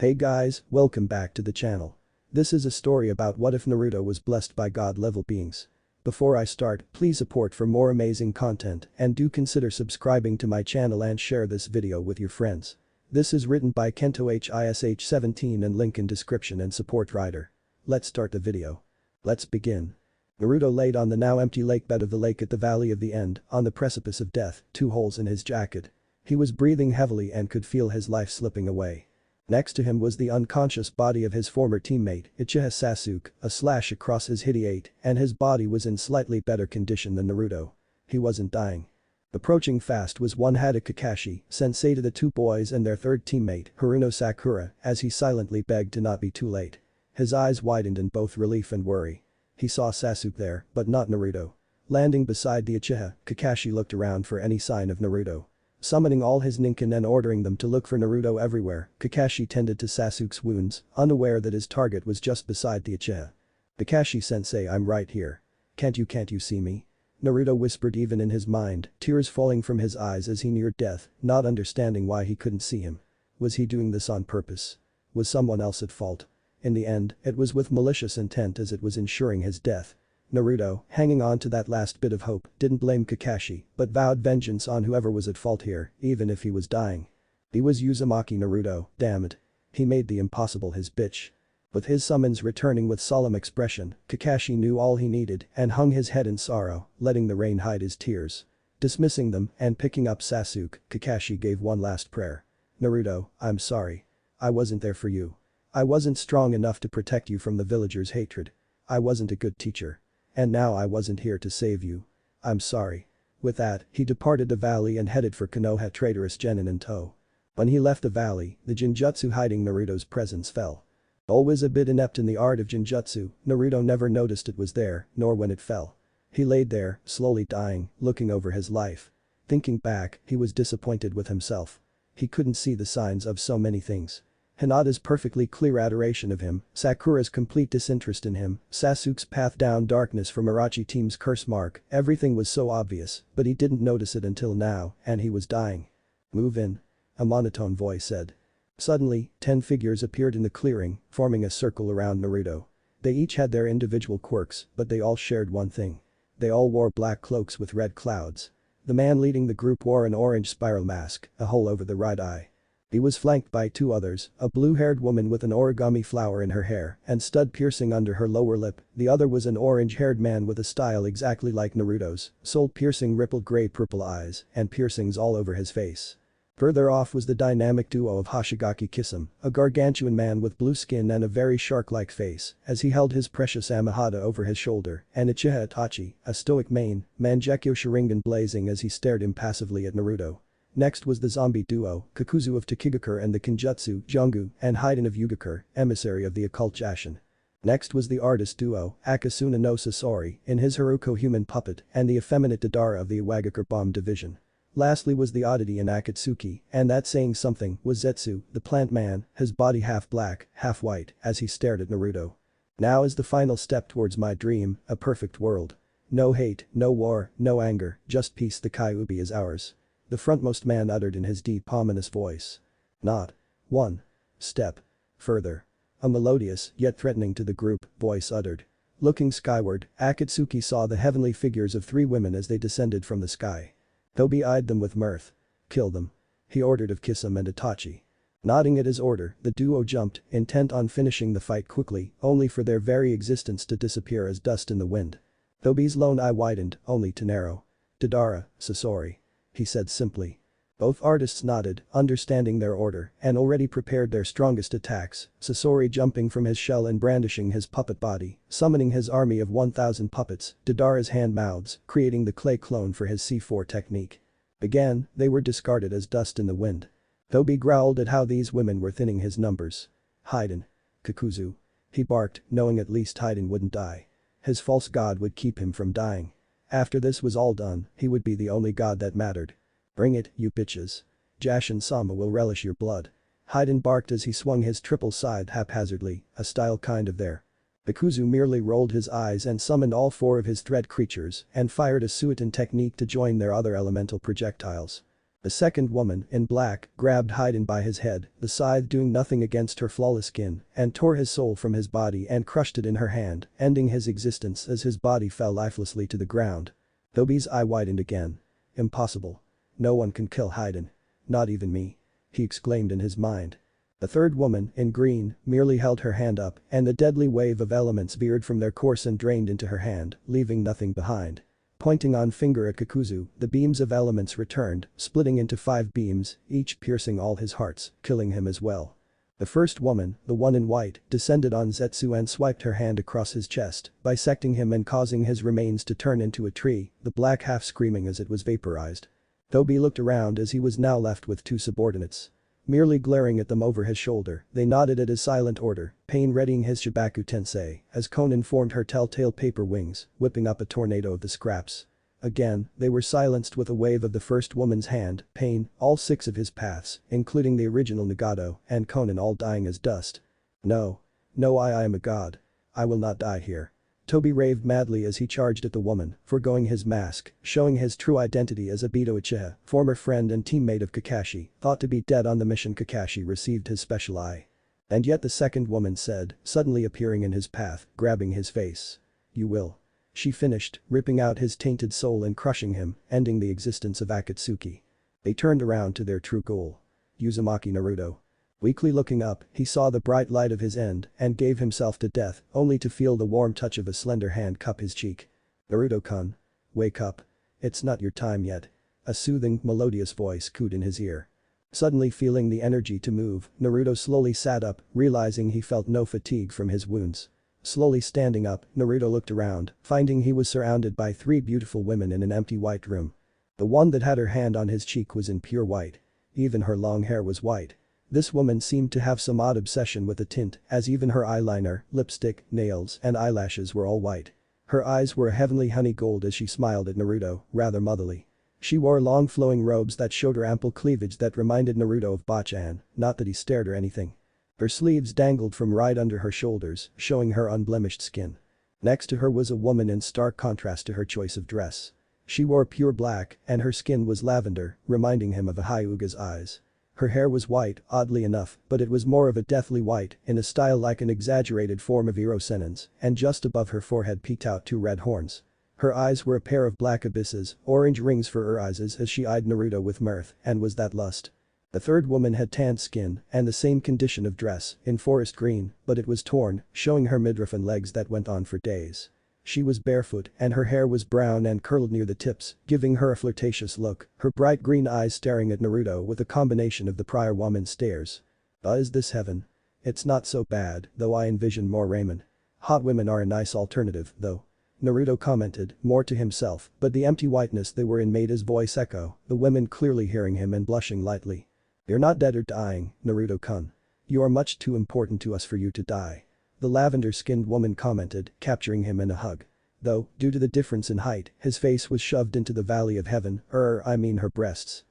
Hey guys, welcome back to the channel. This is a story about what if Naruto was blessed by god-level beings. Before I start, please support for more amazing content and do consider subscribing to my channel and share this video with your friends. This is written by Kento HISH17 and link in description and support writer. Let's start the video. Let's begin. Naruto laid on the now empty lakebed of the lake at the Valley of the End, on the precipice of death, 2 holes in his jacket. He was breathing heavily and could feel his life slipping away. Next to him was the unconscious body of his former teammate, Uchiha Sasuke, a slash across his hideate, and his body was in slightly better condition than Naruto. He wasn't dying. Approaching fast was one Hada Kakashi, sensei to the 2 boys and their third teammate, Haruno Sakura, as he silently begged to not be too late. His eyes widened in both relief and worry. He saw Sasuke there, but not Naruto. Landing beside the Uchiha, Kakashi looked around for any sign of Naruto. Summoning all his ninkin and ordering them to look for Naruto everywhere, Kakashi tended to Sasuke's wounds, unaware that his target was just beside the Uchiha. "Kakashi-sensei, I'm right here. Can't you see me?" Naruto whispered even in his mind, tears falling from his eyes as he neared death, not understanding why he couldn't see him. Was he doing this on purpose? Was someone else at fault? In the end, it was with malicious intent as it was ensuring his death. Naruto, hanging on to that last bit of hope, didn't blame Kakashi, but vowed vengeance on whoever was at fault here, even if he was dying. He was Uzumaki Naruto, damn it. He made the impossible his bitch. With his summons returning with solemn expression, Kakashi knew all he needed and hung his head in sorrow, letting the rain hide his tears. Dismissing them and picking up Sasuke, Kakashi gave one last prayer. "Naruto, I'm sorry. I wasn't there for you. I wasn't strong enough to protect you from the villagers' hatred. I wasn't a good teacher. And now I wasn't here to save you. I'm sorry." With that, he departed the valley and headed for Konoha traitorous Genin in tow. When he left the valley, the Jinjutsu hiding Naruto's presence fell. Always a bit inept in the art of Jinjutsu, Naruto never noticed it was there, nor when it fell. He laid there, slowly dying, looking over his life. Thinking back, he was disappointed with himself. He couldn't see the signs of so many things. Hinata's perfectly clear adoration of him, Sakura's complete disinterest in him, Sasuke's path down darkness from Orochi team's curse mark, everything was so obvious, but he didn't notice it until now, and he was dying. "Move in," a monotone voice said. Suddenly, 10 figures appeared in the clearing, forming a circle around Naruto. They each had their individual quirks, but they all shared one thing. They all wore black cloaks with red clouds. The man leading the group wore an orange spiral mask, a hole over the right eye. He was flanked by 2 others, a blue-haired woman with an origami flower in her hair and stud piercing under her lower lip, the other was an orange-haired man with a style exactly like Naruto's, soul-piercing rippled gray-purple eyes and piercings all over his face. Further off was the dynamic duo of Hoshigaki Kisame, a gargantuan man with blue skin and a very shark-like face, as he held his precious Amahata over his shoulder, and Uchiha Itachi, a stoic mane, Mangekyo Sharingan blazing as he stared impassively at Naruto. Next was the zombie duo, Kakuzu of Takigakure and the Kenjutsu, Jongu, and Haiden of Yugakure, emissary of the occult Jashin. Next was the artist duo, Akasuna no Sasori, in his Haruko human puppet, and the effeminate Deidara of the Iwagakure bomb division. Lastly was the oddity in Akatsuki, and that saying something was Zetsu, the plant man, his body half black, half white, as he stared at Naruto. "Now is the final step towards my dream, a perfect world. No hate, no war, no anger, just peace. The Kyuubi is ours," the frontmost man uttered in his deep ominous voice. "Not one step further," a melodious, yet threatening to the group, voice uttered. Looking skyward, Akatsuki saw the heavenly figures of 3 women as they descended from the sky. Tobi eyed them with mirth. "Kill them," he ordered of Kisame and Itachi. Nodding at his order, the duo jumped, intent on finishing the fight quickly, only for their very existence to disappear as dust in the wind. Tobi's lone eye widened, only to narrow. "Deidara, Sasori," he said simply. Both artists nodded, understanding their order, and already prepared their strongest attacks, Sasori jumping from his shell and brandishing his puppet body, summoning his army of 1,000 puppets, Deidara's hand mouths, creating the clay clone for his C4 technique. Again, they were discarded as dust in the wind. Tobi growled at how these women were thinning his numbers. "Haiden. Kakuzu," he barked, knowing at least Haiden wouldn't die. His false god would keep him from dying. After this was all done, he would be the only god that mattered. "Bring it, you bitches. Jashin-sama will relish your blood." Haiden barked as he swung his triple scythe haphazardly, a style kind of there. Kakuzu merely rolled his eyes and summoned all 4 of his thread creatures and fired a Suiton technique to join their other elemental projectiles. The second woman, in black, grabbed Haydn by his head, the scythe doing nothing against her flawless skin, and tore his soul from his body and crushed it in her hand, ending his existence as his body fell lifelessly to the ground. Toby's eye widened again. Impossible. No one can kill Haydn. Not even me. He exclaimed in his mind. The third woman, in green, merely held her hand up, and the deadly wave of elements veered from their course and drained into her hand, leaving nothing behind. Pointing on finger at Kakuzu, the beams of elements returned, splitting into 5 beams, each piercing all his hearts, killing him as well. The first woman, the one in white, descended on Zetsu and swiped her hand across his chest, bisecting him and causing his remains to turn into a tree, the black half screaming as it was vaporized. Toby looked around as he was now left with 2 subordinates. Merely glaring at them over his shoulder, they nodded at his silent order, Pain readying his Shibaku Tensei, as Konan formed her telltale paper wings, whipping up a tornado of the scraps. Again, they were silenced with a wave of the first woman's hand, Pain, all 6 of his paths, including the original Nagato, and Konan all dying as dust. No. No, I am a god. I will not die here. Toby raved madly as he charged at the woman, foregoing his mask, showing his true identity as Obito Uchiha, former friend and teammate of Kakashi, thought to be dead on the mission. Kakashi received his special eye. And yet the second woman said, suddenly appearing in his path, grabbing his face. You will. She finished, ripping out his tainted soul and crushing him, ending the existence of Akatsuki. They turned around to their true goal. Uzumaki Naruto. Weakly looking up, he saw the bright light of his end and gave himself to death, only to feel the warm touch of a slender hand cup his cheek. Naruto-kun. Wake up. It's not your time yet. A soothing, melodious voice cooed in his ear. Suddenly feeling the energy to move, Naruto slowly sat up, realizing he felt no fatigue from his wounds. Slowly standing up, Naruto looked around, finding he was surrounded by 3 beautiful women in an empty white room. The one that had her hand on his cheek was in pure white. Even her long hair was white. This woman seemed to have some odd obsession with the tint, as even her eyeliner, lipstick, nails, and eyelashes were all white. Her eyes were a heavenly honey gold as she smiled at Naruto, rather motherly. She wore long flowing robes that showed her ample cleavage that reminded Naruto of Bachan, not that he stared or anything. Her sleeves dangled from right under her shoulders, showing her unblemished skin. Next to her was a woman in stark contrast to her choice of dress. She wore pure black, and her skin was lavender, reminding him of a Hyuga's eyes. Her hair was white, oddly enough, but it was more of a deathly white, in a style like an exaggerated form of Iro Sennin's, and just above her forehead peeked out 2 red horns. Her eyes were a pair of black abysses, orange rings for her eyes as she eyed Naruto with mirth, and was that lust? The third woman had tanned skin, and the same condition of dress, in forest green, but it was torn, showing her midriff and legs that went on for days. She was barefoot and her hair was brown and curled near the tips, giving her a flirtatious look, her bright green eyes staring at Naruto with a combination of the prior woman's stares. Is this heaven? It's not so bad, though I envision more ramen. Hot women are a nice alternative, though. Naruto commented, more to himself, but the empty whiteness they were in made his voice echo, the women clearly hearing him and blushing lightly. You're not dead or dying, Naruto-kun. You are much too important to us for you to die. The lavender-skinned woman commented, capturing him in a hug. Though, due to the difference in height, his face was shoved into the valley of heaven, I mean her breasts.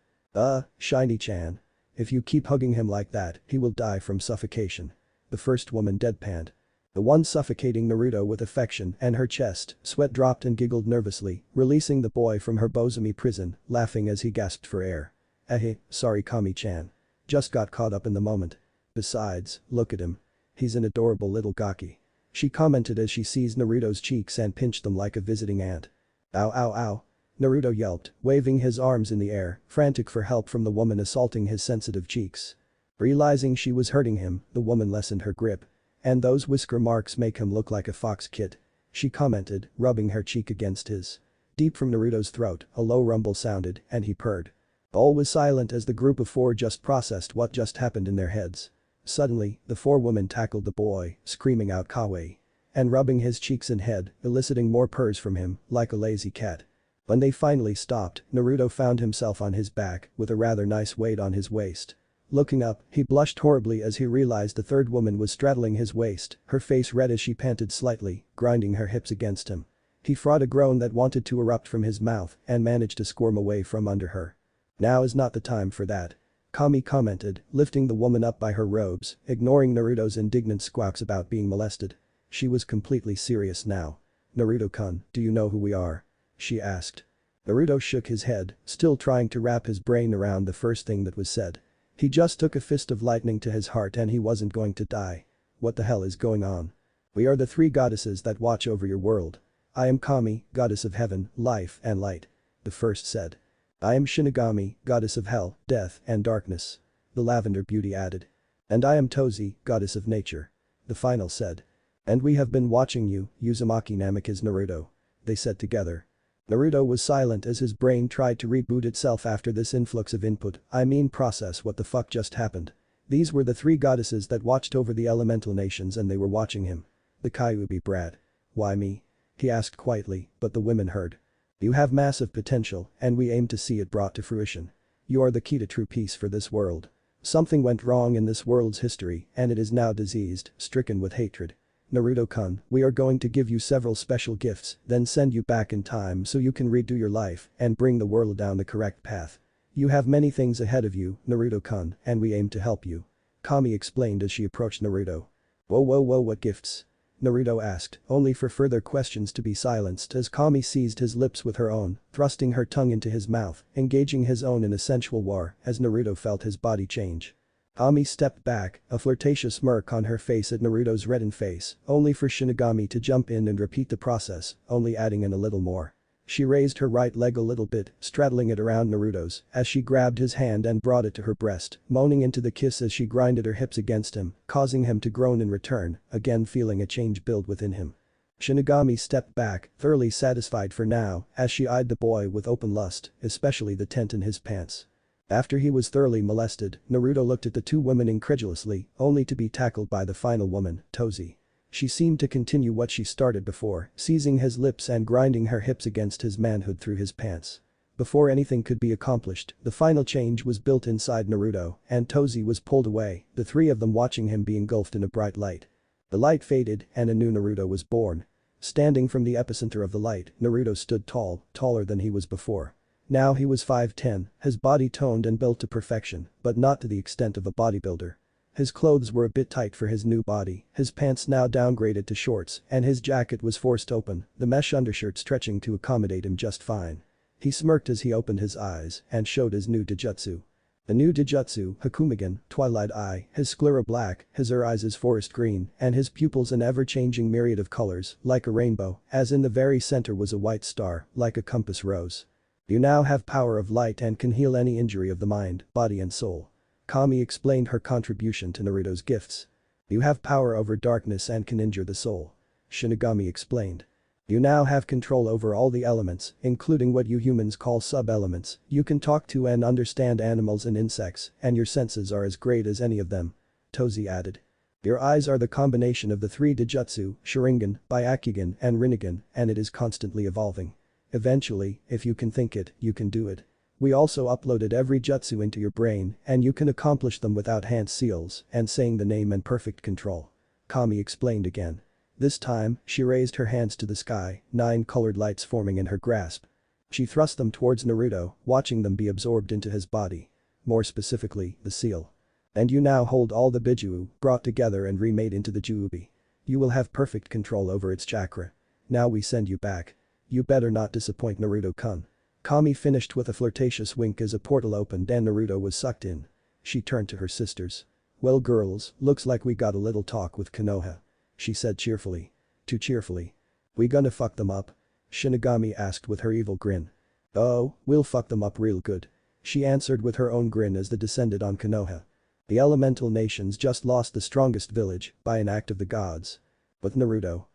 Shiny-chan. If you keep hugging him like that, he will die from suffocation. The first woman deadpanned. The one suffocating Naruto with affection and her chest, sweat dropped and giggled nervously, releasing the boy from her bosomy prison, laughing as he gasped for air. Sorry Kami-chan. Just got caught up in the moment. Besides, look at him. He's an adorable little gaki. She commented as she seized Naruto's cheeks and pinched them like a visiting aunt. Ow ow ow. Naruto yelped, waving his arms in the air, frantic for help from the woman assaulting his sensitive cheeks. Realizing she was hurting him, the woman lessened her grip. And those whisker marks make him look like a fox kid. She commented, rubbing her cheek against his. Deep from Naruto's throat, a low rumble sounded, and he purred. All was silent as the group of 4 just processed what just happened in their heads. Suddenly, the 4 women tackled the boy, screaming out kawaii. And rubbing his cheeks and head, eliciting more purrs from him, like a lazy cat. When they finally stopped, Naruto found himself on his back, with a rather nice weight on his waist. Looking up, he blushed horribly as he realized the third woman was straddling his waist, her face red as she panted slightly, grinding her hips against him. He fought a groan that wanted to erupt from his mouth and managed to squirm away from under her. Now is not the time for that. Kami commented, lifting the woman up by her robes, ignoring Naruto's indignant squawks about being molested. She was completely serious now. Naruto-kun, do you know who we are? She asked. Naruto shook his head, still trying to wrap his brain around the first thing that was said. He just took a fist of lightning to his heart and he wasn't going to die. What the hell is going on? We are the three goddesses that watch over your world. I am Kami, goddess of heaven, life and light. The first said. I am Shinigami, goddess of hell, death and darkness. The lavender beauty added. And I am Tozi, goddess of nature. The final said. And we have been watching you, Uzumaki Namikaze Naruto. They said together. Naruto was silent as his brain tried to reboot itself after this influx of input, process what the fuck just happened. These were the three goddesses that watched over the elemental nations and they were watching him. The Kyuubi brat. Why me? He asked quietly, but the women heard. You have massive potential and we aim to see it brought to fruition. You are the key to true peace for this world. Something went wrong in this world's history and it is now diseased, stricken with hatred. Naruto-kun, we are going to give you several special gifts, then send you back in time so you can redo your life and bring the world down the correct path. You have many things ahead of you, Naruto-kun, and we aim to help you. Kami explained as she approached Naruto. Whoa, what gifts? Naruto asked, only for further questions to be silenced as Kami seized his lips with her own, thrusting her tongue into his mouth, engaging his own in a sensual war as Naruto felt his body change. Kami stepped back, a flirtatious smirk on her face at Naruto's reddened face, only for Shinigami to jump in and repeat the process, only adding in a little more. She raised her right leg a little bit, straddling it around Naruto's, as she grabbed his hand and brought it to her breast, moaning into the kiss as she grinded her hips against him, causing him to groan in return, again feeling a change build within him. Shinigami stepped back, thoroughly satisfied for now, as she eyed the boy with open lust, especially the tent in his pants. After he was thoroughly molested, Naruto looked at the two women incredulously, only to be tackled by the final woman, Tozi. She seemed to continue what she started before, seizing his lips and grinding her hips against his manhood through his pants. Before anything could be accomplished, the final change was built inside Naruto, and Tozi was pulled away, the three of them watching him be engulfed in a bright light. The light faded, and a new Naruto was born. Standing from the epicenter of the light, Naruto stood tall, taller than he was before. Now he was 5'10", his body toned and built to perfection, but not to the extent of a bodybuilder. His clothes were a bit tight for his new body, his pants now downgraded to shorts, and his jacket was forced open, the mesh undershirt stretching to accommodate him just fine. He smirked as he opened his eyes and showed his new Dijutsu. The new Dijutsu, Hakumigan, Twilight Eye, his sclera black, his eyes is forest green, and his pupils an ever-changing myriad of colors, like a rainbow, as in the very center was a white star, like a compass rose. You now have power of light and can heal any injury of the mind, body and soul. Kami explained her contribution to Naruto's gifts. You have power over darkness and can injure the soul. Shinigami explained. You now have control over all the elements, including what you humans call sub-elements. You can talk to and understand animals and insects, and your senses are as great as any of them. Tozi added. Your eyes are the combination of the three Dijutsu, Sharingan, Byakugan and Rinnegan, and it is constantly evolving. Eventually, if you can think it, you can do it. We also uploaded every jutsu into your brain and you can accomplish them without hand seals and saying the name and perfect control. Kami explained again. This time, she raised her hands to the sky, 9 colored lights forming in her grasp. She thrust them towards Naruto, watching them be absorbed into his body. More specifically, the seal. And you now hold all the Bijuu, brought together and remade into the Juubi. You will have perfect control over its chakra. Now we send you back. You better not disappoint Naruto-kun. Kami finished with a flirtatious wink as a portal opened and Naruto was sucked in. She turned to her sisters. Well girls, looks like we got a little talk with Konoha. She said cheerfully. Too cheerfully. We gonna fuck them up? Shinigami asked with her evil grin. Oh, we'll fuck them up real good. She answered with her own grin as they descended on Konoha. The elemental nations just lost the strongest village by an act of the gods. But Naruto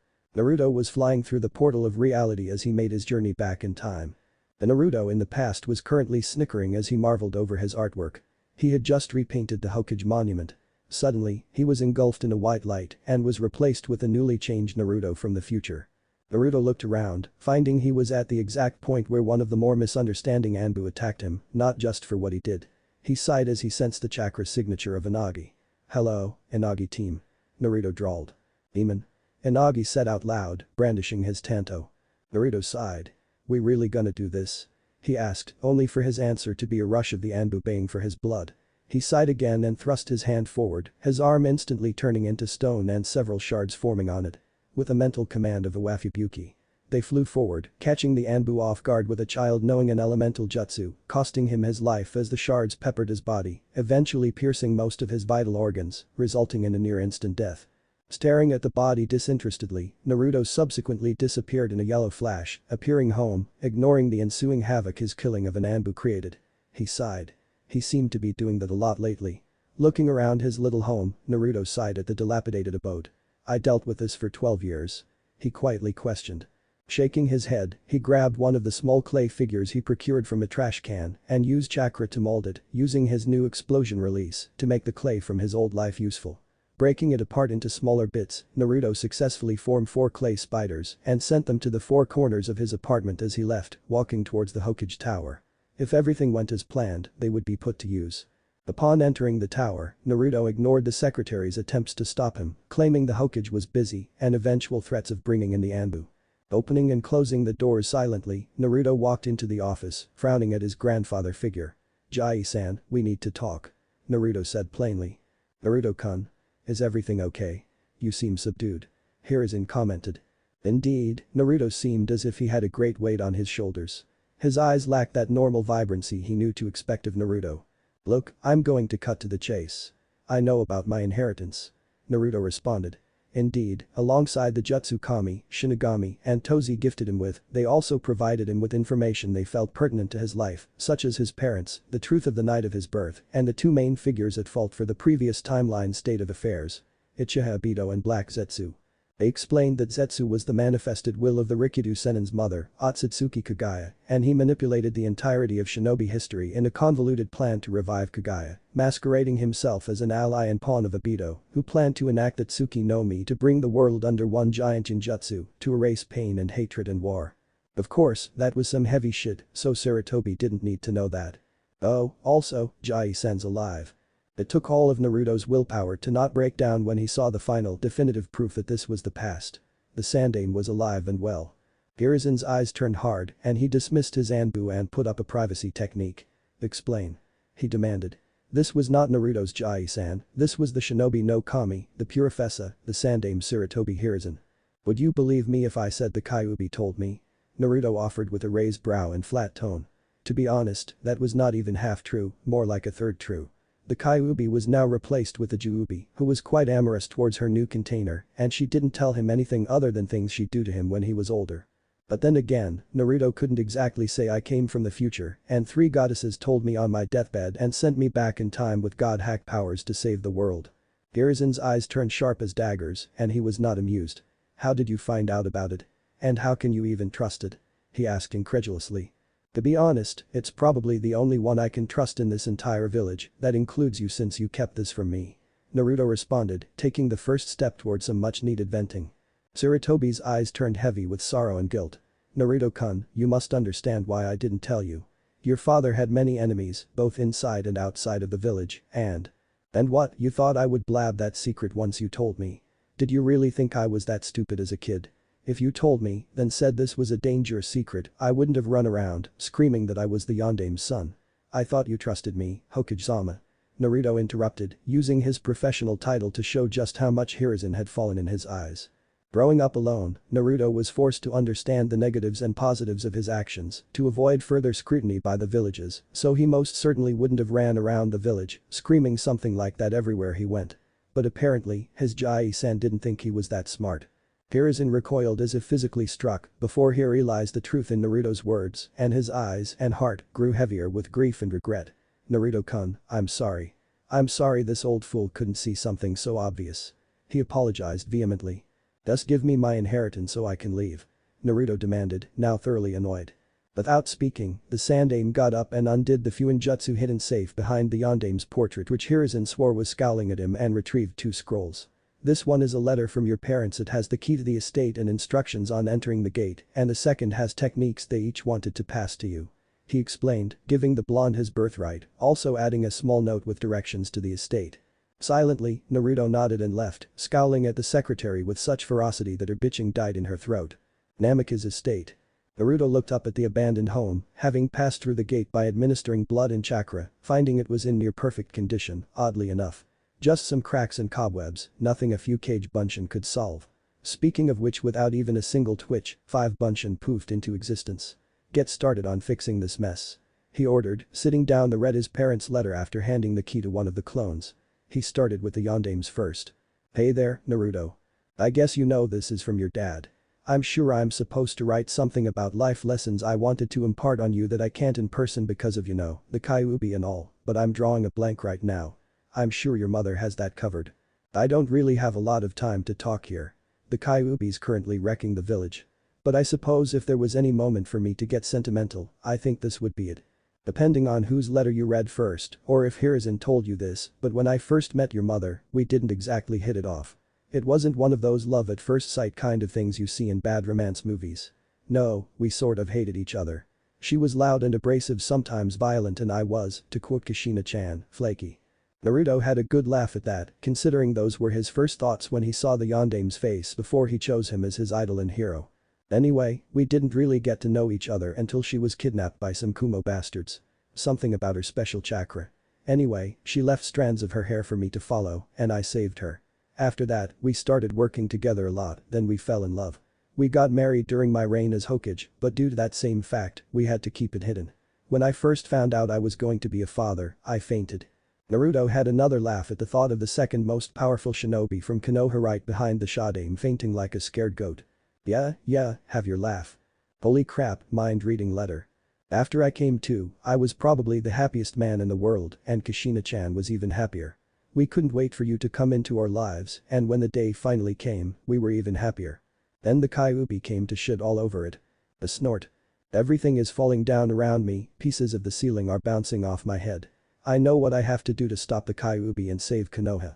was flying through the portal of reality as he made his journey back in time. The Naruto in the past was currently snickering as he marveled over his artwork. He had just repainted the Hokage monument. Suddenly, he was engulfed in a white light and was replaced with a newly changed Naruto from the future. Naruto looked around, finding he was at the exact point where one of the more misunderstanding Anbu attacked him, not just for what he did. He sighed as he sensed the chakra signature of Inagi. Hello, Inagi team. Naruto drawled. Demon. Inagi said out loud, brandishing his tanto. Naruto sighed. We really gonna do this? He asked, only for his answer to be a rush of the Anbu baying for his blood. He sighed again and thrust his hand forward, his arm instantly turning into stone and several shards forming on it. With a mental command of Iwafubuki. They flew forward, catching the Anbu off guard with a child knowing an elemental jutsu, costing him his life as the shards peppered his body, eventually piercing most of his vital organs, resulting in a near-instant death. Staring at the body disinterestedly, Naruto subsequently disappeared in a yellow flash, appearing home, ignoring the ensuing havoc his killing of an Anbu created. He sighed. He seemed to be doing that a lot lately. Looking around his little home, Naruto sighed at the dilapidated abode. I dealt with this for 12 years. He quietly questioned. Shaking his head, he grabbed one of the small clay figures he procured from a trash can and used chakra to mold it, using his new explosion release to make the clay from his old life useful. Breaking it apart into smaller bits, Naruto successfully formed 4 clay spiders and sent them to the 4 corners of his apartment as he left, walking towards the Hokage Tower. If everything went as planned, they would be put to use. Upon entering the tower, Naruto ignored the secretary's attempts to stop him, claiming the Hokage was busy and eventual threats of bringing in the Anbu. Opening and closing the doors silently, Naruto walked into the office, frowning at his grandfather figure. "Jai-san, we need to talk," Naruto said plainly. "Naruto-kun. Is everything okay? You seem subdued," Hiruzen commented. Indeed, Naruto seemed as if he had a great weight on his shoulders. His eyes lacked that normal vibrancy he knew to expect of Naruto. "Look, I'm going to cut to the chase. I know about my inheritance," Naruto responded. Indeed, alongside the Jutsu Kami, Shinigami, and Tozi gifted him with, they also provided him with information they felt pertinent to his life, such as his parents, the truth of the night of his birth, and the 2 main figures at fault for the previous timeline state of affairs. Uchiha Obito and Black Zetsu. They explained that Zetsu was the manifested will of the Rikyu Sennin's mother, Otsutsuki Kagaya, and he manipulated the entirety of shinobi history in a convoluted plan to revive Kagaya, masquerading himself as an ally and pawn of Obito, who planned to enact the Tsuki no Mi to bring the world under one giant ninjutsu to erase pain and hatred and war. Of course, that was some heavy shit, so Sarutobi didn't need to know that. Oh, also, Jai-san's alive. It took all of Naruto's willpower to not break down when he saw the final definitive proof that this was the past. The Sandaime was alive and well. Hiruzen's eyes turned hard and he dismissed his Anbu and put up a privacy technique. "Explain," he demanded. This was not Naruto's Jai-san, this was the shinobi no kami, the Purifessa, the Sandaime Sarutobi Hiruzen. "Would you believe me if I said the Kyuubi told me?" Naruto offered with a raised brow and flat tone. To be honest, that was not even half true, more like a third true. The Kyuubi was now replaced with the Juubi, who was quite amorous towards her new container, and she didn't tell him anything other than things she'd do to him when he was older. But then again, Naruto couldn't exactly say I came from the future and 3 goddesses told me on my deathbed and sent me back in time with god hack powers to save the world. Hiruzen's eyes turned sharp as daggers and he was not amused. "How did you find out about it? And how can you even trust it?" he asked incredulously. "To be honest, it's probably the only one I can trust in this entire village, that includes you since you kept this from me," Naruto responded, taking the first step towards some much-needed venting. Sarutobi's eyes turned heavy with sorrow and guilt. "Naruto-kun, you must understand why I didn't tell you. Your father had many enemies, both inside and outside of the village, and what, you thought I would blab that secret once you told me? Did you really think I was that stupid as a kid? If you told me, then said this was a dangerous secret, I wouldn't have run around, screaming that I was the Yondaime's son. I thought you trusted me, Hokage-sama," Naruto interrupted, using his professional title to show just how much Hiruzen had fallen in his eyes. Growing up alone, Naruto was forced to understand the negatives and positives of his actions to avoid further scrutiny by the villages, so he most certainly wouldn't have ran around the village, screaming something like that everywhere he went. But apparently, his Jai-san didn't think he was that smart. Hiruzen recoiled as if physically struck before he realized the truth in Naruto's words and his eyes and heart grew heavier with grief and regret. "Naruto-kun, I'm sorry. I'm sorry this old fool couldn't see something so obvious." He apologized vehemently. "Just give me my inheritance so I can leave," Naruto demanded, now thoroughly annoyed. Without speaking, the Sandaime got up and undid the Fuinjutsu hidden safe behind the Yondaime's portrait which Hiruzen swore was scowling at him and retrieved 2 scrolls. "This one is a letter from your parents, it has the key to the estate and instructions on entering the gate, and the second has techniques they each wanted to pass to you," he explained, giving the blonde his birthright, also adding a small note with directions to the estate. Silently, Naruto nodded and left, scowling at the secretary with such ferocity that her bitching died in her throat. Namika's estate. Naruto looked up at the abandoned home, having passed through the gate by administering blood and chakra, finding it was in near perfect condition, oddly enough. Just some cracks and cobwebs, nothing a few Kage Bunshin could solve. Speaking of which, without even a single twitch, 5 Bunchen poofed into existence. Get started on fixing this mess. He ordered, sitting down to read his parents' letter after handing the key to one of the clones. He started with the Yondames first. Hey there, Naruto. I guess you know this is from your dad. I'm sure I'm supposed to write something about life lessons I wanted to impart on you that I can't in person because of the Kyuubi and all, but I'm drawing a blank right now. I'm sure your mother has that covered. I don't really have a lot of time to talk here. The Kyuubi's currently wrecking the village. But I suppose if there was any moment for me to get sentimental, I think this would be it. Depending on whose letter you read first, or if Hiruzen told you this, but when I first met your mother, we didn't exactly hit it off. It wasn't one of those love at first sight kind of things you see in bad romance movies. No, we sort of hated each other. She was loud and abrasive, sometimes violent, and I was, to quote Kushina-chan, flaky. Naruto had a good laugh at that, considering those were his first thoughts when he saw the Yondame's face before he chose him as his idol and hero. Anyway, we didn't really get to know each other until she was kidnapped by some Kumo bastards. Something about her special chakra. Anyway, she left strands of her hair for me to follow, and I saved her. After that, we started working together a lot, then we fell in love. We got married during my reign as Hokage, but due to that same fact, we had to keep it hidden. When I first found out I was going to be a father, I fainted. Naruto had another laugh at the thought of the second most powerful shinobi from Konoha right behind the Shadame fainting like a scared goat. Yeah, have your laugh. Holy crap, mind-reading letter. After I came to, I was probably the happiest man in the world, and Kushina-chan was even happier. We couldn't wait for you to come into our lives, and when the day finally came, we were even happier. Then the Kyuubi came to shit all over it. A snort. Everything is falling down around me, pieces of the ceiling are bouncing off my head. I know what I have to do to stop the Kyuubi and save Konoha.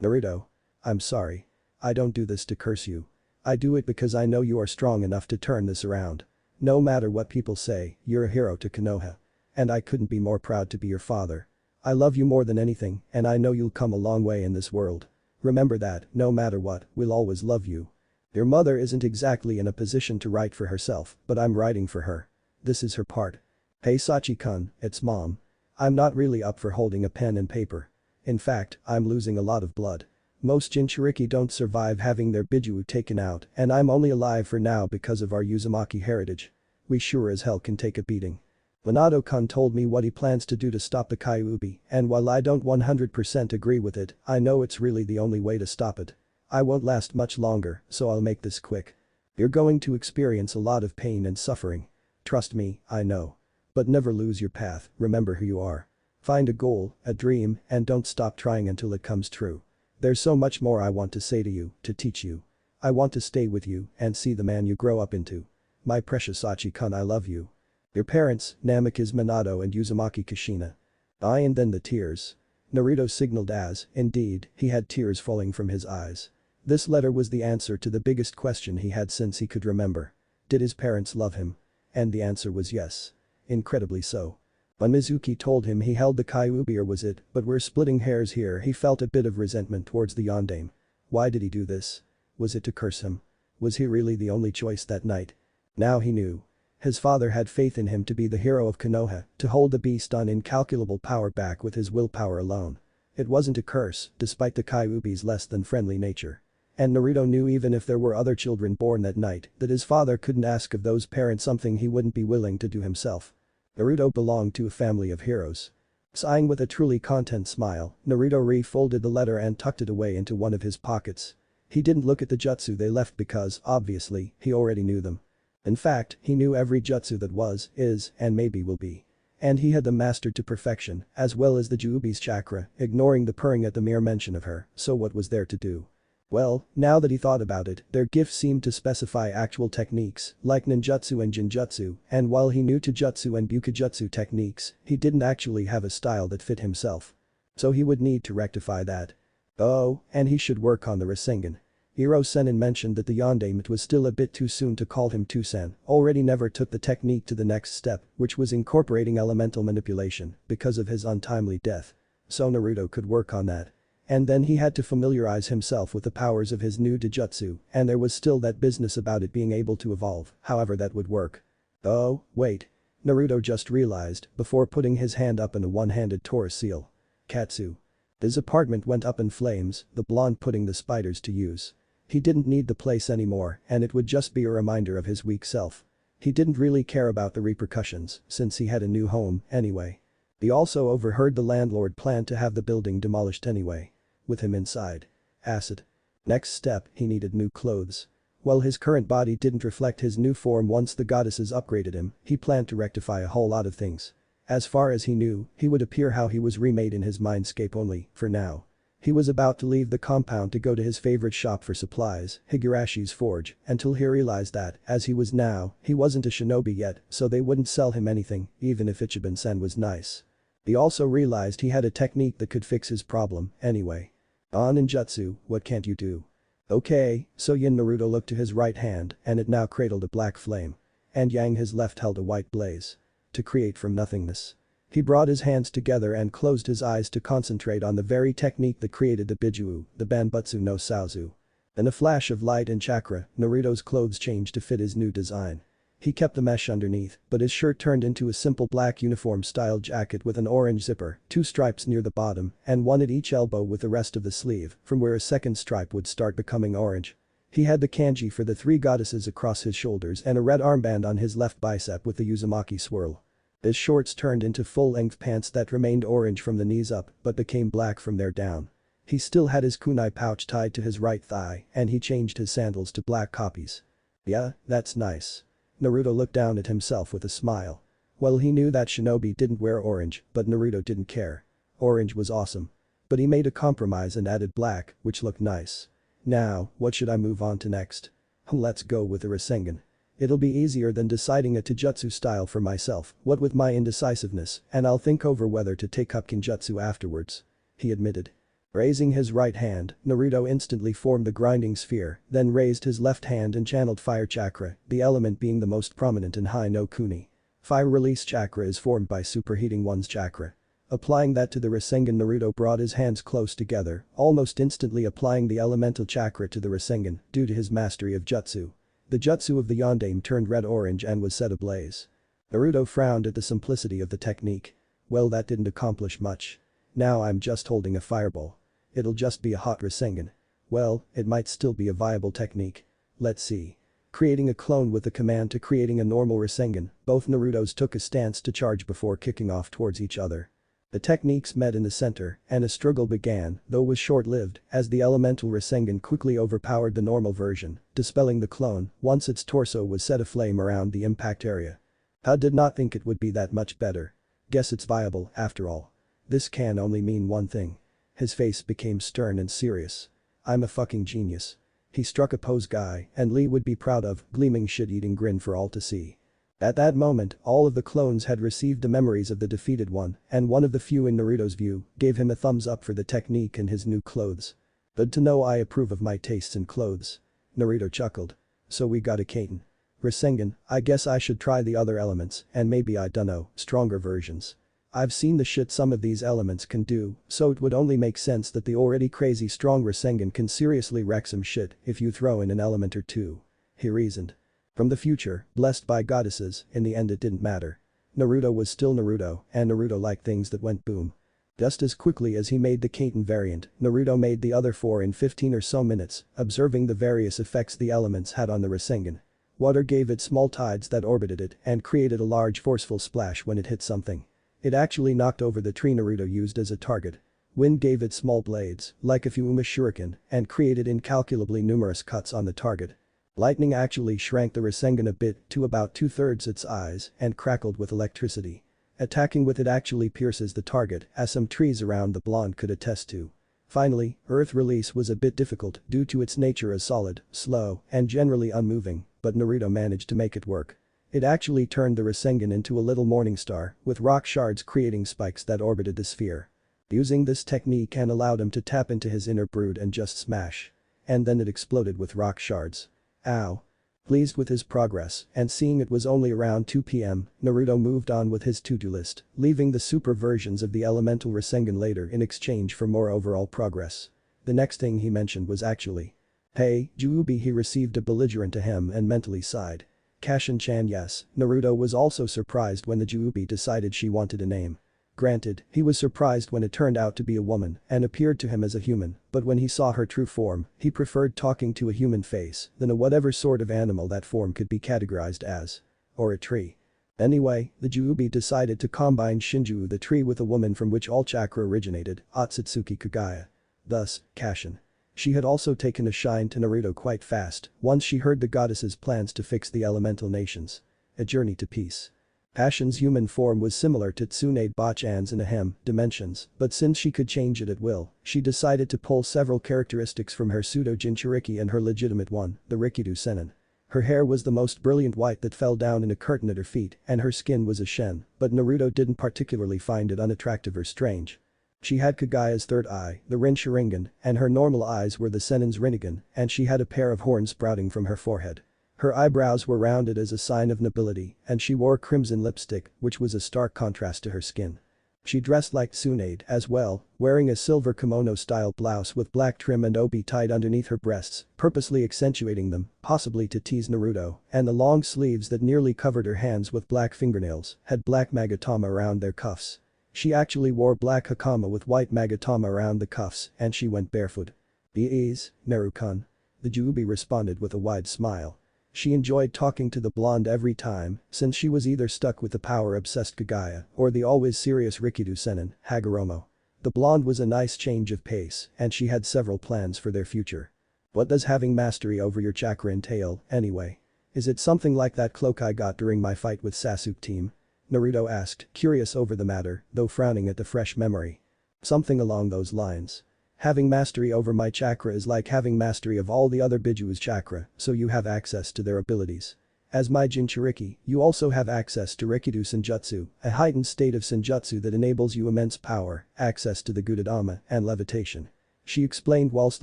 Naruto. I'm sorry. I don't do this to curse you. I do it because I know you are strong enough to turn this around. No matter what people say, you're a hero to Konoha. And I couldn't be more proud to be your father. I love you more than anything, and I know you'll come a long way in this world. Remember that, no matter what, we'll always love you. Your mother isn't exactly in a position to write for herself, but I'm writing for her. This is her part. Hey Sachi-kun, it's mom. I'm not really up for holding a pen and paper. In fact, I'm losing a lot of blood. Most Jinchuriki don't survive having their Biju taken out, and I'm only alive for now because of our Uzumaki heritage. We sure as hell can take a beating. Minato-kun told me what he plans to do to stop the Kyuubi, and while I don't 100% agree with it, I know it's really the only way to stop it. I won't last much longer, so I'll make this quick. You're going to experience a lot of pain and suffering. Trust me, I know. But never lose your path, remember who you are. Find a goal, a dream, and don't stop trying until it comes true. There's so much more I want to say to you, to teach you. I want to stay with you and see the man you grow up into. My precious Sachi-kun, I love you. Your parents, Namikaze Minato and Uzumaki Kushina. And then the tears. Naruto signaled as, indeed, he had tears falling from his eyes. This letter was the answer to the biggest question he had since he could remember. Did his parents love him? And the answer was yes. Incredibly so. When Mizuki told him he held the Kyuubi, or was it, but we're splitting hairs here, he felt a bit of resentment towards the Yondaime. Why did he do this? Was it to curse him? Was he really the only choice that night? Now he knew. His father had faith in him to be the hero of Konoha, to hold the beast on incalculable power back with his willpower alone. It wasn't a curse, despite the Kyuubi's less than friendly nature. And Naruto knew even if there were other children born that night, that his father couldn't ask of those parents something he wouldn't be willing to do himself. Naruto belonged to a family of heroes. Sighing with a truly content smile, Naruto refolded the letter and tucked it away into one of his pockets. He didn't look at the jutsu they left because, obviously, he already knew them. In fact, he knew every jutsu that was, is, and maybe will be. And he had them mastered to perfection, as well as the Juubi's chakra, ignoring the purring at the mere mention of her, so what was there to do? Well, now that he thought about it, their gifts seemed to specify actual techniques, like ninjutsu and jinjutsu, and while he knew taijutsu and bukijutsu techniques, he didn't actually have a style that fit himself. So he would need to rectify that. Oh, and he should work on the Rasengan. Hiro-Sennin mentioned that the Yondaime, it was still a bit too soon to call him Tusen, already never took the technique to the next step, which was incorporating elemental manipulation, because of his untimely death. So Naruto could work on that. And then he had to familiarize himself with the powers of his new taijutsu, and there was still that business about it being able to evolve, however that would work. Oh, wait. Naruto just realized, before putting his hand up in a one-handed Taurus seal. Katsu. His apartment went up in flames, the blonde putting the spiders to use. He didn't need the place anymore and it would just be a reminder of his weak self. He didn't really care about the repercussions since he had a new home anyway. He also overheard the landlord plan to have the building demolished anyway. With him inside. Acid. Next step, he needed new clothes. While his current body didn't reflect his new form once the goddesses upgraded him, he planned to rectify a whole lot of things. As far as he knew, he would appear how he was remade in his mindscape only, for now. He was about to leave the compound to go to his favorite shop for supplies, Higurashi's forge, until he realized that, as he was now, he wasn't a shinobi yet, so they wouldn't sell him anything, even if Ichiban-sen was nice. He also realized he had a technique that could fix his problem, anyway. On ninjutsu, what can't you do? Okay, so Yin Naruto looked to his right hand and it now cradled a black flame. And Yang his left held a white blaze. To create from nothingness. He brought his hands together and closed his eyes to concentrate on the very technique that created the Bijuu, the Banbutsu no Saozu. In a flash of light and chakra, Naruto's clothes changed to fit his new design. He kept the mesh underneath, but his shirt turned into a simple black uniform-style jacket with an orange zipper, 2 stripes near the bottom, and 1 at each elbow with the rest of the sleeve, from where a second stripe would start becoming orange. He had the kanji for the 3 goddesses across his shoulders and a red armband on his left bicep with the Uzumaki swirl. His shorts turned into full-length pants that remained orange from the knees up but became black from there down. He still had his kunai pouch tied to his right thigh and he changed his sandals to black copies. Yeah, that's nice. Naruto looked down at himself with a smile. Well, he knew that shinobi didn't wear orange, but Naruto didn't care. Orange was awesome. But he made a compromise and added black, which looked nice. Now, what should I move on to next? Let's go with the Rasengan. It'll be easier than deciding a taijutsu style for myself, what with my indecisiveness, and I'll think over whether to take up kinjutsu afterwards. He admitted. Raising his right hand, Naruto instantly formed the grinding sphere, then raised his left hand and channeled fire chakra, the element being the most prominent in Hai no Kuni. Fire release chakra is formed by superheating one's chakra. Applying that to the Rasengan, Naruto brought his hands close together, almost instantly applying the elemental chakra to the Rasengan due to his mastery of jutsu. The jutsu of the yondaime turned red-orange and was set ablaze. Naruto frowned at the simplicity of the technique. Well, that didn't accomplish much. Now I'm just holding a fireball. It'll just be a hot Rasengan. Well, it might still be a viable technique. Let's see. Creating a clone with the command to creating a normal Rasengan, both Narutos took a stance to charge before kicking off towards each other. The techniques met in the center, and a struggle began, though was short-lived, as the elemental Rasengan quickly overpowered the normal version, dispelling the clone once its torso was set aflame around the impact area. I did not think it would be that much better. Guess it's viable, after all. This can only mean one thing. His face became stern and serious. I'm a fucking genius. He struck a pose guy, and Lee would be proud of, gleaming shit-eating grin for all to see. At that moment, all of the clones had received the memories of the defeated one, and one of the few in Naruto's view gave him a thumbs up for the technique and his new clothes. Good to know I approve of my tastes in clothes. Naruto chuckled. So we got a Kaiten. Rasengan, I guess I should try the other elements, and maybe I dunno, stronger versions. I've seen the shit some of these elements can do, so it would only make sense that the already crazy strong Rasengan can seriously wreck some shit if you throw in an element or two. He reasoned. From the future, blessed by goddesses, in the end it didn't matter. Naruto was still Naruto, and Naruto liked things that went boom. Just as quickly as he made the Kaiten variant, Naruto made the other 4 in 15 or so minutes, observing the various effects the elements had on the Rasengan. Water gave it small tides that orbited it and created a large forceful splash when it hit something. It actually knocked over the tree Naruto used as a target. Wind gave it small blades, like a Fuuma shuriken, and created incalculably numerous cuts on the target. Lightning actually shrank the Rasengan a bit to about 2/3 its size and crackled with electricity. Attacking with it actually pierces the target, as some trees around the blonde could attest to. Finally, earth release was a bit difficult due to its nature as solid, slow, and generally unmoving, but Naruto managed to make it work. It actually turned the Rasengan into a little morning star, with rock shards creating spikes that orbited the sphere. Using this technique and allowed him to tap into his inner brood and just smash. And then it exploded with rock shards. Ow. Pleased with his progress and seeing it was only around 2 PM, Naruto moved on with his to-do list, leaving the super versions of the elemental Rasengan later in exchange for more overall progress. The next thing he mentioned was actually, "Hey, Juubi." He received a belligerent ahem and mentally sighed. Kashin-chan. Yes, Naruto was also surprised when the Juubi decided she wanted a name. Granted, he was surprised when it turned out to be a woman and appeared to him as a human, but when he saw her true form, he preferred talking to a human face than a whatever sort of animal that form could be categorized as. Or a tree. Anyway, the Juubi decided to combine Shinju the tree with a woman from which all chakra originated, Otsutsuki Kagaya. Thus, Kashin. She had also taken a shine to Naruto quite fast once she heard the goddess's plans to fix the elemental nations. A journey to peace. Kashin's human form was similar to Tsunade Bachan's in Ahem dimensions, but since she could change it at will, she decided to pull several characteristics from her pseudo-Jinchuriki and her legitimate one, the Rikido Sennin. Her hair was the most brilliant white that fell down in a curtain at her feet, and her skin was a shen, but Naruto didn't particularly find it unattractive or strange. She had Kagaya's third eye, the Rin Sharingan, and her normal eyes were the Sennin's Rinnegan, and she had a pair of horns sprouting from her forehead. Her eyebrows were rounded as a sign of nobility, and she wore crimson lipstick, which was a stark contrast to her skin. She dressed like Tsunade as well, wearing a silver kimono-style blouse with black trim and obi tied underneath her breasts, purposely accentuating them, possibly to tease Naruto, and the long sleeves that nearly covered her hands with black fingernails had black magatama around their cuffs. She actually wore black hakama with white magatama around the cuffs, and she went barefoot. "Ease, Naru-kun." The Juubi responded with a wide smile. She enjoyed talking to the blonde every time, since she was either stuck with the power-obsessed Kagaya or the always serious Rikido Sennin, Hagoromo. The blonde was a nice change of pace, and she had several plans for their future. What does having mastery over your chakra entail, anyway? Is it something like that cloak I got during my fight with Sasuke team? Naruto asked, curious over the matter, though frowning at the fresh memory. Something along those lines. Having mastery over my chakra is like having mastery of all the other Bijuu's chakra, so you have access to their abilities. As my Jinchuriki, you also have access to Rikido Senjutsu, a heightened state of Senjutsu that enables you immense power, access to the Gudadama, and levitation. She explained whilst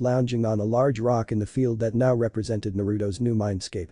lounging on a large rock in the field that now represented Naruto's new mindscape.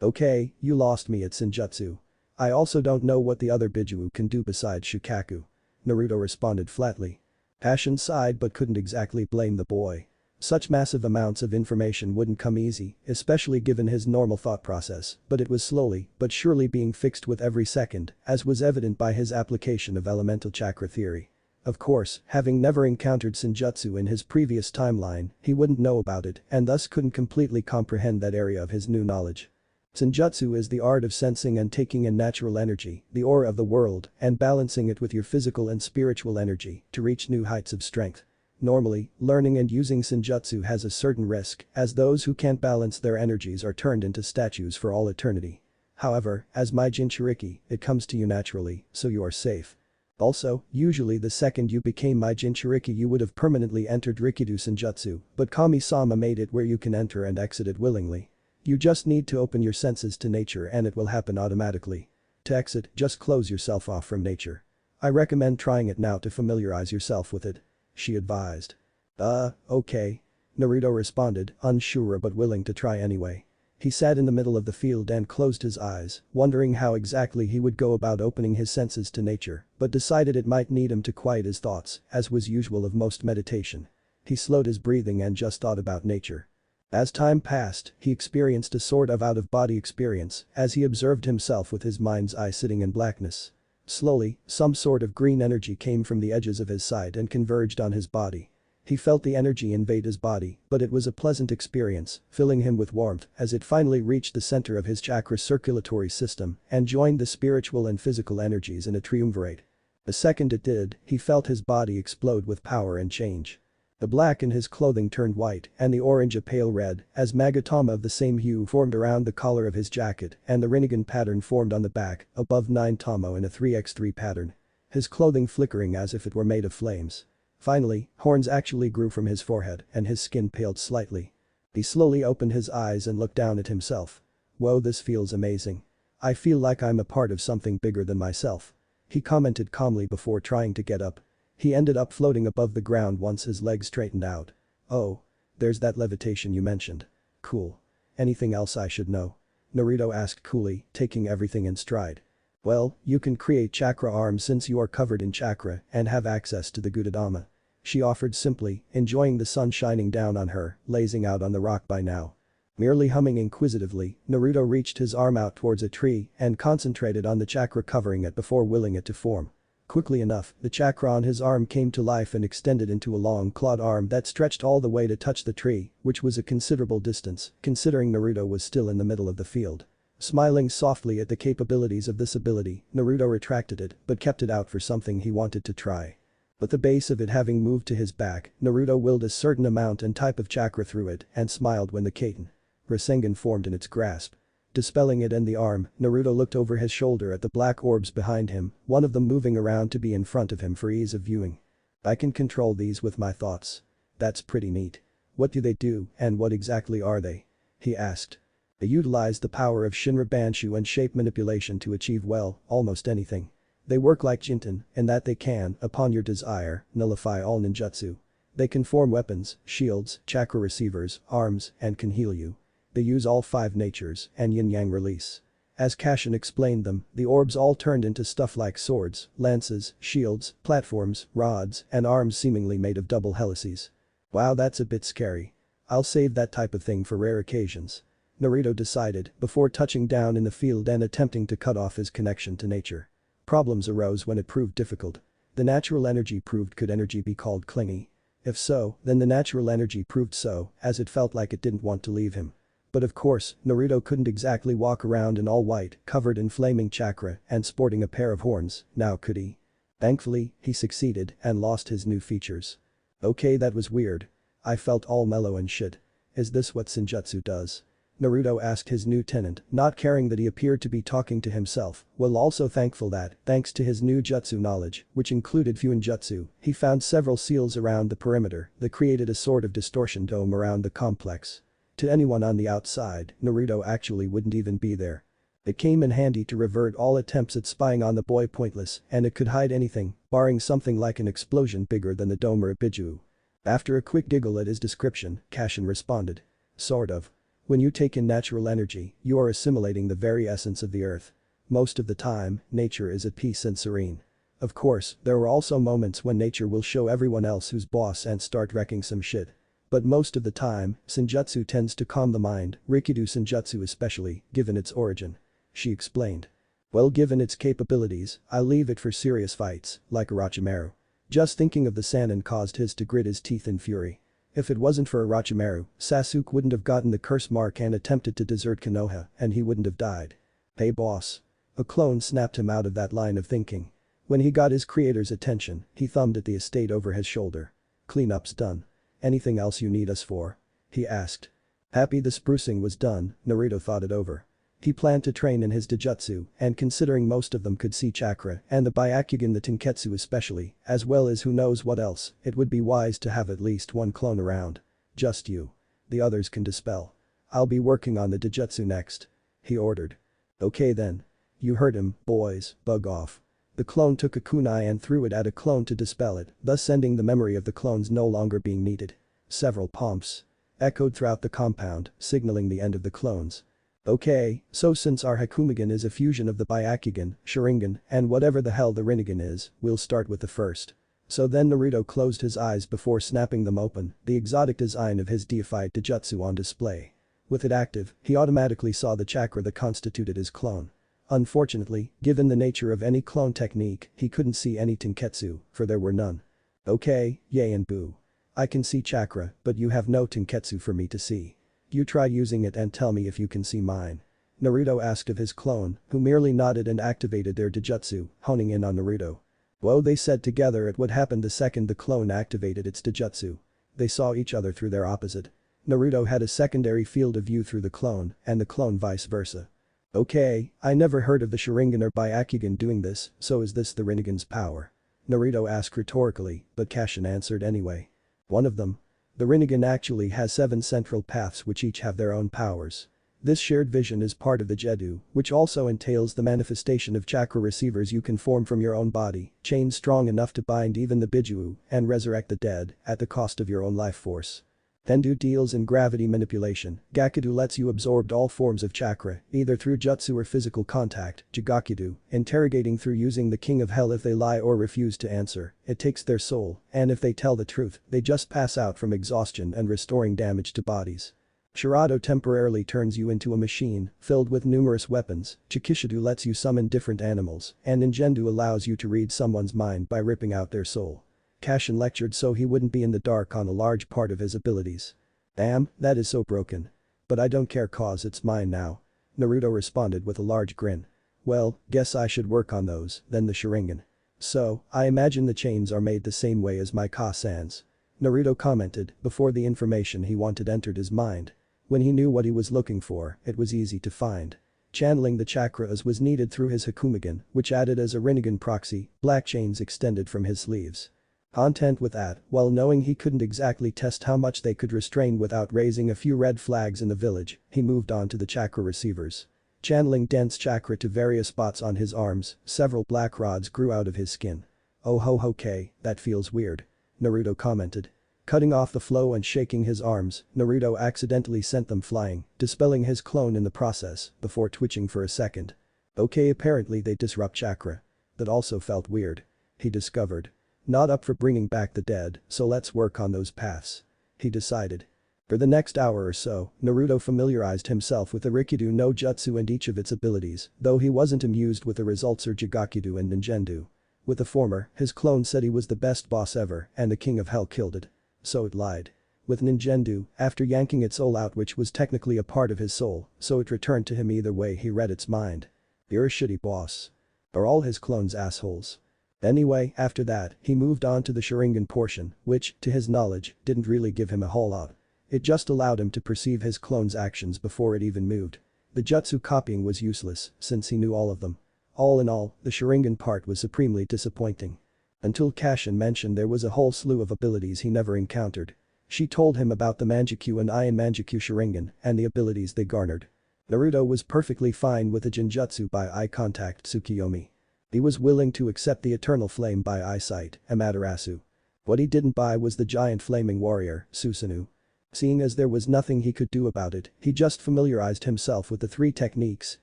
Okay, you lost me at Senjutsu. I also don't know what the other Bijuu can do besides Shukaku. Naruto responded flatly. Kashin sighed but couldn't exactly blame the boy. Such massive amounts of information wouldn't come easy, especially given his normal thought process, but it was slowly but surely being fixed with every second, as was evident by his application of elemental chakra theory. Of course, having never encountered Senjutsu in his previous timeline, he wouldn't know about it and thus couldn't completely comprehend that area of his new knowledge. Senjutsu is the art of sensing and taking in natural energy, the aura of the world, and balancing it with your physical and spiritual energy to reach new heights of strength. Normally, learning and using Senjutsu has a certain risk, as those who can't balance their energies are turned into statues for all eternity. However, as my Jinchuriki, it comes to you naturally, so you are safe. Also, usually the second you became my Jinchuriki you would have permanently entered Rikido Senjutsu, but Kami-sama made it where you can enter and exit it willingly. You just need to open your senses to nature and it will happen automatically. To exit, just close yourself off from nature. I recommend trying it now to familiarize yourself with it. She advised. Okay. Naruto responded, unsure but willing to try anyway. He sat in the middle of the field and closed his eyes, wondering how exactly he would go about opening his senses to nature, but decided it might need him to quiet his thoughts, as was usual of most meditation. He slowed his breathing and just thought about nature. As time passed, he experienced a sort of out-of-body experience as he observed himself with his mind's eye sitting in blackness. Slowly, some sort of green energy came from the edges of his side and converged on his body. He felt the energy invade his body, but it was a pleasant experience, filling him with warmth as it finally reached the center of his chakra circulatory system and joined the spiritual and physical energies in a triumvirate. The second it did, he felt his body explode with power and change. The black in his clothing turned white and the orange a pale red as magatama of the same hue formed around the collar of his jacket and the Rinnegan pattern formed on the back, above 9 Tomo in a 3x3 pattern. His clothing flickering as if it were made of flames. Finally, horns actually grew from his forehead and his skin paled slightly. He slowly opened his eyes and looked down at himself. Whoa, this feels amazing. I feel like I'm a part of something bigger than myself. He commented calmly before trying to get up. He ended up floating above the ground once his legs straightened out. Oh. There's that levitation you mentioned. Cool. Anything else I should know? Naruto asked coolly, taking everything in stride. Well, you can create chakra arms since you are covered in chakra and have access to the Gudadama. She offered simply, enjoying the sun shining down on her, lazing out on the rock by now. Merely humming inquisitively, Naruto reached his arm out towards a tree and concentrated on the chakra covering it before willing it to form. Quickly enough, the chakra on his arm came to life and extended into a long clawed arm that stretched all the way to touch the tree, which was a considerable distance, considering Naruto was still in the middle of the field. Smiling softly at the capabilities of this ability, Naruto retracted it but kept it out for something he wanted to try. With the base of it having moved to his back, Naruto willed a certain amount and type of chakra through it and smiled when the Kaiten Rasengan formed in its grasp. Dispelling it and the arm, Naruto looked over his shoulder at the black orbs behind him, one of them moving around to be in front of him for ease of viewing. I can control these with my thoughts. That's pretty neat. What do they do and what exactly are they? He asked. They utilize the power of Shinra Banshu and shape manipulation to achieve well, almost anything. They work like Jinten in that they can, upon your desire, nullify all ninjutsu. They can form weapons, shields, chakra receivers, arms, and can heal you. They use all 5 natures and yin-yang release. As Kashin explained them, the orbs all turned into stuff like swords, lances, shields, platforms, rods, and arms seemingly made of double helices. Wow, that's a bit scary. I'll save that type of thing for rare occasions. Naruto decided before touching down in the field and attempting to cut off his connection to nature. Problems arose when it proved difficult. The natural energy proved could energy be called clingy? If so, then the natural energy proved so, as it felt like it didn't want to leave him. But of course, Naruto couldn't exactly walk around in all white, covered in flaming chakra and sporting a pair of horns, now could he? Thankfully, he succeeded and lost his new features. Okay, that was weird. I felt all mellow and shit. Is this what Senjutsu does? Naruto asked his new tenant, not caring that he appeared to be talking to himself, while also thankful that, thanks to his new jutsu knowledge, which included Fuinjutsu, he found several seals around the perimeter that created a sort of distortion dome around the complex. To anyone on the outside, Naruto actually wouldn't even be there. It came in handy to revert all attempts at spying on the boy pointless, and it could hide anything, barring something like an explosion bigger than the dome or a biju. After a quick giggle at his description, Kashin responded. Sort of. When you take in natural energy, you are assimilating the very essence of the earth. Most of the time, nature is at peace and serene. Of course, there are also moments when nature will show everyone else who's boss and start wrecking some shit. But most of the time, Senjutsu tends to calm the mind, Rikido Senjutsu especially, given its origin. She explained. Well, given its capabilities, I'll leave it for serious fights, like Orochimaru. Just thinking of the Sannin caused his to grit his teeth in fury. If it wasn't for Orochimaru, Sasuke wouldn't have gotten the curse mark and attempted to desert Konoha, and he wouldn't have died. Hey boss. A clone snapped him out of that line of thinking. When he got his creator's attention, he thumbed at the estate over his shoulder. Cleanup's done. Anything else you need us for? He asked. Happy the sprucing was done, Naruto thought it over. He planned to train in his Dijutsu, and considering most of them could see chakra and the Byakugan the Tenketsu especially, as well as who knows what else, it would be wise to have at least one clone around. Just you. The others can dispel. I'll be working on the Dijutsu next. He ordered. Okay then. You heard him, boys, bug off. The clone took a kunai and threw it at a clone to dispel it, thus ending the memory of the clones no longer being needed. Several pomps echoed throughout the compound, signaling the end of the clones. Okay, so since our Hakumagan is a fusion of the Byakugan, Sharingan, and whatever the hell the Rinnegan is, we'll start with the first. So then Naruto closed his eyes before snapping them open, the exotic design of his deified Dijutsu on display. With it active, he automatically saw the chakra that constituted his clone. Unfortunately, given the nature of any clone technique, he couldn't see any Tenketsu, for there were none. Okay, yay and boo. I can see chakra, but you have no Tenketsu for me to see. You try using it and tell me if you can see mine. Naruto asked of his clone, who merely nodded and activated their Dijutsu, honing in on Naruto. Whoa, they said together at what happened the second the clone activated its Dijutsu. They saw each other through their opposite. Naruto had a secondary field of view through the clone, and the clone vice versa. Okay, I never heard of the Sharingan or Byakugan doing this, so is this the Rinnegan's power? Naruto asked rhetorically, but Kashin answered anyway. One of them. The Rinnegan actually has 7 central paths which each have their own powers. This shared vision is part of the Jedu, which also entails the manifestation of chakra receivers you can form from your own body, chains strong enough to bind even the Biju and resurrect the dead at the cost of your own life force. Tendu deals in gravity manipulation, Gakudu lets you absorb all forms of chakra, either through jutsu or physical contact, Jigakudu, interrogating through using the king of hell if they lie or refuse to answer, it takes their soul, and if they tell the truth, they just pass out from exhaustion and restoring damage to bodies. Shirado temporarily turns you into a machine filled with numerous weapons, Chikishidu lets you summon different animals, and Ninjendu allows you to read someone's mind by ripping out their soul. Kashin lectured so he wouldn't be in the dark on a large part of his abilities. Damn, that is so broken. But I don't care cause it's mine now. Naruto responded with a large grin. Well, guess I should work on those, then the Sharingan. So, I imagine the chains are made the same way as my Ka-sans. Naruto commented before the information he wanted entered his mind. When he knew what he was looking for, it was easy to find. Channeling the chakras was needed through his Hakumagan, which added as a Rinnegan proxy, black chains extended from his sleeves. Content with that, while knowing he couldn't exactly test how much they could restrain without raising a few red flags in the village, he moved on to the chakra receivers. Channeling dense chakra to various spots on his arms, several black rods grew out of his skin. Oh ho okay, that feels weird. Naruto commented. Cutting off the flow and shaking his arms, Naruto accidentally sent them flying, dispelling his clone in the process, before twitching for a second. Okay, apparently they disrupt chakra. That also felt weird. He discovered. Not up for bringing back the dead, so let's work on those paths. He decided. For the next hour or so, Naruto familiarized himself with the Rikido no Jutsu and each of its abilities, though he wasn't amused with the results or Jigakudo and Ninjendu. With the former, his clone said he was the best boss ever and the king of hell killed it. So it lied. With Ninjendu, after yanking its soul out which was technically a part of his soul, so it returned to him either way he read its mind. You're a shitty boss. Are all his clones assholes? Anyway, after that, he moved on to the Sharingan portion, which, to his knowledge, didn't really give him a whole lot. It just allowed him to perceive his clone's actions before it even moved. The jutsu copying was useless, since he knew all of them. All in all, the Sharingan part was supremely disappointing. Until Kashin mentioned there was a whole slew of abilities he never encountered. She told him about the Manjikyu and Iron Manjikyu Sharingan and the abilities they garnered. Naruto was perfectly fine with the Genjutsu by eye contact Tsukiyomi. He was willing to accept the Eternal Flame by eyesight, Amaterasu. What he didn't buy was the giant flaming warrior, Susanoo. Seeing as there was nothing he could do about it, he just familiarized himself with the three techniques,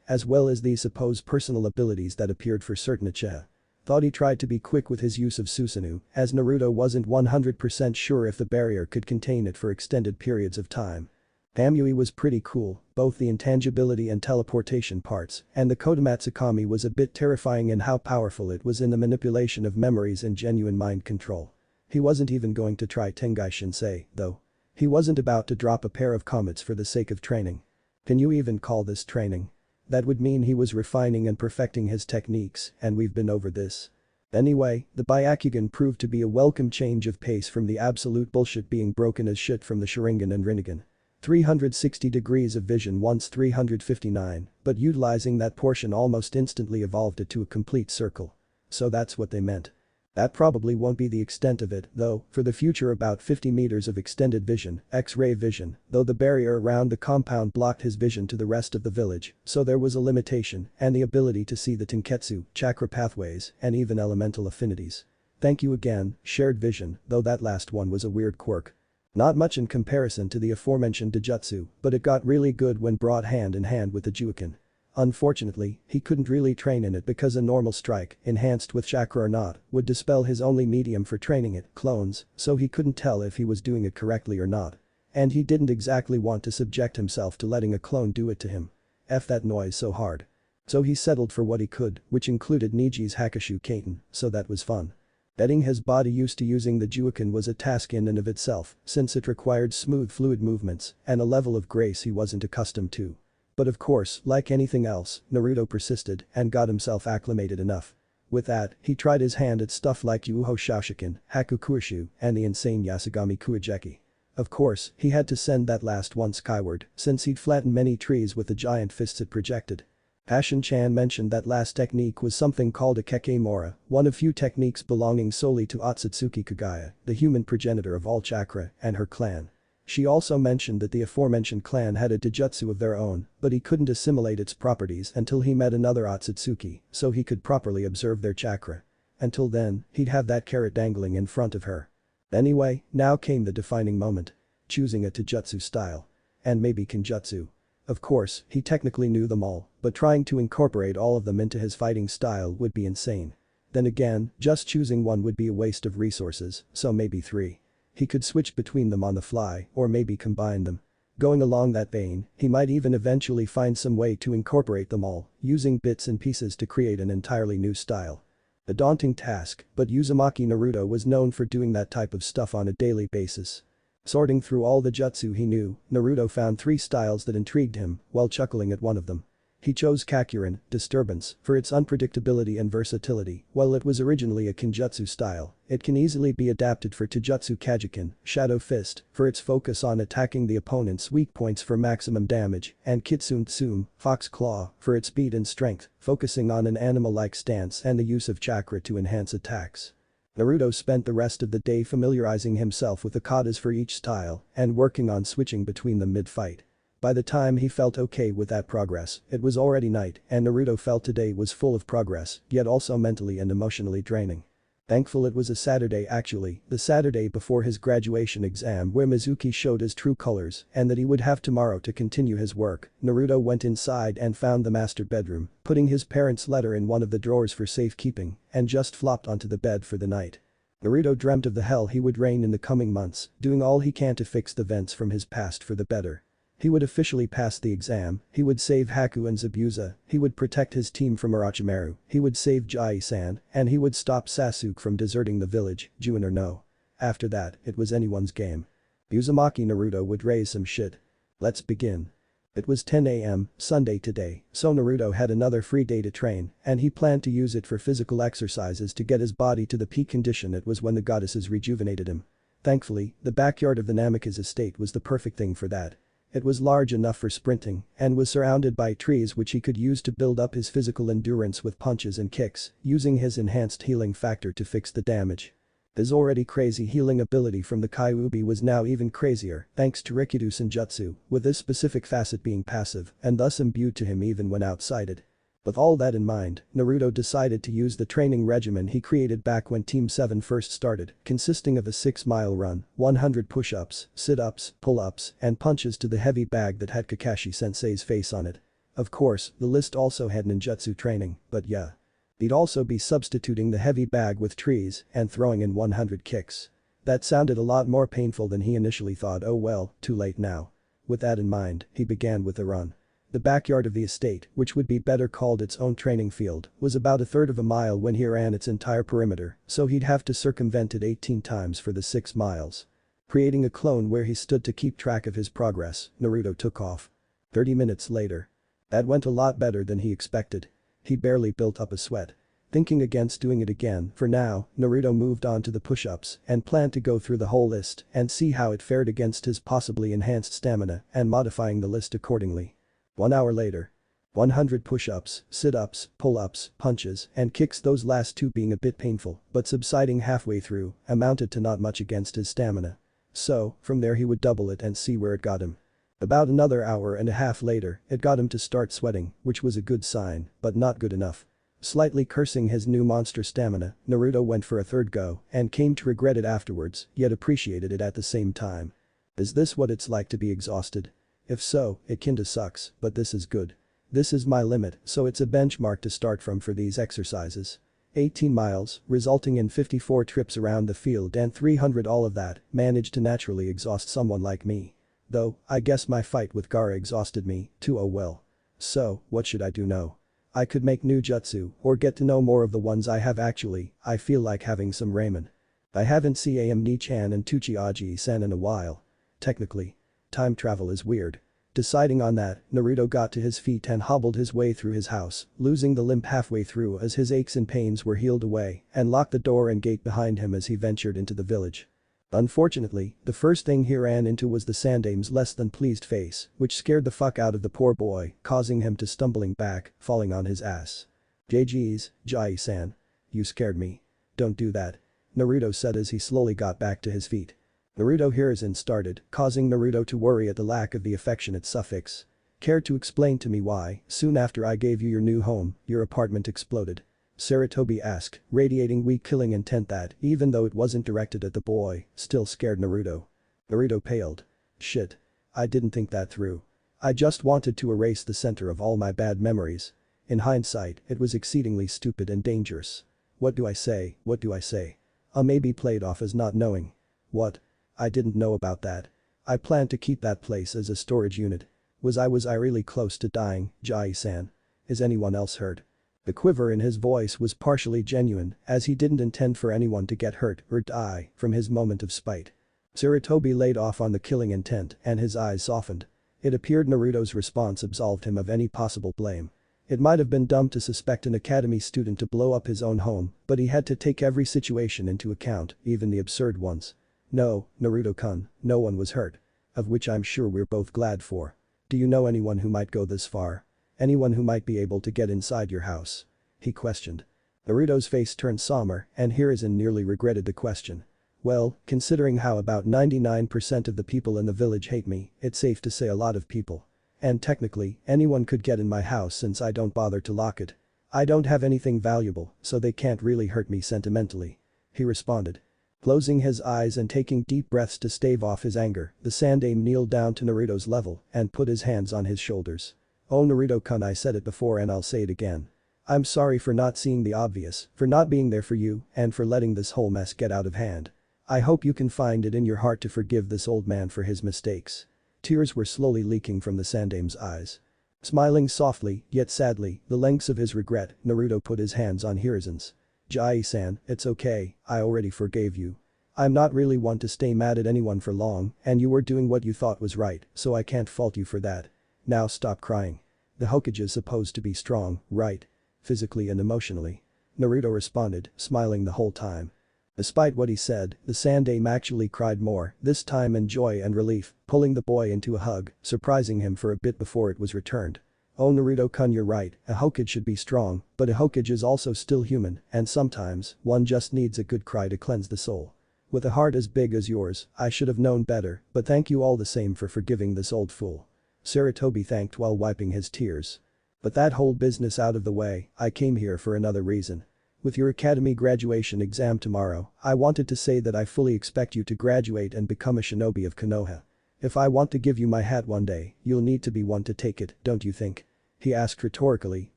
as well as the supposed personal abilities that appeared for certain Uchiha. Thought he tried to be quick with his use of Susanoo, as Naruto wasn't 100% sure if the barrier could contain it for extended periods of time. Kamui was pretty cool, both the intangibility and teleportation parts, and the Kodomatsukami was a bit terrifying in how powerful it was in the manipulation of memories and genuine mind control. He wasn't even going to try Tengai Shinsei, though. He wasn't about to drop a pair of comets for the sake of training. Can you even call this training? That would mean he was refining and perfecting his techniques, and we've been over this. Anyway, the Byakugan proved to be a welcome change of pace from the absolute bullshit being broken as shit from the Sharingan and Rinnegan. 360 degrees of vision once 359, but utilizing that portion almost instantly evolved it to a complete circle. So that's what they meant. That probably won't be the extent of it, though, for the future about 50 meters of extended vision, X-ray vision, though the barrier around the compound blocked his vision to the rest of the village, so there was a limitation, and the ability to see the Tenketsu, chakra pathways, and even elemental affinities. Thank you again, shared vision, though that last one was a weird quirk. Not much in comparison to the aforementioned Dojutsu, but it got really good when brought hand in hand with the Juuken. Unfortunately, he couldn't really train in it because a normal strike, enhanced with chakra or not, would dispel his only medium for training it, clones, so he couldn't tell if he was doing it correctly or not. And he didn't exactly want to subject himself to letting a clone do it to him. F that noise so hard. So he settled for what he could, which included Niji's Hakushu Kaiten, so that was fun. Getting his body used to using the Juuken was a task in and of itself, since it required smooth fluid movements and a level of grace he wasn't accustomed to. But of course, like anything else, Naruto persisted and got himself acclimated enough. With that, he tried his hand at stuff like Yuho Shoshoken, Hakukurshu, and the insane Yasugami Kuijeki. Of course, he had to send that last one skyward, since he'd flattened many trees with the giant fists it projected. Passion-chan mentioned that last technique was something called a Kekemora, one of few techniques belonging solely to Otsutsuki Kagaya, the human progenitor of all chakra, and her clan. She also mentioned that the aforementioned clan had a Dojutsu of their own, but he couldn't assimilate its properties until he met another Otsutsuki, so he could properly observe their chakra. Until then, he'd have that carrot dangling in front of her. Anyway, now came the defining moment. Choosing a Taijutsu style. And maybe Kenjutsu. Of course, he technically knew them all, but trying to incorporate all of them into his fighting style would be insane. Then again, just choosing one would be a waste of resources, so maybe 3. He could switch between them on the fly, or maybe combine them. Going along that vein, he might even eventually find some way to incorporate them all, using bits and pieces to create an entirely new style. A daunting task, but Uzumaki Naruto was known for doing that type of stuff on a daily basis. Sorting through all the jutsu he knew, Naruto found 3 styles that intrigued him, while chuckling at one of them. He chose Kakurin, Disturbance, for its unpredictability and versatility. While it was originally a Kenjutsu style, it can easily be adapted for Taijutsu Kajiken, Shadow Fist, for its focus on attacking the opponent's weak points for maximum damage, and Kitsune Tsume, Fox Claw, for its speed and strength, focusing on an animal-like stance and the use of chakra to enhance attacks. Naruto spent the rest of the day familiarizing himself with the katas for each style and working on switching between them mid-fight. By the time he felt okay with that progress, it was already night and Naruto felt today was full of progress, yet also mentally and emotionally draining. Thankful it was a Saturday actually, the Saturday before his graduation exam where Mizuki showed his true colors and that he would have tomorrow to continue his work. Naruto went inside and found the master bedroom, putting his parents' letter in one of the drawers for safekeeping, and just flopped onto the bed for the night. Naruto dreamt of the hell he would reign in the coming months, doing all he can to fix the vents from his past for the better. He would officially pass the exam, he would save Haku and Zabuza, he would protect his team from Orochimaru, he would save Jai-san, and he would stop Sasuke from deserting the village, Juin or no. After that, it was anyone's game. Uzumaki Naruto would raise some shit. Let's begin. It was 10 AM, Sunday today, so Naruto had another free day to train, and he planned to use it for physical exercises to get his body to the peak condition it was when the goddesses rejuvenated him. Thankfully, the backyard of the Namikaze estate was the perfect thing for that. It was large enough for sprinting and was surrounded by trees which he could use to build up his physical endurance with punches and kicks, using his enhanced healing factor to fix the damage. His already crazy healing ability from the Kyuubi was now even crazier thanks to Rikido Senjutsu, with this specific facet being passive and thus imbued to him even when outside it. With all that in mind, Naruto decided to use the training regimen he created back when Team 7 first started, consisting of a 6-mile run, 100 push-ups, sit-ups, pull-ups, and punches to the heavy bag that had Kakashi-sensei's face on it. Of course, the list also had ninjutsu training, but yeah. He'd also be substituting the heavy bag with trees and throwing in 100 kicks. That sounded a lot more painful than he initially thought. Oh well, too late now. With that in mind, he began with the run. The backyard of the estate, which would be better called its own training field, was about a third of a mile when he ran its entire perimeter, so he'd have to circumvent it 18 times for the 6 miles. Creating a clone where he stood to keep track of his progress, Naruto took off. 30 minutes later. That went a lot better than he expected. He barely built up a sweat. Thinking against doing it again, for now, Naruto moved on to the push-ups and planned to go through the whole list and see how it fared against his possibly enhanced stamina and modifying the list accordingly. 1 hour later. 100 push-ups, sit-ups, pull-ups, punches, and kicks, those last 2 being a bit painful, but subsiding halfway through, amounted to not much against his stamina. So, from there he would double it and see where it got him. About another hour and a half later, it got him to start sweating, which was a good sign, but not good enough. Slightly cursing his new monster stamina, Naruto went for a third go and came to regret it afterwards, yet appreciated it at the same time. Is this what it's like to be exhausted? If so, it kinda sucks, but this is good. This is my limit, so it's a benchmark to start from for these exercises. 18 miles, resulting in 54 trips around the field and 300, all of that managed to naturally exhaust someone like me. Though, I guess my fight with Gaara exhausted me, too. Oh well. So, what should I do now? I could make new jutsu or get to know more of the ones I have. Actually, I feel like having some ramen. I haven't seen Ni-chan and Tsuchihaji-san in a while. Technically. Time travel is weird. Deciding on that, Naruto got to his feet and hobbled his way through his house, losing the limp halfway through as his aches and pains were healed away, and locked the door and gate behind him as he ventured into the village. Unfortunately, the first thing he ran into was the Sandame's less than pleased face, which scared the fuck out of the poor boy, causing him to stumbling back, falling on his ass. "JG's, Jai-san. You scared me. Don't do that," Naruto said as he slowly got back to his feet. Naruto Hiruzen started, causing Naruto to worry at the lack of the affectionate suffix. "Care to explain to me why, soon after I gave you your new home, your apartment exploded?" Sarutobi asked, radiating weak killing intent that, even though it wasn't directed at the boy, still scared Naruto. Naruto paled. "Shit. I didn't think that through. I just wanted to erase the center of all my bad memories. In hindsight, it was exceedingly stupid and dangerous. What do I say, what do I say? I may be played off as not knowing. What? I didn't know about that. I plan to keep that place as a storage unit. Was I really close to dying, Jai-san? Is anyone else hurt? The quiver in his voice was partially genuine, as he didn't intend for anyone to get hurt or die from his moment of spite. Sarutobi laid off on the killing intent and his eyes softened. It appeared Naruto's response absolved him of any possible blame. It might have been dumb to suspect an academy student to blow up his own home, but he had to take every situation into account, even the absurd ones. No, Naruto-kun, no one was hurt. Of which I'm sure we're both glad for. Do you know anyone who might go this far? Anyone who might be able to get inside your house? He questioned. Naruto's face turned somber and Hiruzen nearly regretted the question. Well, considering how about 99% of the people in the village hate me, it's safe to say a lot of people. And technically, anyone could get in my house since I don't bother to lock it. I don't have anything valuable, so they can't really hurt me sentimentally. He responded. Closing his eyes and taking deep breaths to stave off his anger, the Sandaime kneeled down to Naruto's level and put his hands on his shoulders. Oh Naruto-kun, I said it before and I'll say it again. I'm sorry for not seeing the obvious, for not being there for you, and for letting this whole mess get out of hand. I hope you can find it in your heart to forgive this old man for his mistakes. Tears were slowly leaking from the Sandaime's eyes. Smiling softly, yet sadly, the lengths of his regret, Naruto put his hands on Hiruzen's. Jai-san, it's okay, I already forgave you. I'm not really one to stay mad at anyone for long, and you were doing what you thought was right, so I can't fault you for that. Now stop crying. The Hokage's supposed to be strong, right? Physically and emotionally. Naruto responded, smiling the whole time. Despite what he said, the Sandaime actually cried more, this time in joy and relief, pulling the boy into a hug, surprising him for a bit before it was returned. Oh Naruto-kun, you're right, a Hokage should be strong, but a Hokage is also still human, and sometimes, one just needs a good cry to cleanse the soul. With a heart as big as yours, I should have known better, but thank you all the same for forgiving this old fool. Sarutobi thanked while wiping his tears. But that whole business out of the way, I came here for another reason. With your academy graduation exam tomorrow, I wanted to say that I fully expect you to graduate and become a shinobi of Konoha. If I want to give you my hat one day, you'll need to be one to take it, don't you think? He asked rhetorically,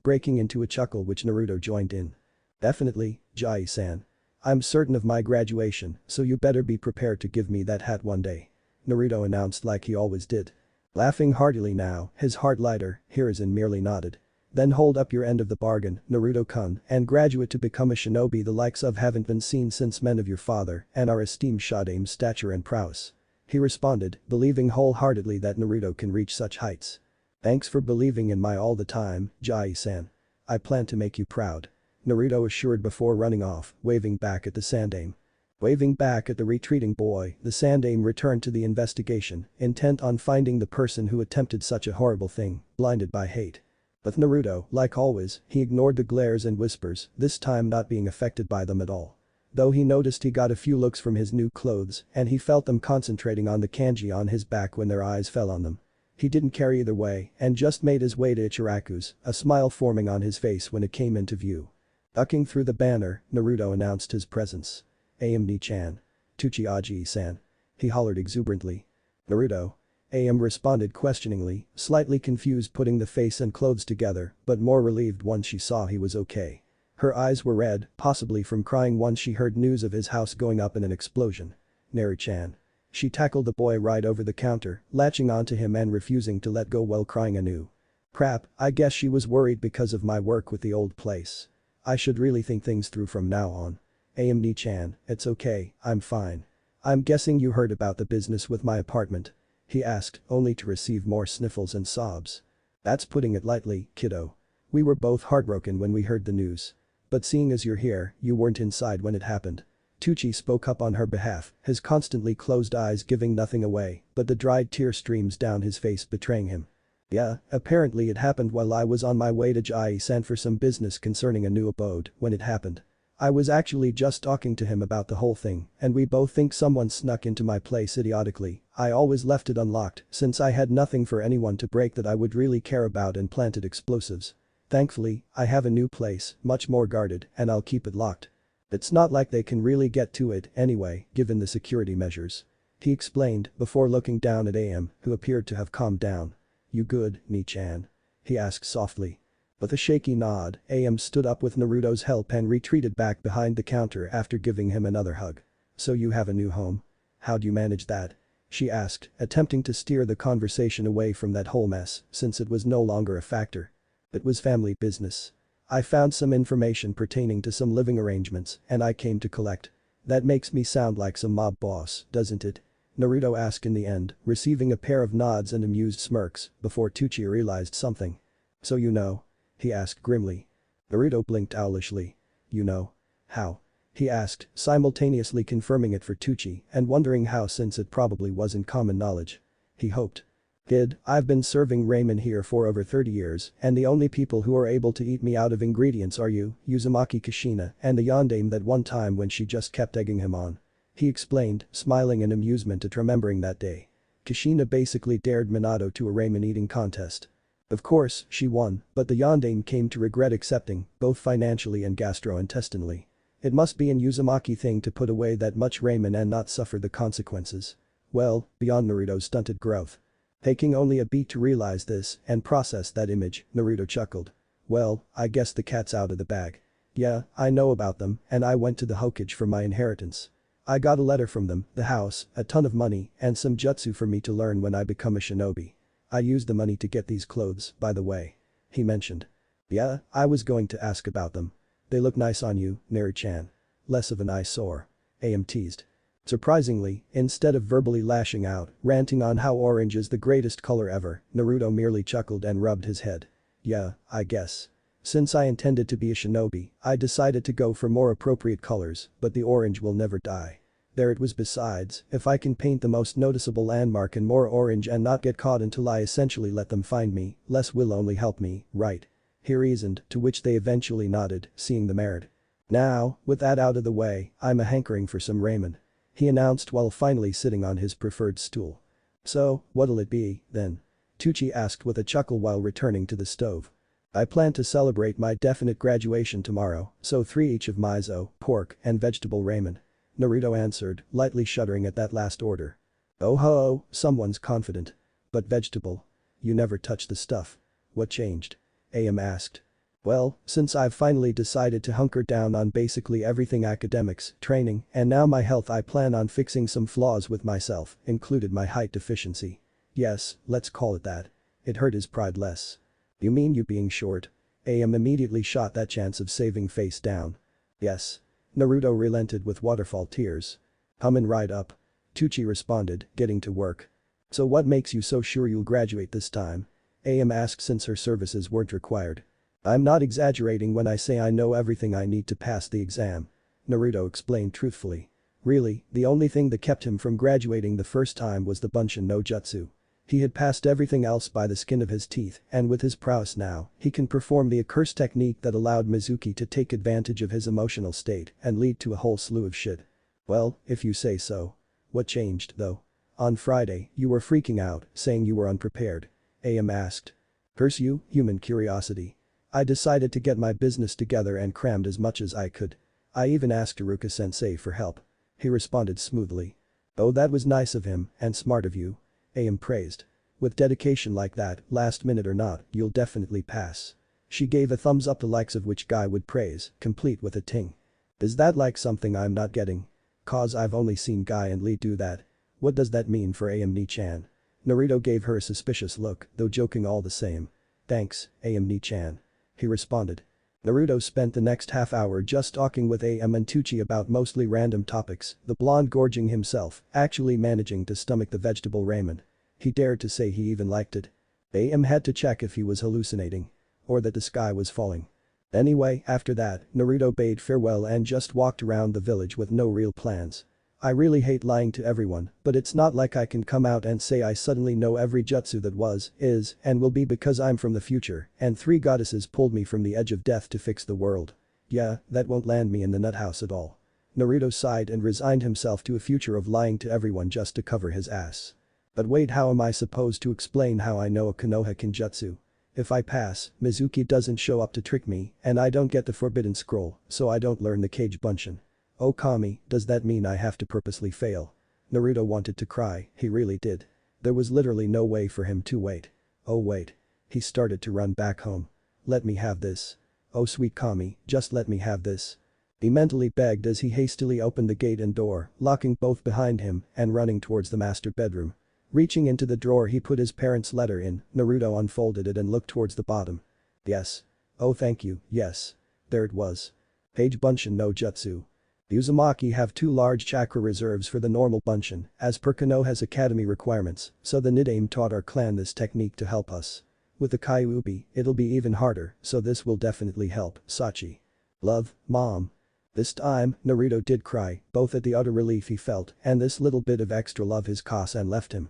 breaking into a chuckle which Naruto joined in. Definitely, Jai-san. I'm certain of my graduation, so you better be prepared to give me that hat one day. Naruto announced like he always did. Laughing heartily now, his heart lighter, Hiruzen merely nodded. Then hold up your end of the bargain, Naruto-kun, and graduate to become a shinobi the likes of haven't been seen since men of your father and our esteemed Sandaime's stature and prowess. He responded, believing wholeheartedly that Naruto can reach such heights. Thanks for believing in my all the time, Jai-san. I plan to make you proud. Naruto assured before running off, waving back at the Sandaime. Waving back at the retreating boy, the Sandaime returned to the investigation, intent on finding the person who attempted such a horrible thing, blinded by hate. But Naruto, like always, he ignored the glares and whispers, this time not being affected by them at all. Though he noticed he got a few looks from his new clothes and he felt them concentrating on the kanji on his back when their eyes fell on them. He didn't care either way and just made his way to Ichiraku's, a smile forming on his face when it came into view. Ducking through the banner, Naruto announced his presence. Ni-chan. Tuchiaji-san. He hollered exuberantly. Naruto. Am responded questioningly, slightly confused putting the face and clothes together, but more relieved once she saw he was okay. Her eyes were red, possibly from crying once she heard news of his house going up in an explosion. Naru-chan. She tackled the boy right over the counter, latching onto him and refusing to let go while crying anew. Crap, I guess she was worried because of my work with the old place. I should really think things through from now on. Ni-chan, it's okay, I'm fine. I'm guessing you heard about the business with my apartment. He asked, only to receive more sniffles and sobs. That's putting it lightly, kiddo. We were both heartbroken when we heard the news. But seeing as you're here, you weren't inside when it happened. Tucci spoke up on her behalf, his constantly closed eyes giving nothing away, but the dried tear streams down his face betraying him. Yeah, apparently it happened while I was on my way to Jai-san for some business concerning a new abode when it happened. I was actually just talking to him about the whole thing, and we both think someone snuck into my place idiotically. I always left it unlocked since I had nothing for anyone to break that I would really care about and planted explosives. Thankfully, I have a new place, much more guarded, and I'll keep it locked. It's not like they can really get to it anyway, given the security measures. He explained before looking down at Am, who appeared to have calmed down. You good, Ni-chan? He asked softly. With a shaky nod, Am stood up with Naruto's help and retreated back behind the counter after giving him another hug. So you have a new home? How'd you manage that? she asked, attempting to steer the conversation away from that whole mess since it was no longer a factor. It was family business. I found some information pertaining to some living arrangements and I came to collect. That makes me sound like some mob boss, doesn't it? Naruto asked in the end, receiving a pair of nods and amused smirks before Tucci realized something. So you know? He asked grimly. Naruto blinked owlishly. You know? How? He asked, simultaneously confirming it for Tucci and wondering how since it probably wasn't common knowledge. He hoped. Kid, I've been serving ramen here for over 30 years and the only people who are able to eat me out of ingredients are you, Uzumaki Kushina and the yandere that one time when she just kept egging him on. He explained, smiling in amusement at remembering that day. Kushina basically dared Minato to a ramen eating contest. Of course, she won, but the yandere came to regret accepting, both financially and gastrointestinally. It must be an Uzumaki thing to put away that much ramen and not suffer the consequences. Well, beyond Naruto's stunted growth. Taking only a beat to realize this and process that image, Naruto chuckled. Well, I guess the cat's out of the bag. Yeah, I know about them and I went to the Hokage for my inheritance. I got a letter from them, the house, a ton of money and some jutsu for me to learn when I become a shinobi. I used the money to get these clothes, by the way. He mentioned. Yeah, I was going to ask about them. They look nice on you, Naru-chan. Less of an eyesore. AM teased. Surprisingly, instead of verbally lashing out, ranting on how orange is the greatest color ever, Naruto merely chuckled and rubbed his head. Yeah, I guess. Since I intended to be a shinobi, I decided to go for more appropriate colors, but the orange will never die. There it was besides, if I can paint the most noticeable landmark in more orange and not get caught until I essentially let them find me, less will only help me, right? He reasoned, to which they eventually nodded, seeing the merit. Now, with that out of the way, I'm a hankering for some ramen. He announced while finally sitting on his preferred stool. So, what'll it be, then? Tucci asked with a chuckle while returning to the stove. I plan to celebrate my definite graduation tomorrow, so 3 each of miso, pork, and vegetable ramen. Naruto answered, lightly shuddering at that last order. Oh ho, someone's confident. But vegetable. You never touch the stuff. What changed? AM asked. Well, since I've finally decided to hunker down on basically everything academics, training, and now my health I plan on fixing some flaws with myself, included my height deficiency. Yes, let's call it that. It hurt his pride less. You mean you being short? AM immediately shot that chance of saving face down. Yes. Naruto relented with waterfall tears. Coming right up. Tucci responded, getting to work. So what makes you so sure you'll graduate this time? AM asked since her services weren't required. I'm not exaggerating when I say I know everything I need to pass the exam. Naruto explained truthfully. Really, the only thing that kept him from graduating the first time was the Bunshin no Jutsu. He had passed everything else by the skin of his teeth and with his prowess now, he can perform the accursed technique that allowed Mizuki to take advantage of his emotional state and lead to a whole slew of shit. Well, if you say so. What changed, though? On Friday, you were freaking out, saying you were unprepared. AM asked. Curse you, human curiosity. I decided to get my business together and crammed as much as I could. I even asked Iruka-sensei for help. He responded smoothly. Oh, that was nice of him and smart of you. AM praised. With dedication like that, last minute or not, you'll definitely pass. She gave a thumbs up the likes of which guy would praise, complete with a ting. Is that like something I'm not getting? Cause I've only seen Guy and Lee do that. What does that mean for AM Ni-chan? Naruto gave her a suspicious look, though joking all the same. Thanks, AM Ni-chan. He responded. Naruto spent the next half hour just talking with AM and Tucci about mostly random topics, the blonde gorging himself, actually managing to stomach the vegetable ramen. He dared to say he even liked it. AM had to check if he was hallucinating. Or that the sky was falling. Anyway, after that, Naruto bade farewell and just walked around the village with no real plans. I really hate lying to everyone, but it's not like I can come out and say I suddenly know every jutsu that was, is, and will be because I'm from the future and 3 goddesses pulled me from the edge of death to fix the world. Yeah, that won't land me in the nut house at all. Naruto sighed and resigned himself to a future of lying to everyone just to cover his ass. But wait, how am I supposed to explain how I know a Konoha Kinjutsu? If I pass, Mizuki doesn't show up to trick me and I don't get the forbidden scroll, so I don't learn the Kage Bunshin. Oh Kami, does that mean I have to purposely fail? Naruto wanted to cry, he really did. There was literally no way for him to wait. Oh wait. He started to run back home. Let me have this. Oh sweet Kami, just let me have this. He mentally begged as he hastily opened the gate and door, locking both behind him and running towards the master bedroom. Reaching into the drawer he put his parents' letter in, Naruto unfolded it and looked towards the bottom. Yes. Oh thank you, yes. There it was. Page Bunshin no Jutsu. The Uzumaki have 2 large chakra reserves for the normal Bunshin, as per Konoha's academy requirements, so the Nidaime taught our clan this technique to help us. With the Kyuubi, it'll be even harder, so this will definitely help, Sachi. Love, Mom. This time, Naruto did cry, both at the utter relief he felt and this little bit of extra love his Kasan left him.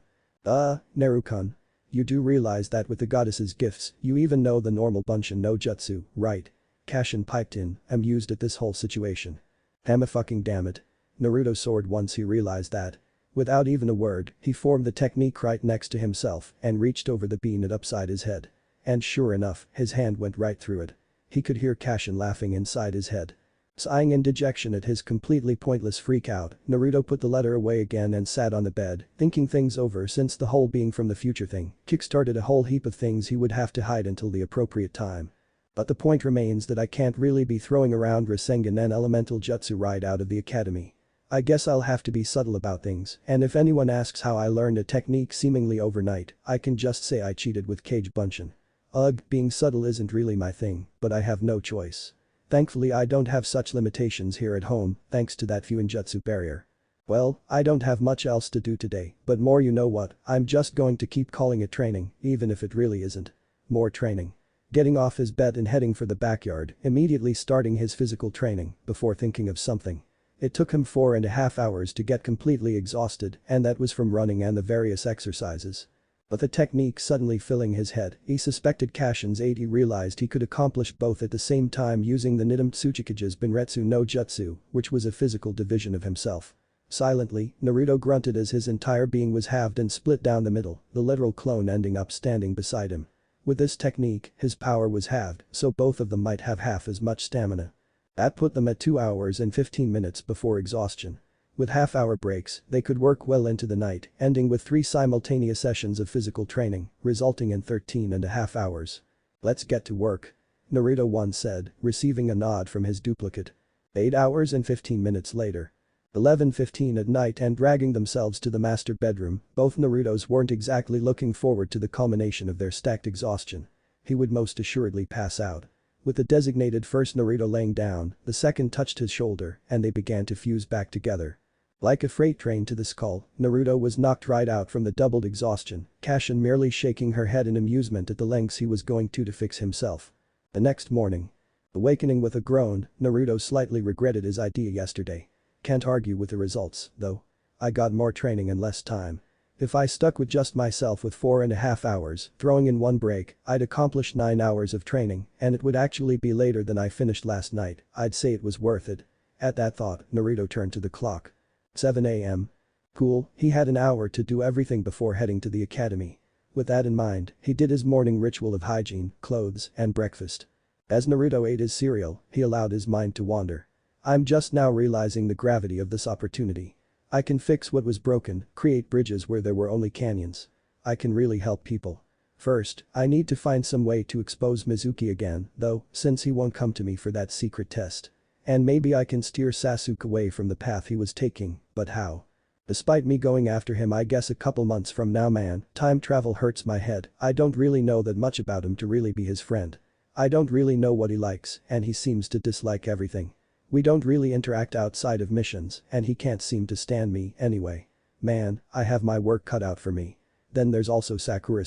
Naru-kun. You do realize that with the goddess's gifts, you even know the normal Bunshin no Jutsu, right? Kashin piped in, amused at this whole situation. Damn it. Naruto soared once he realized that. Without even a word, he formed the technique right next to himself and reached over the bean upside his head. And sure enough, his hand went right through it. He could hear Kashin laughing inside his head. Sighing in dejection at his completely pointless freakout, Naruto put the letter away again and sat on the bed, thinking things over since the whole being from the future thing kickstarted a whole heap of things he would have to hide until the appropriate time. But the point remains that I can't really be throwing around Rasengan and Elemental Jutsu right out of the academy. I guess I'll have to be subtle about things, and if anyone asks how I learned a technique seemingly overnight, I can just say I cheated with Kage Bunshin. Ugh, being subtle isn't really my thing, but I have no choice. Thankfully I don't have such limitations here at home, thanks to that Fuinjutsu barrier. Well, I don't have much else to do today, but more you know what, I'm just going to keep calling it training, even if it really isn't. More training. Getting off his bed and heading for the backyard, immediately starting his physical training, before thinking of something. It took him 4.5 hours to get completely exhausted, and that was from running and the various exercises. But the technique suddenly filling his head, he suspected Kashin's aid. He realized he could accomplish both at the same time using the Nidaime Tsuchikage's Binretsu no Jutsu, which was a physical division of himself. Silently, Naruto grunted as his entire being was halved and split down the middle, the literal clone ending up standing beside him. With this technique, his power was halved, so both of them might have half as much stamina. That put them at 2 hours and 15 minutes before exhaustion. With half-hour breaks, they could work well into the night, ending with 3 simultaneous sessions of physical training, resulting in 13.5 hours. Let's get to work. Naruto once said, receiving a nod from his duplicate. 8 hours and 15 minutes later. 11:15 at night and dragging themselves to the master bedroom, both Narutos weren't exactly looking forward to the culmination of their stacked exhaustion. He would most assuredly pass out. With the designated first Naruto laying down, the second touched his shoulder and they began to fuse back together. Like a freight train to the skull, Naruto was knocked right out from the doubled exhaustion, Kashin merely shaking her head in amusement at the lengths he was going to fix himself. The next morning. Awakening with a groan, Naruto slightly regretted his idea yesterday. Can't argue with the results, though. I got more training in less time. If I stuck with just myself with 4.5 hours, throwing in one break, I'd accomplish 9 hours of training, and it would actually be later than I finished last night. I'd say it was worth it. At that thought, Naruto turned to the clock. 7 a.m. Cool, he had an hour to do everything before heading to the academy. With that in mind, he did his morning ritual of hygiene, clothes, and breakfast. As Naruto ate his cereal, he allowed his mind to wander. I'm just now realizing the gravity of this opportunity. I can fix what was broken, create bridges where there were only canyons. I can really help people. First, I need to find some way to expose Mizuki again, though, since he won't come to me for that secret test. And maybe I can steer Sasuke away from the path he was taking, but how? Despite me going after him I guess a couple months from now man, time travel hurts my head. I don't really know that much about him to really be his friend. I don't really know what he likes and he seems to dislike everything. We don't really interact outside of missions and he can't seem to stand me anyway. Man, I have my work cut out for me. Then there's also Sakura.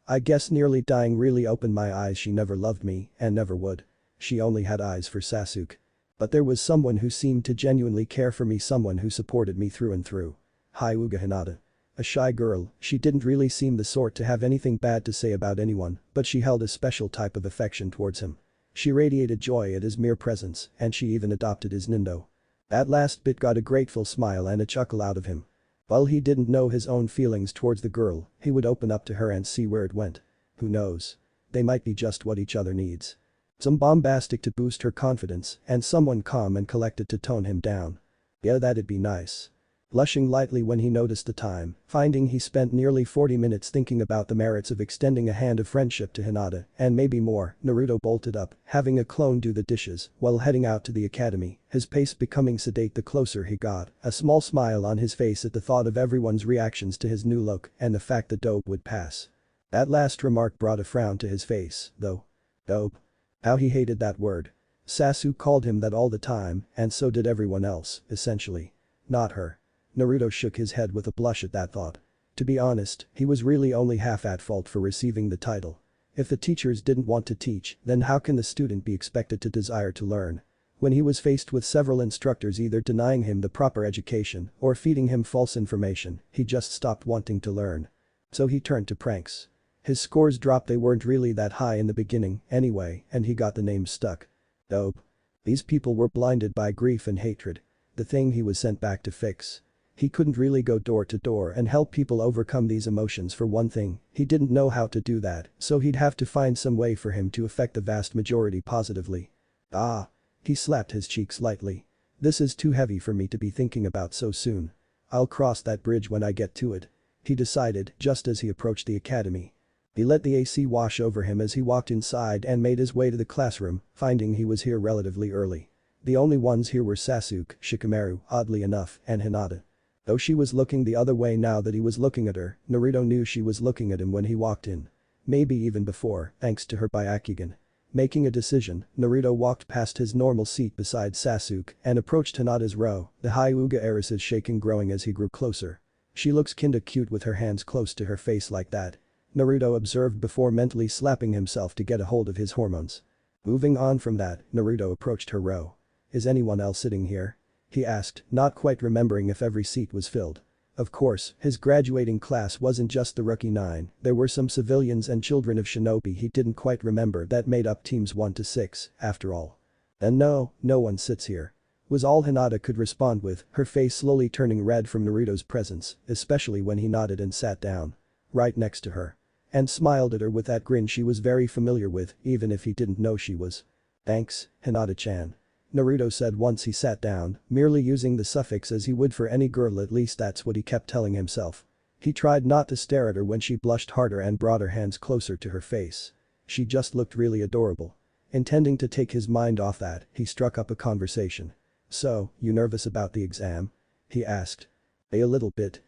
I guess nearly dying really opened my eyes. She never loved me and never would. She only had eyes for Sasuke. But there was someone who seemed to genuinely care for me, someone who supported me through and through. Hyuga Hinata. A shy girl, she didn't really seem the sort to have anything bad to say about anyone, but she held a special type of affection towards him. She radiated joy at his mere presence and she even adopted his Nindo. That last bit got a grateful smile and a chuckle out of him. While he didn't know his own feelings towards the girl, he would open up to her and see where it went. Who knows? They might be just what each other needs. Some bombastic to boost her confidence and someone calm and collected to tone him down. Yeah, that'd be nice. blushing lightly when he noticed the time, finding he spent nearly 40 minutes thinking about the merits of extending a hand of friendship to Hinata, and maybe more. Naruto bolted up, having a clone do the dishes, while heading out to the academy, his pace becoming sedate the closer he got, a small smile on his face at the thought of everyone's reactions to his new look and the fact that dope would pass. That last remark brought a frown to his face, though. Dope. How he hated that word. Sasuke called him that all the time, and so did everyone else, essentially. Not her. Naruto shook his head with a blush at that thought. To be honest, he was really only half at fault for receiving the title. If the teachers didn't want to teach, then how can the student be expected to desire to learn? When he was faced with several instructors either denying him the proper education or feeding him false information, he just stopped wanting to learn. So he turned to pranks. His scores dropped, they weren't really that high in the beginning, anyway, and he got the name stuck. Dope. These people were blinded by grief and hatred. The thing he was sent back to fix. He couldn't really go door to door and help people overcome these emotions. For one thing, he didn't know how to do that, so he'd have to find some way for him to affect the vast majority positively. Ah. He slapped his cheeks lightly. This is too heavy for me to be thinking about so soon. I'll cross that bridge when I get to it. He decided just as he approached the academy. He let the AC wash over him as he walked inside and made his way to the classroom, finding he was here relatively early. The only ones here were Sasuke, Shikamaru, oddly enough, and Hinata. Though she was looking the other way now that he was looking at her, Naruto knew she was looking at him when he walked in. Maybe even before, thanks to her Byakugan. Making a decision, Naruto walked past his normal seat beside Sasuke and approached Hinata's row, the Hyuga irises shaking growing as he grew closer. She looks kinda cute with her hands close to her face like that. Naruto observed before mentally slapping himself to get a hold of his hormones. Moving on from that, Naruto approached her row. Is anyone else sitting here? He asked, not quite remembering if every seat was filled. Of course, his graduating class wasn't just the rookie 9, there were some civilians and children of shinobi he didn't quite remember that made up teams 1 to 6, after all. And no one sits here. Was all Hinata could respond with, her face slowly turning red from Naruto's presence, especially when he nodded and sat down. Right next to her. And smiled at her with that grin she was very familiar with, even if he didn't know she was. Thanks, Hinata-chan. Naruto said once he sat down, merely using the suffix as he would for any girl, at least that's what he kept telling himself. He tried not to stare at her when she blushed harder and brought her hands closer to her face. She just looked really adorable. Intending to take his mind off that, he struck up a conversation. So, you nervous about the exam? He asked. A little bit.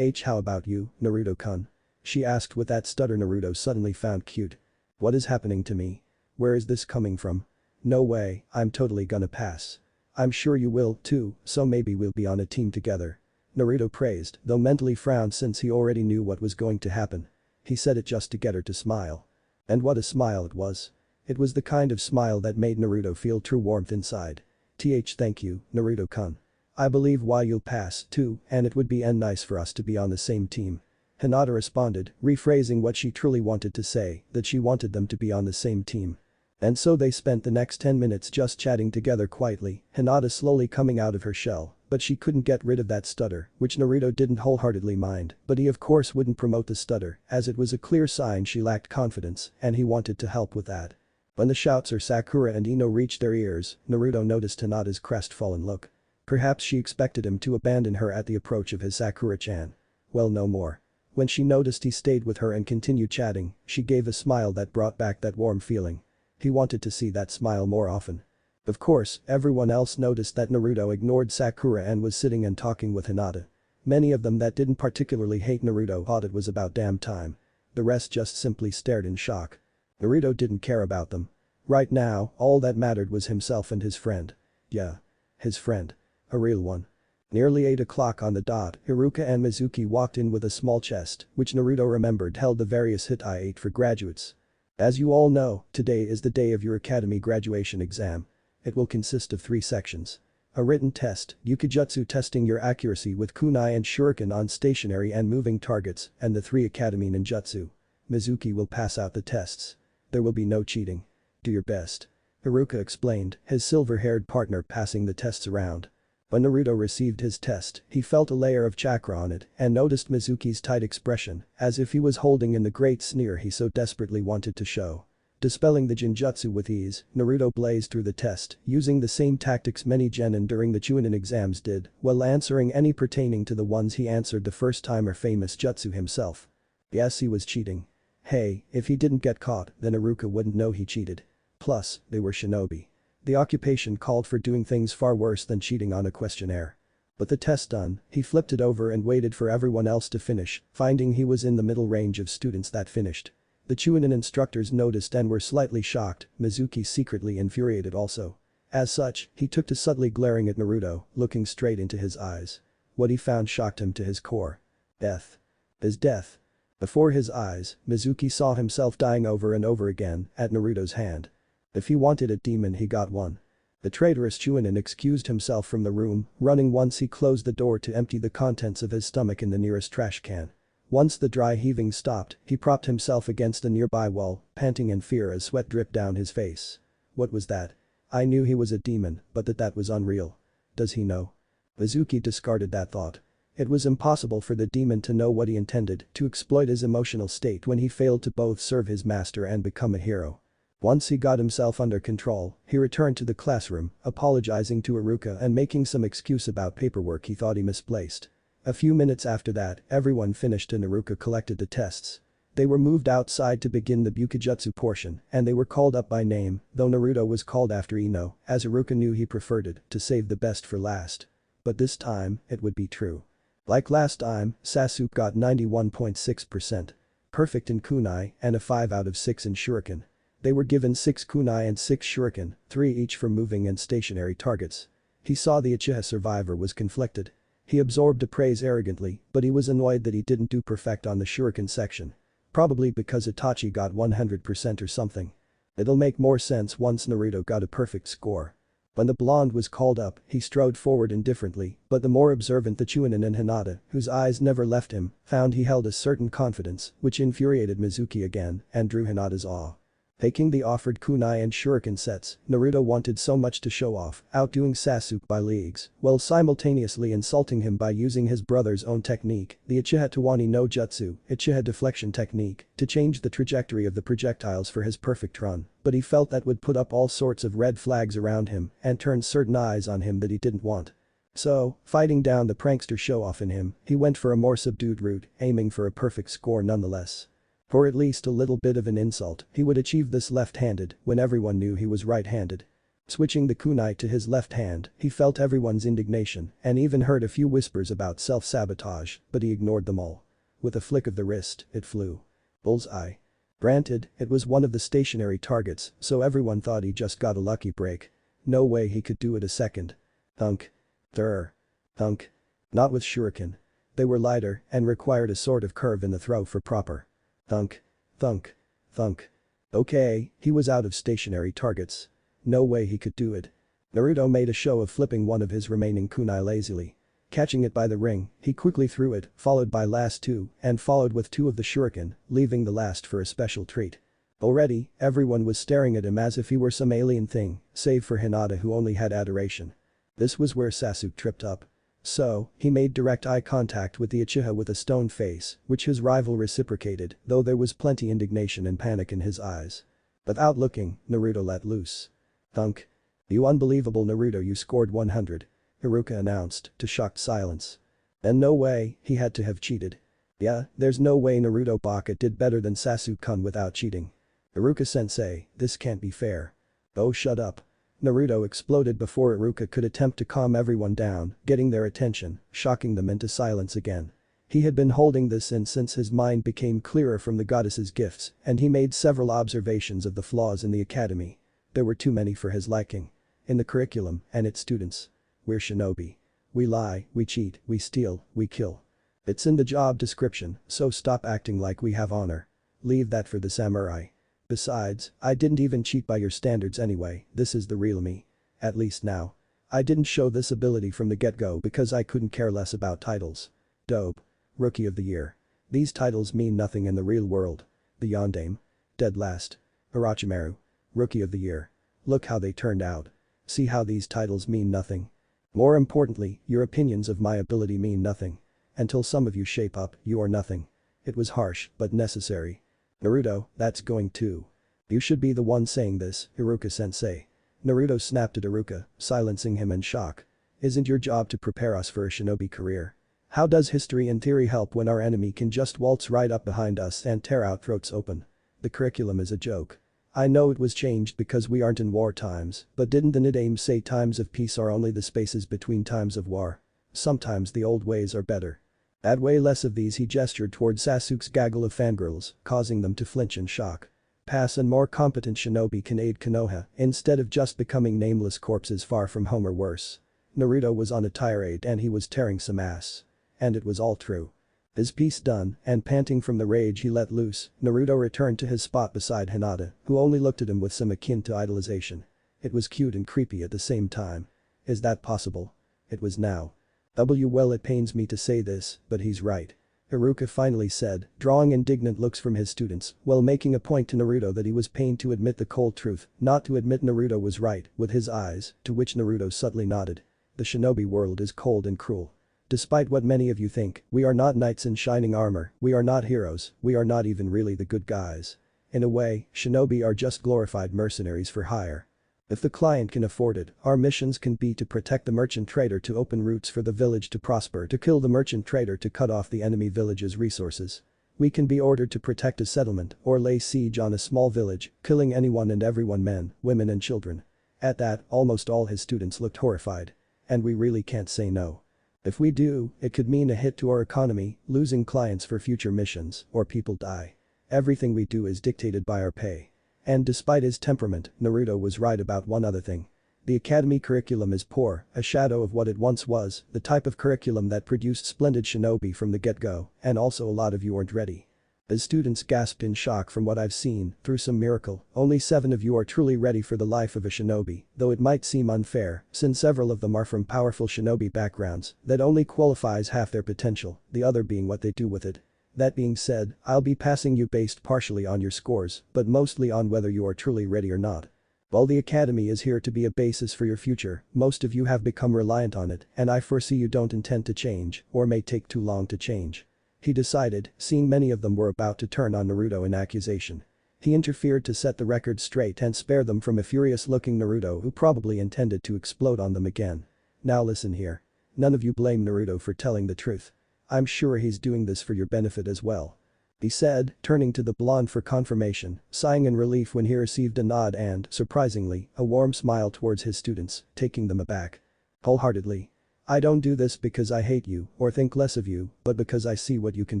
How about you, Naruto-kun? She asked with that stutter Naruto suddenly found cute. What is happening to me? Where is this coming from? No way, I'm totally gonna pass. I'm sure you will too, so maybe we'll be on a team together. Naruto praised, though mentally frowned since he already knew what was going to happen. He said it just to get her to smile. And what a smile it was. It was the kind of smile that made Naruto feel true warmth inside. Thank you, Naruto-kun. I believe why you'll pass too, and it would be nice for us to be on the same team. Hinata responded, rephrasing what she truly wanted to say, that she wanted them to be on the same team. And so they spent the next 10 minutes just chatting together quietly, Hinata slowly coming out of her shell, but she couldn't get rid of that stutter, which Naruto didn't wholeheartedly mind, but he of course wouldn't promote the stutter, as it was a clear sign she lacked confidence, and he wanted to help with that. When the shouts of Sakura and Ino reached their ears, Naruto noticed Hinata's crestfallen look. Perhaps she expected him to abandon her at the approach of his Sakura-chan. Well, no more. When she noticed he stayed with her and continued chatting, she gave a smile that brought back that warm feeling. He wanted to see that smile more often. Of course, everyone else noticed that Naruto ignored Sakura and was sitting and talking with Hinata. Many of them that didn't particularly hate Naruto thought it was about damn time. The rest just simply stared in shock. Naruto didn't care about them. Right now, all that mattered was himself and his friend. Yeah. His friend. A real one. Nearly 8 o'clock on the dot, Iruka and Mizuki walked in with a small chest, which Naruto remembered held the various hit I ate for graduates. As you all know, today is the day of your academy graduation exam. It will consist of 3 sections. A written test, Yukijutsu testing your accuracy with kunai and shuriken on stationary and moving targets, and the 3 academy ninjutsu. Mizuki will pass out the tests. There will be no cheating. Do your best. Iruka explained, his silver-haired partner passing the tests around. When Naruto received his test, he felt a layer of chakra on it and noticed Mizuki's tight expression, as if he was holding in the great sneer he so desperately wanted to show. Dispelling the Jinjutsu with ease, Naruto blazed through the test, using the same tactics many genin during the Chunin exams did, while answering any pertaining to the ones he answered the first time or famous jutsu himself. Yes, he was cheating. Hey, if he didn't get caught, then Iruka wouldn't know he cheated. Plus, they were shinobi. The occupation called for doing things far worse than cheating on a questionnaire. But the test done, he flipped it over and waited for everyone else to finish, finding he was in the middle range of students that finished. The Chunin instructors noticed and were slightly shocked, Mizuki secretly infuriated also. As such, he took to subtly glaring at Naruto, looking straight into his eyes. What he found shocked him to his core. Death. His death. Before his eyes, Mizuki saw himself dying over and over again at Naruto's hand. If he wanted a demon, he got one. The traitorous Chunin excused himself from the room, running once he closed the door to empty the contents of his stomach in the nearest trash can. Once the dry heaving stopped, he propped himself against a nearby wall, panting in fear as sweat dripped down his face. What was that? I knew he was a demon, but that was unreal. Does he know? Mizuki discarded that thought. It was impossible for the demon to know what he intended, to exploit his emotional state when he failed to both serve his master and become a hero. Once he got himself under control, he returned to the classroom, apologizing to Iruka and making some excuse about paperwork he thought he misplaced. A few minutes after that, everyone finished and Iruka collected the tests. They were moved outside to begin the Bukijutsu portion, and they were called up by name, though Naruto was called after Ino, as Iruka knew he preferred it to save the best for last. But this time, it would be true. Like last time, Sasuke got 91.6%. Perfect in kunai and a 5 out of 6 in shuriken. They were given 6 kunai and 6 shuriken, 3 each for moving and stationary targets. He saw the Uchiha survivor was conflicted. He absorbed the praise arrogantly, but he was annoyed that he didn't do perfect on the shuriken section. Probably because Itachi got 100% or something. It'll make more sense once Naruto got a perfect score. When the blonde was called up, he strode forward indifferently, but the more observant the Chunin and Hinata, whose eyes never left him, found he held a certain confidence, which infuriated Mizuki again and drew Hinata's awe. Taking the offered kunai and shuriken sets, Naruto wanted so much to show off, outdoing Sasuke by leagues, while simultaneously insulting him by using his brother's own technique, the Uchiha Tawani no Jutsu, Uchiha deflection technique, to change the trajectory of the projectiles for his perfect run, but he felt that would put up all sorts of red flags around him and turn certain eyes on him that he didn't want. So, fighting down the prankster show-off in him, he went for a more subdued route, aiming for a perfect score nonetheless. For at least a little bit of an insult, he would achieve this left-handed when everyone knew he was right-handed. Switching the kunai to his left hand, he felt everyone's indignation and even heard a few whispers about self-sabotage, but he ignored them all. With a flick of the wrist, it flew. Bullseye. Granted, it was one of the stationary targets, so everyone thought he just got a lucky break. No way he could do it a second. Thunk. Thurr. Thunk. Not with shuriken. They were lighter and required a sort of curve in the throw for proper. Thunk. Thunk. Thunk. Okay, he was out of stationary targets. No way he could do it. Naruto made a show of flipping one of his remaining kunai lazily. Catching it by the ring, he quickly threw it, followed by last 2, and followed with 2 of the shuriken, leaving the last for a special treat. Already, everyone was staring at him as if he were some alien thing, save for Hinata who only had adoration. This was where Sasuke tripped up. So, he made direct eye contact with the Uchiha with a stone face, which his rival reciprocated, though there was plenty indignation and panic in his eyes. Without looking, Naruto let loose. Thunk. You unbelievable Naruto, you scored 100. Iruka announced, to shocked silence. And no way, he had to have cheated. Yeah, there's no way Naruto Baka did better than Sasuke-kun without cheating. Iruka-sensei, this can't be fair. Oh, shut up. Naruto exploded before Iruka could attempt to calm everyone down, getting their attention, shocking them into silence again. He had been holding this in since his mind became clearer from the goddess's gifts, and he made several observations of the flaws in the academy. There were too many for his liking. In the curriculum and its students. We're shinobi. We lie, we cheat, we steal, we kill. It's in the job description, so stop acting like we have honor. Leave that for the samurai. Besides, I didn't even cheat by your standards anyway, this is the real me. At least now. I didn't show this ability from the get-go because I couldn't care less about titles. Dope. Rookie of the Year. These titles mean nothing in the real world. The Yondaime. Dead last. Orochimaru. Rookie of the Year. Look how they turned out. See how these titles mean nothing. More importantly, your opinions of my ability mean nothing. Until some of you shape up, you are nothing. It was harsh, but necessary. Naruto, that's going too. You should be the one saying this, Iruka-sensei. Naruto snapped at Iruka, silencing him in shock. Isn't your job to prepare us for a shinobi career? How does history and theory help when our enemy can just waltz right up behind us and tear our throats open? The curriculum is a joke. I know it was changed because we aren't in war times, but didn't the Nidaime say times of peace are only the spaces between times of war? Sometimes the old ways are better. Add way less of these, he gestured toward Sasuke's gaggle of fangirls, causing them to flinch in shock. Pass and more competent shinobi can aid Konoha instead of just becoming nameless corpses far from home or worse. Naruto was on a tirade and he was tearing some ass. And it was all true. His piece done, and panting from the rage he let loose, Naruto returned to his spot beside Hinata, who only looked at him with some akin to idolization. It was cute and creepy at the same time. Is that possible? It was now. Well, it pains me to say this, but he's right. Iruka finally said, drawing indignant looks from his students, while making a point to Naruto that he was pained to admit the cold truth, not to admit Naruto was right, with his eyes, to which Naruto subtly nodded. The shinobi world is cold and cruel. Despite what many of you think, we are not knights in shining armor, we are not heroes, we are not even really the good guys. In a way, shinobi are just glorified mercenaries for hire. If the client can afford it, our missions can be to protect the merchant trader, to open routes for the village to prosper, to kill the merchant trader, to cut off the enemy village's resources. We can be ordered to protect a settlement or lay siege on a small village, killing anyone and everyone, men, women and children. At that, almost all his students looked horrified. And we really can't say no. If we do, it could mean a hit to our economy, losing clients for future missions, or people die. Everything we do is dictated by our pay. And despite his temperament, Naruto was right about one other thing. The academy curriculum is poor, a shadow of what it once was, the type of curriculum that produced splendid shinobi from the get-go, and also a lot of you aren't ready. As students gasped in shock. From what I've seen, through some miracle, only 7 of you are truly ready for the life of a shinobi, though it might seem unfair, since several of them are from powerful shinobi backgrounds, that only qualifies half their potential, the other being what they do with it. That being said, I'll be passing you based partially on your scores, but mostly on whether you are truly ready or not. While the academy is here to be a basis for your future, most of you have become reliant on it, and I foresee you don't intend to change, or may take too long to change. He decided, seeing many of them were about to turn on Naruto in accusation. He interfered to set the record straight and spare them from a furious-looking Naruto who probably intended to explode on them again. Now listen here. None of you blame Naruto for telling the truth. I'm sure he's doing this for your benefit as well. He said, turning to the blonde for confirmation, sighing in relief when he received a nod and, surprisingly, a warm smile towards his students, taking them aback. Wholeheartedly. I don't do this because I hate you or think less of you, but because I see what you can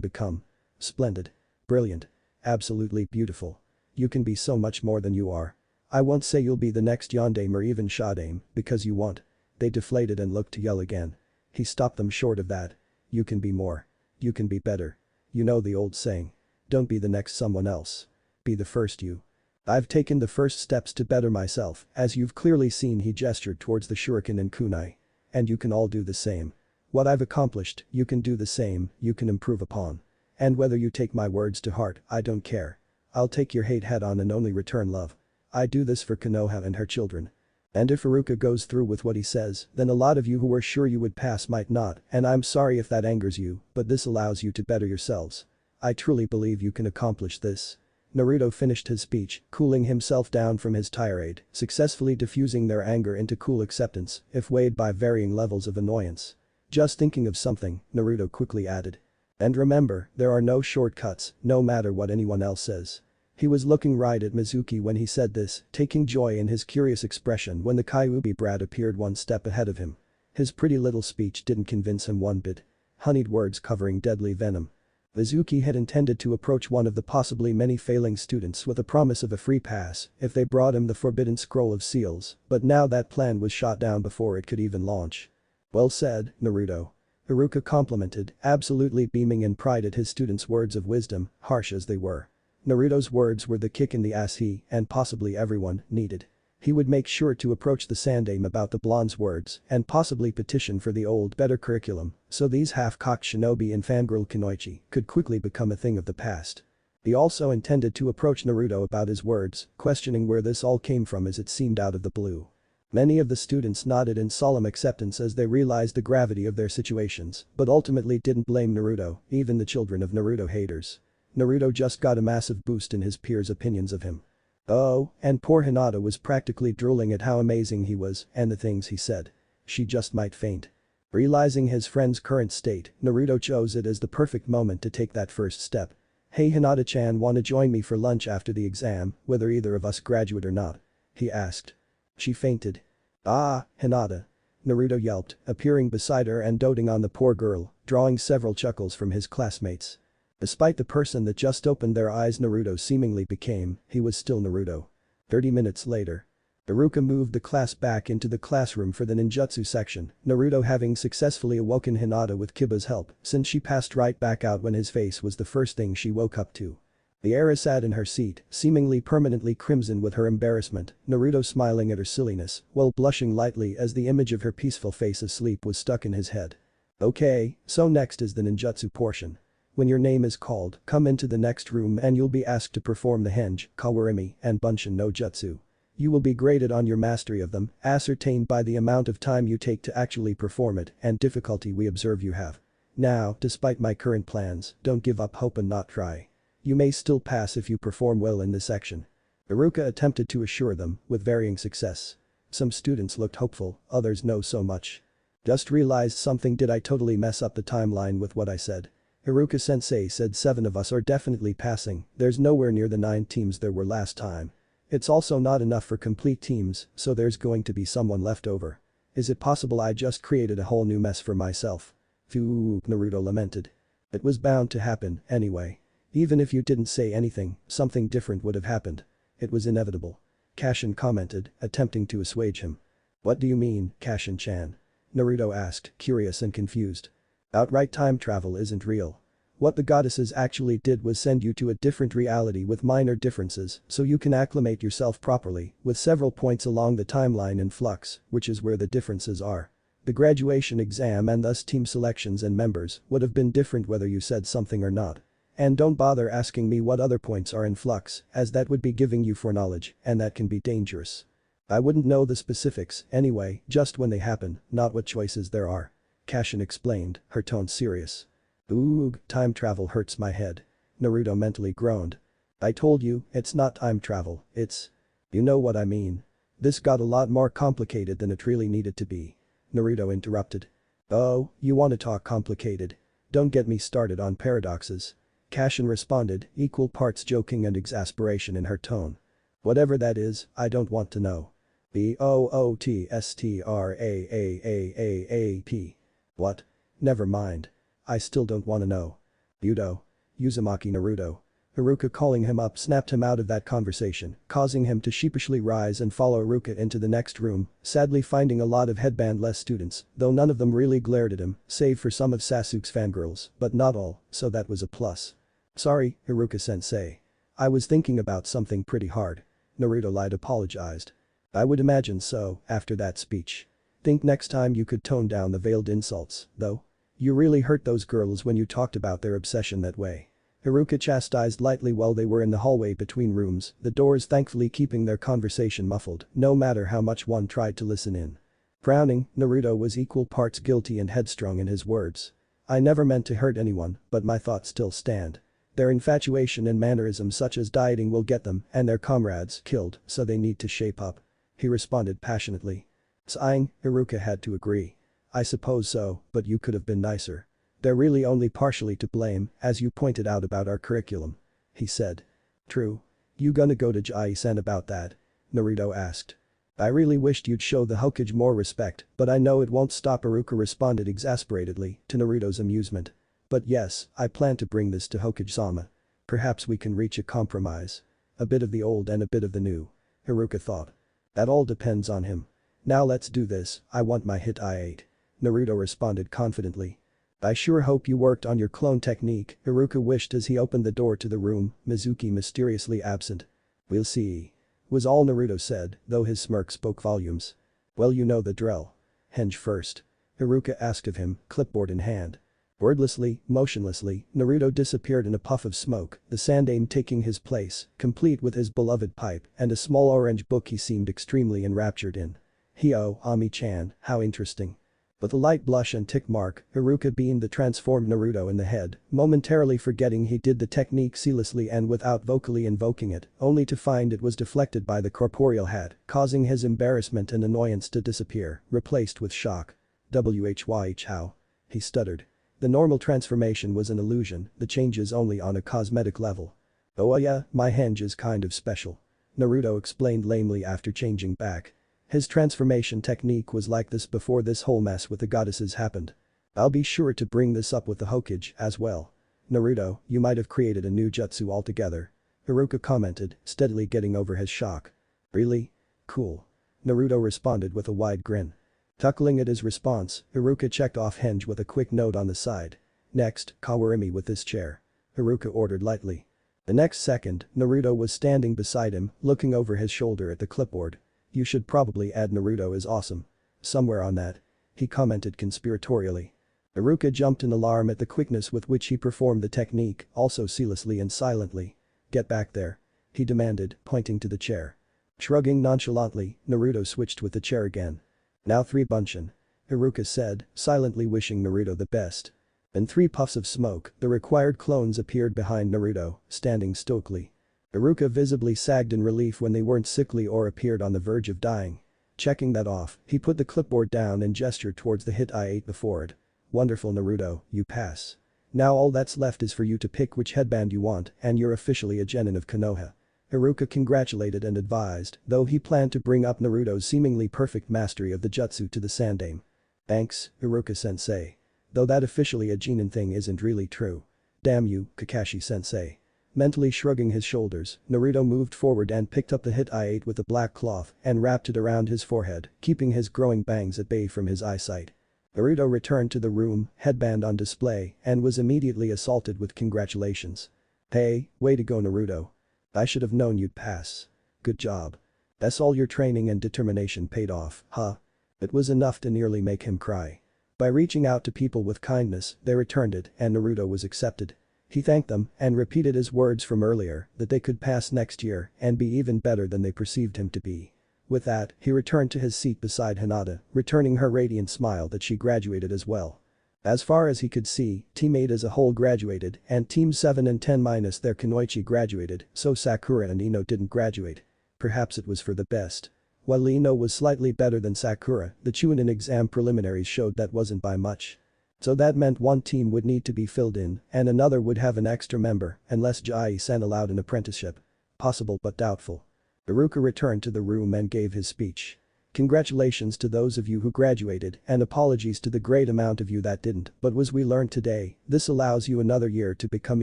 become. Splendid. Brilliant. Absolutely beautiful. You can be so much more than you are. I won't say you'll be the next Yondaime or even Shadaime, because you won't. They deflated and looked to yell again. He stopped them short of that. You can be more. You can be better. You know the old saying. Don't be the next someone else. Be the first you. I've taken the first steps to better myself, as you've clearly seen. He gestured towards the shuriken and kunai. And you can all do the same. What I've accomplished, you can do the same, you can improve upon. And whether you take my words to heart, I don't care. I'll take your hate head on and only return love. I do this for Konoha and her children. And if Iruka goes through with what he says, then a lot of you who were sure you would pass might not, and I'm sorry if that angers you, but this allows you to better yourselves. I truly believe you can accomplish this. Naruto finished his speech, cooling himself down from his tirade, successfully diffusing their anger into cool acceptance, if weighed by varying levels of annoyance. Just thinking of something, Naruto quickly added. And remember, there are no shortcuts, no matter what anyone else says. He was looking right at Mizuki when he said this, taking joy in his curious expression when the Kyuubi brat appeared one step ahead of him. His pretty little speech didn't convince him one bit. Honeyed words covering deadly venom. Mizuki had intended to approach one of the possibly many failing students with a promise of a free pass if they brought him the forbidden scroll of seals, but now that plan was shot down before it could even launch. Well said, Naruto. Iruka complimented, absolutely beaming in pride at his students' words of wisdom, harsh as they were. Naruto's words were the kick in the ass he, and possibly everyone, needed. He would make sure to approach the Sandaime about the blonde's words and possibly petition for the old, better curriculum, so these half-cocked shinobi and fangirl kunoichi could quickly become a thing of the past. He also intended to approach Naruto about his words, questioning where this all came from as it seemed out of the blue. Many of the students nodded in solemn acceptance as they realized the gravity of their situations, but ultimately didn't blame Naruto, even the children of Naruto haters. Naruto just got a massive boost in his peers' opinions of him. Oh, and poor Hinata was practically drooling at how amazing he was and the things he said. She just might faint. Realizing his friend's current state, Naruto chose it as the perfect moment to take that first step. "Hey Hinata-chan, wanna join me for lunch after the exam, whether either of us graduate or not?" he asked. She fainted. "Ah, Hinata." Naruto yelped, appearing beside her and doting on the poor girl, drawing several chuckles from his classmates. Despite the person that just opened their eyes Naruto seemingly became, he was still Naruto. 30 minutes later. Iruka moved the class back into the classroom for the ninjutsu section, Naruto having successfully awoken Hinata with Kiba's help since she passed right back out when his face was the first thing she woke up to. The heiress sat in her seat, seemingly permanently crimson with her embarrassment, Naruto smiling at her silliness while blushing lightly as the image of her peaceful face asleep was stuck in his head. Okay, so next is the ninjutsu portion. When your name is called, come into the next room and you'll be asked to perform the henge, kawarimi, and bunshin no jutsu. You will be graded on your mastery of them, ascertained by the amount of time you take to actually perform it and difficulty we observe you have. Now, despite my current plans, don't give up hope and not try. You may still pass if you perform well in this section. Iruka attempted to assure them, with varying success. Some students looked hopeful, others no so much. Just realized something, did I totally mess up the timeline with what I said? Iruka-sensei said 7 of us are definitely passing, there's nowhere near the 9 teams there were last time. It's also not enough for complete teams, so there's going to be someone left over. Is it possible I just created a whole new mess for myself? Phew, Naruto lamented. It was bound to happen, anyway. Even if you didn't say anything, something different would have happened. It was inevitable. Kashin commented, attempting to assuage him. What do you mean, Kashin-chan? Naruto asked, curious and confused. Outright time travel isn't real. What the goddesses actually did was send you to a different reality with minor differences so you can acclimate yourself properly, with several points along the timeline in flux, which is where the differences are. The graduation exam and thus team selections and members would have been different whether you said something or not. And don't bother asking me what other points are in flux, as that would be giving you foreknowledge, and that can be dangerous. I wouldn't know the specifics, anyway, just when they happen, not what choices there are. Kashin explained, her tone serious. Oog, time travel hurts my head. Naruto mentally groaned. I told you, it's not time travel, it's… You know what I mean. This got a lot more complicated than it really needed to be. Naruto interrupted. Oh, you want to talk complicated? Don't get me started on paradoxes. Kashin responded, equal parts joking and exasperation in her tone. Whatever that is, I don't want to know. BOOTSTRAAAAAP. What? Never mind. I still don't wanna know. Budo. Uzumaki Naruto. Iruka calling him up snapped him out of that conversation, causing him to sheepishly rise and follow Iruka into the next room, sadly finding a lot of headband-less students, though none of them really glared at him, save for some of Sasuke's fangirls, but not all, so that was a plus. Sorry, Iruka-sensei. I was thinking about something pretty hard. Naruto lied apologized. I would imagine so, after that speech. Think next time you could tone down the veiled insults, though. You really hurt those girls when you talked about their obsession that way. Iruka chastised lightly while they were in the hallway between rooms, the doors thankfully keeping their conversation muffled, no matter how much one tried to listen in. Frowning, Naruto was equal parts guilty and headstrong in his words. I never meant to hurt anyone, but my thoughts still stand. Their infatuation and mannerisms such as dieting will get them and their comrades killed, so they need to shape up. He responded passionately. Sighing, Iruka had to agree. I suppose so, but you could have been nicer. They're really only partially to blame, as you pointed out about our curriculum. He said. True. You gonna go to Jai-san about that? Naruto asked. I really wished you'd show the Hokage more respect, but I know it won't stop, Iruka responded exasperatedly, to Naruto's amusement. But yes, I plan to bring this to Hokage-sama. Perhaps we can reach a compromise. A bit of the old and a bit of the new. Iruka thought. That all depends on him. Now let's do this, I want my hit I-8. Naruto responded confidently. I sure hope you worked on your clone technique, Iruka wished as he opened the door to the room, Mizuki mysteriously absent. We'll see. Was all Naruto said, though his smirk spoke volumes. Well, you know the drill. Henge first. Iruka asked of him, clipboard in hand. Wordlessly, motionlessly, Naruto disappeared in a puff of smoke, the Sandaime taking his place, complete with his beloved pipe and a small orange book he seemed extremely enraptured in. Hio, Ami-chan, how interesting. With a light blush and tick mark, Haruka beamed the transformed Naruto in the head, momentarily forgetting he did the technique seamlessly and without vocally invoking it, only to find it was deflected by the corporeal hat, causing his embarrassment and annoyance to disappear, replaced with shock. Whyh how? He stuttered. The normal transformation was an illusion, the changes only on a cosmetic level. Oh yeah, my henge is kind of special. Naruto explained lamely after changing back. His transformation technique was like this before this whole mess with the goddesses happened. I'll be sure to bring this up with the Hokage as well. Naruto, you might have created a new jutsu altogether. Haruka commented, steadily getting over his shock. Really? Cool. Naruto responded with a wide grin. Chuckling at his response, Haruka checked off henge with a quick note on the side. Next, Kawarimi with this chair. Haruka ordered lightly. The next second, Naruto was standing beside him, looking over his shoulder at the clipboard. You should probably add Naruto is awesome. Somewhere on that. He commented conspiratorially. Haruka jumped in alarm at the quickness with which he performed the technique, also seamlessly and silently. Get back there. He demanded, pointing to the chair. Shrugging nonchalantly, Naruto switched with the chair again. Now 3 Bunshin. Haruka said, silently wishing Naruto the best. In 3 puffs of smoke, the required clones appeared behind Naruto, standing stoically. Haruka visibly sagged in relief when they weren't sickly or appeared on the verge of dying. Checking that off, he put the clipboard down and gestured towards the hit I ate before it. Wonderful Naruto, you pass. Now all that's left is for you to pick which headband you want and you're officially a genin of Konoha. Haruka congratulated and advised, though he planned to bring up Naruto's seemingly perfect mastery of the jutsu to the Sandaime. Thanks, Haruka-sensei. Though that officially a genin thing isn't really true. Damn you, Kakashi-sensei. Mentally shrugging his shoulders, Naruto moved forward and picked up the hit I ate with a black cloth and wrapped it around his forehead, keeping his growing bangs at bay from his eyesight. Naruto returned to the room, headband on display, and was immediately assaulted with congratulations. Hey, way to go Naruto. I should have known you'd pass. Good job. That's all your training and determination paid off, huh? It was enough to nearly make him cry. By reaching out to people with kindness, they returned it and Naruto was accepted. He thanked them and repeated his words from earlier that they could pass next year and be even better than they perceived him to be. With that, he returned to his seat beside Hinata, returning her radiant smile that she graduated as well. As far as he could see, Team 8 as a whole graduated and Team 7 and 10 minus their Kunoichi graduated, so Sakura and Ino didn't graduate. Perhaps it was for the best. While Ino was slightly better than Sakura, the Chunin exam preliminaries showed that wasn't by much. So that meant one team would need to be filled in and another would have an extra member unless Jai-san allowed an apprenticeship. Possible but doubtful. Haruka returned to the room and gave his speech. Congratulations to those of you who graduated and apologies to the great amount of you that didn't, but as we learned today, this allows you another year to become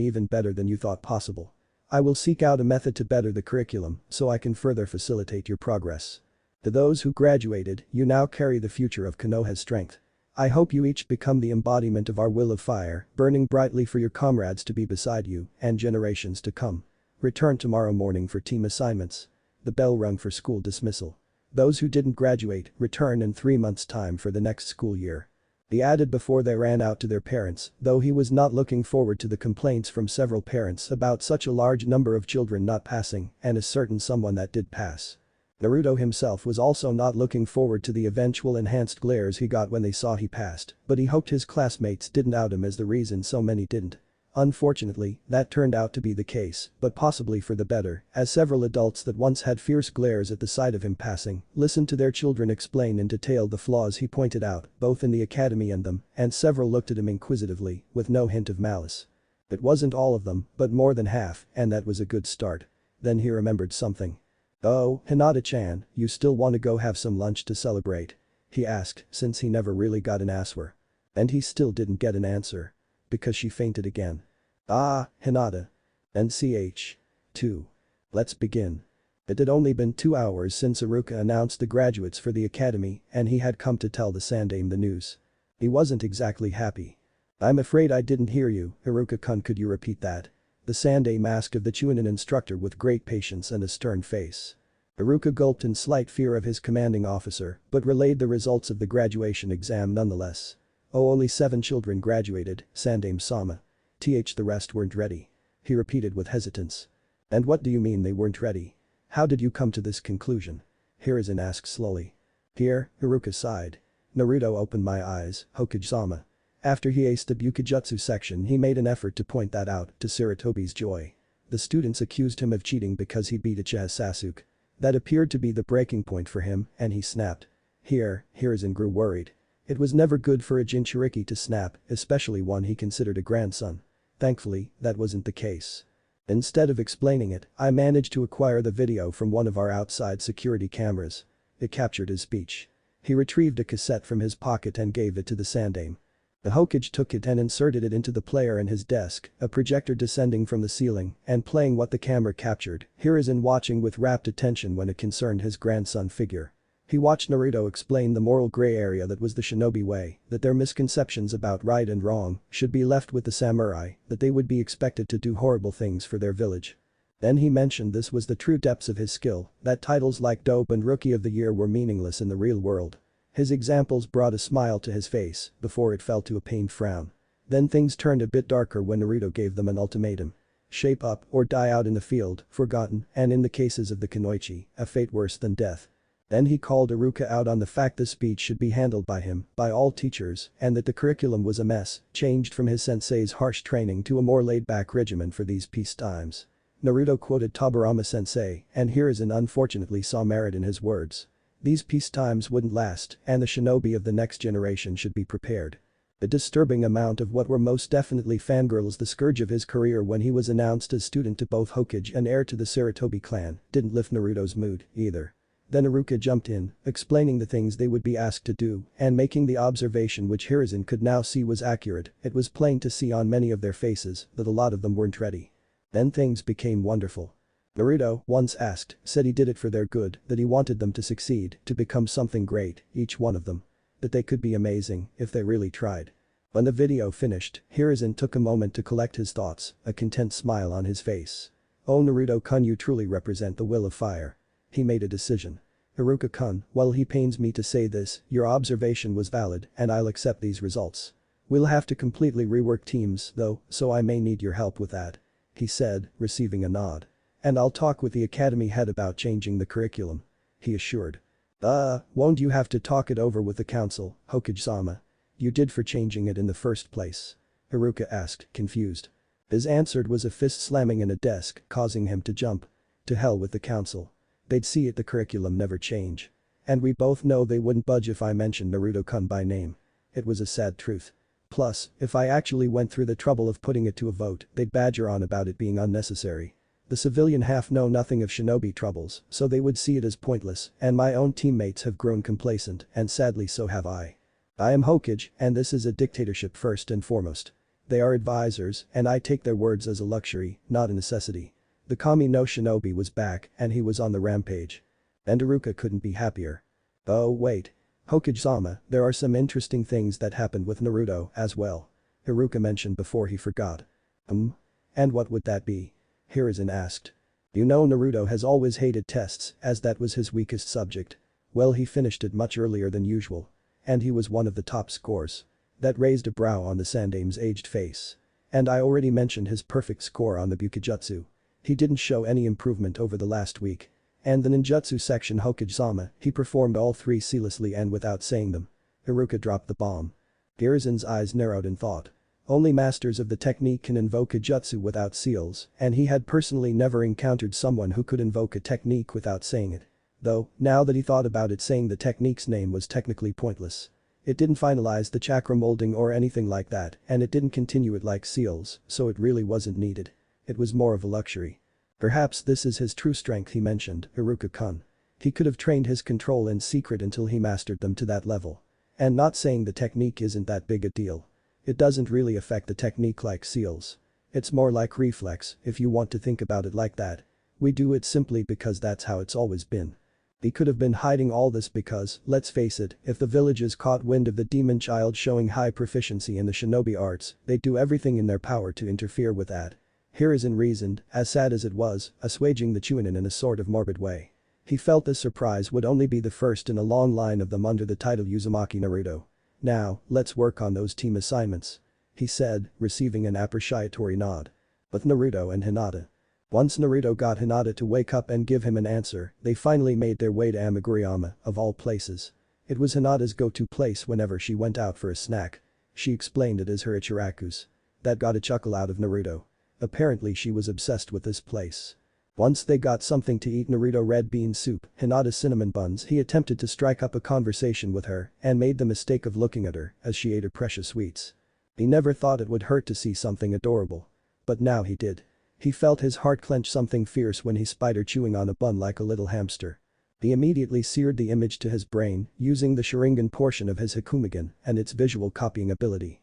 even better than you thought possible. I will seek out a method to better the curriculum so I can further facilitate your progress. To those who graduated, you now carry the future of Konoha's strength. I hope you each become the embodiment of our will of fire, burning brightly for your comrades to be beside you and generations to come. Return tomorrow morning for team assignments. The bell rung for school dismissal. Those who didn't graduate, return in 3 months' time for the next school year. He added before they ran out to their parents, though he was not looking forward to the complaints from several parents about such a large number of children not passing and a certain someone that did pass. Naruto himself was also not looking forward to the eventual enhanced glares he got when they saw he passed, but he hoped his classmates didn't out him as the reason so many didn't. Unfortunately, that turned out to be the case, but possibly for the better, as several adults that once had fierce glares at the sight of him passing listened to their children explain in detail the flaws he pointed out, both in the academy and them, and several looked at him inquisitively, with no hint of malice. It wasn't all of them, but more than half, and that was a good start. Then he remembered something. Oh, Hinata-chan, you still want to go have some lunch to celebrate? He asked, since he never really got an answer. And he still didn't get an answer. Because she fainted again. Ah, Hinata. NCH. 2. Let's begin. It had only been 2 hours since Haruka announced the graduates for the academy and he had come to tell the Sandaime the news. He wasn't exactly happy. I'm afraid I didn't hear you, Haruka-kun, could you repeat that? The Sandaime asked of the Chunin instructor with great patience and a stern face. Haruka gulped in slight fear of his commanding officer, but relayed the results of the graduation exam nonetheless. Oh, only 7 children graduated, Sandaime-sama. The rest weren't ready. He repeated with hesitance. And what do you mean they weren't ready? How did you come to this conclusion? Hiruzen asked slowly. Here, Haruka sighed. Naruto opened my eyes, Hokage-sama. After he aced the Bukijutsu section he made an effort to point that out to Sarutobi's joy. The students accused him of cheating because he beat Uchiha Sasuke. That appeared to be the breaking point for him and he snapped. Hiruzen grew worried. It was never good for a Jinchuriki to snap, especially one he considered a grandson. Thankfully, that wasn't the case. Instead of explaining it, I managed to acquire the video from one of our outside security cameras. It captured his speech. He retrieved a cassette from his pocket and gave it to the Sandaime. The Hokage took it and inserted it into the player in his desk, a projector descending from the ceiling and playing what the camera captured, Hiruzen watching with rapt attention when it concerned his grandson figure. He watched Naruto explain the moral gray area that was the shinobi way, that their misconceptions about right and wrong should be left with the samurai, that they would be expected to do horrible things for their village. Then he mentioned this was the true depths of his skill, that titles like Dope and Rookie of the Year were meaningless in the real world. His examples brought a smile to his face before it fell to a pained frown. Then things turned a bit darker when Naruto gave them an ultimatum. Shape up or die out in the field, forgotten, and in the cases of the Kunoichi, a fate worse than death. Then he called Iruka out on the fact the speech should be handled by him, by all teachers, and that the curriculum was a mess, changed from his sensei's harsh training to a more laid-back regimen for these peace times. Naruto quoted Tobirama sensei, and Hiruzen unfortunately saw merit in his words. These peace times wouldn't last, and the shinobi of the next generation should be prepared. A disturbing amount of what were most definitely fangirls the scourge of his career when he was announced as student to both Hokage and heir to the Sarutobi clan, didn't lift Naruto's mood, either. Then Iruka jumped in, explaining the things they would be asked to do, and making the observation which Hiruzen could now see was accurate. It was plain to see on many of their faces that a lot of them weren't ready. Then things became wonderful. Naruto, once asked, said he did it for their good, that he wanted them to succeed, to become something great, each one of them. That they could be amazing, if they really tried. When the video finished, Hiruzen took a moment to collect his thoughts, a content smile on his face. Oh Naruto-kun, you truly represent the will of fire. He made a decision. Iruka-kun, while he pains me to say this, your observation was valid and I'll accept these results. We'll have to completely rework teams, though, so I may need your help with that. He said, receiving a nod. And I'll talk with the academy head about changing the curriculum. He assured. Won't you have to talk it over with the council, Hokage-sama? You did for changing it in the first place. Iruka asked, confused. His answer was a fist slamming in a desk, causing him to jump. To hell with the council. They'd see it the curriculum never change. And we both know they wouldn't budge if I mentioned Naruto-kun by name. It was a sad truth. Plus, if I actually went through the trouble of putting it to a vote, they'd badger on about it being unnecessary. The civilian half know nothing of shinobi troubles, so they would see it as pointless, and my own teammates have grown complacent, and sadly so have I. I am Hokage, and this is a dictatorship first and foremost. They are advisors, and I take their words as a luxury, not a necessity. The Kami no Shinobi was back and he was on the rampage. And Iruka couldn't be happier. Oh wait. Hokage-sama, there are some interesting things that happened with Naruto as well. Iruka mentioned before he forgot. And what would that be? Hiruzen asked. You know Naruto has always hated tests as that was his weakest subject. Well he finished it much earlier than usual. And he was one of the top scores. That raised a brow on the Sandaime's aged face. And I already mentioned his perfect score on the Bukijutsu. He didn't show any improvement over the last week. And the ninjutsu section Hokage-sama, he performed all three seamlessly and without saying them. Iruka dropped the bomb. Hiruzen's eyes narrowed in thought. Only masters of the technique can invoke a jutsu without seals, and he had personally never encountered someone who could invoke a technique without saying it. Though, now that he thought about it, saying the technique's name was technically pointless. It didn't finalize the chakra molding or anything like that, and it didn't continue it like seals, so it really wasn't needed. It was more of a luxury. Perhaps this is his true strength, he mentioned, Iruka-kun. He could have trained his control in secret until he mastered them to that level. And not saying the technique isn't that big a deal. It doesn't really affect the technique like seals. It's more like reflex, if you want to think about it like that. We do it simply because that's how it's always been. He could have been hiding all this because, let's face it, if the villagers caught wind of the demon child showing high proficiency in the shinobi arts, they'd do everything in their power to interfere with that. Hiruzen reasoned, as sad as it was, assuaging the Chunin in a sort of morbid way. He felt this surprise would only be the first in a long line of them under the title Uzumaki Naruto. Now, let's work on those team assignments. He said, receiving an appreciatory nod. With Naruto and Hinata. Once Naruto got Hinata to wake up and give him an answer, they finally made their way to Amiguriyama, of all places. It was Hinata's go-to place whenever she went out for a snack. She explained it as her Ichiraku's. That got a chuckle out of Naruto. Apparently she was obsessed with this place. Once they got something to eat, Naruto red bean soup, Hinata's cinnamon buns, he attempted to strike up a conversation with her and made the mistake of looking at her as she ate her precious sweets. He never thought it would hurt to see something adorable. But now he did. He felt his heart clench something fierce when he spied her chewing on a bun like a little hamster. He immediately seared the image to his brain, using the Sharingan portion of his Hikumigan and its visual copying ability.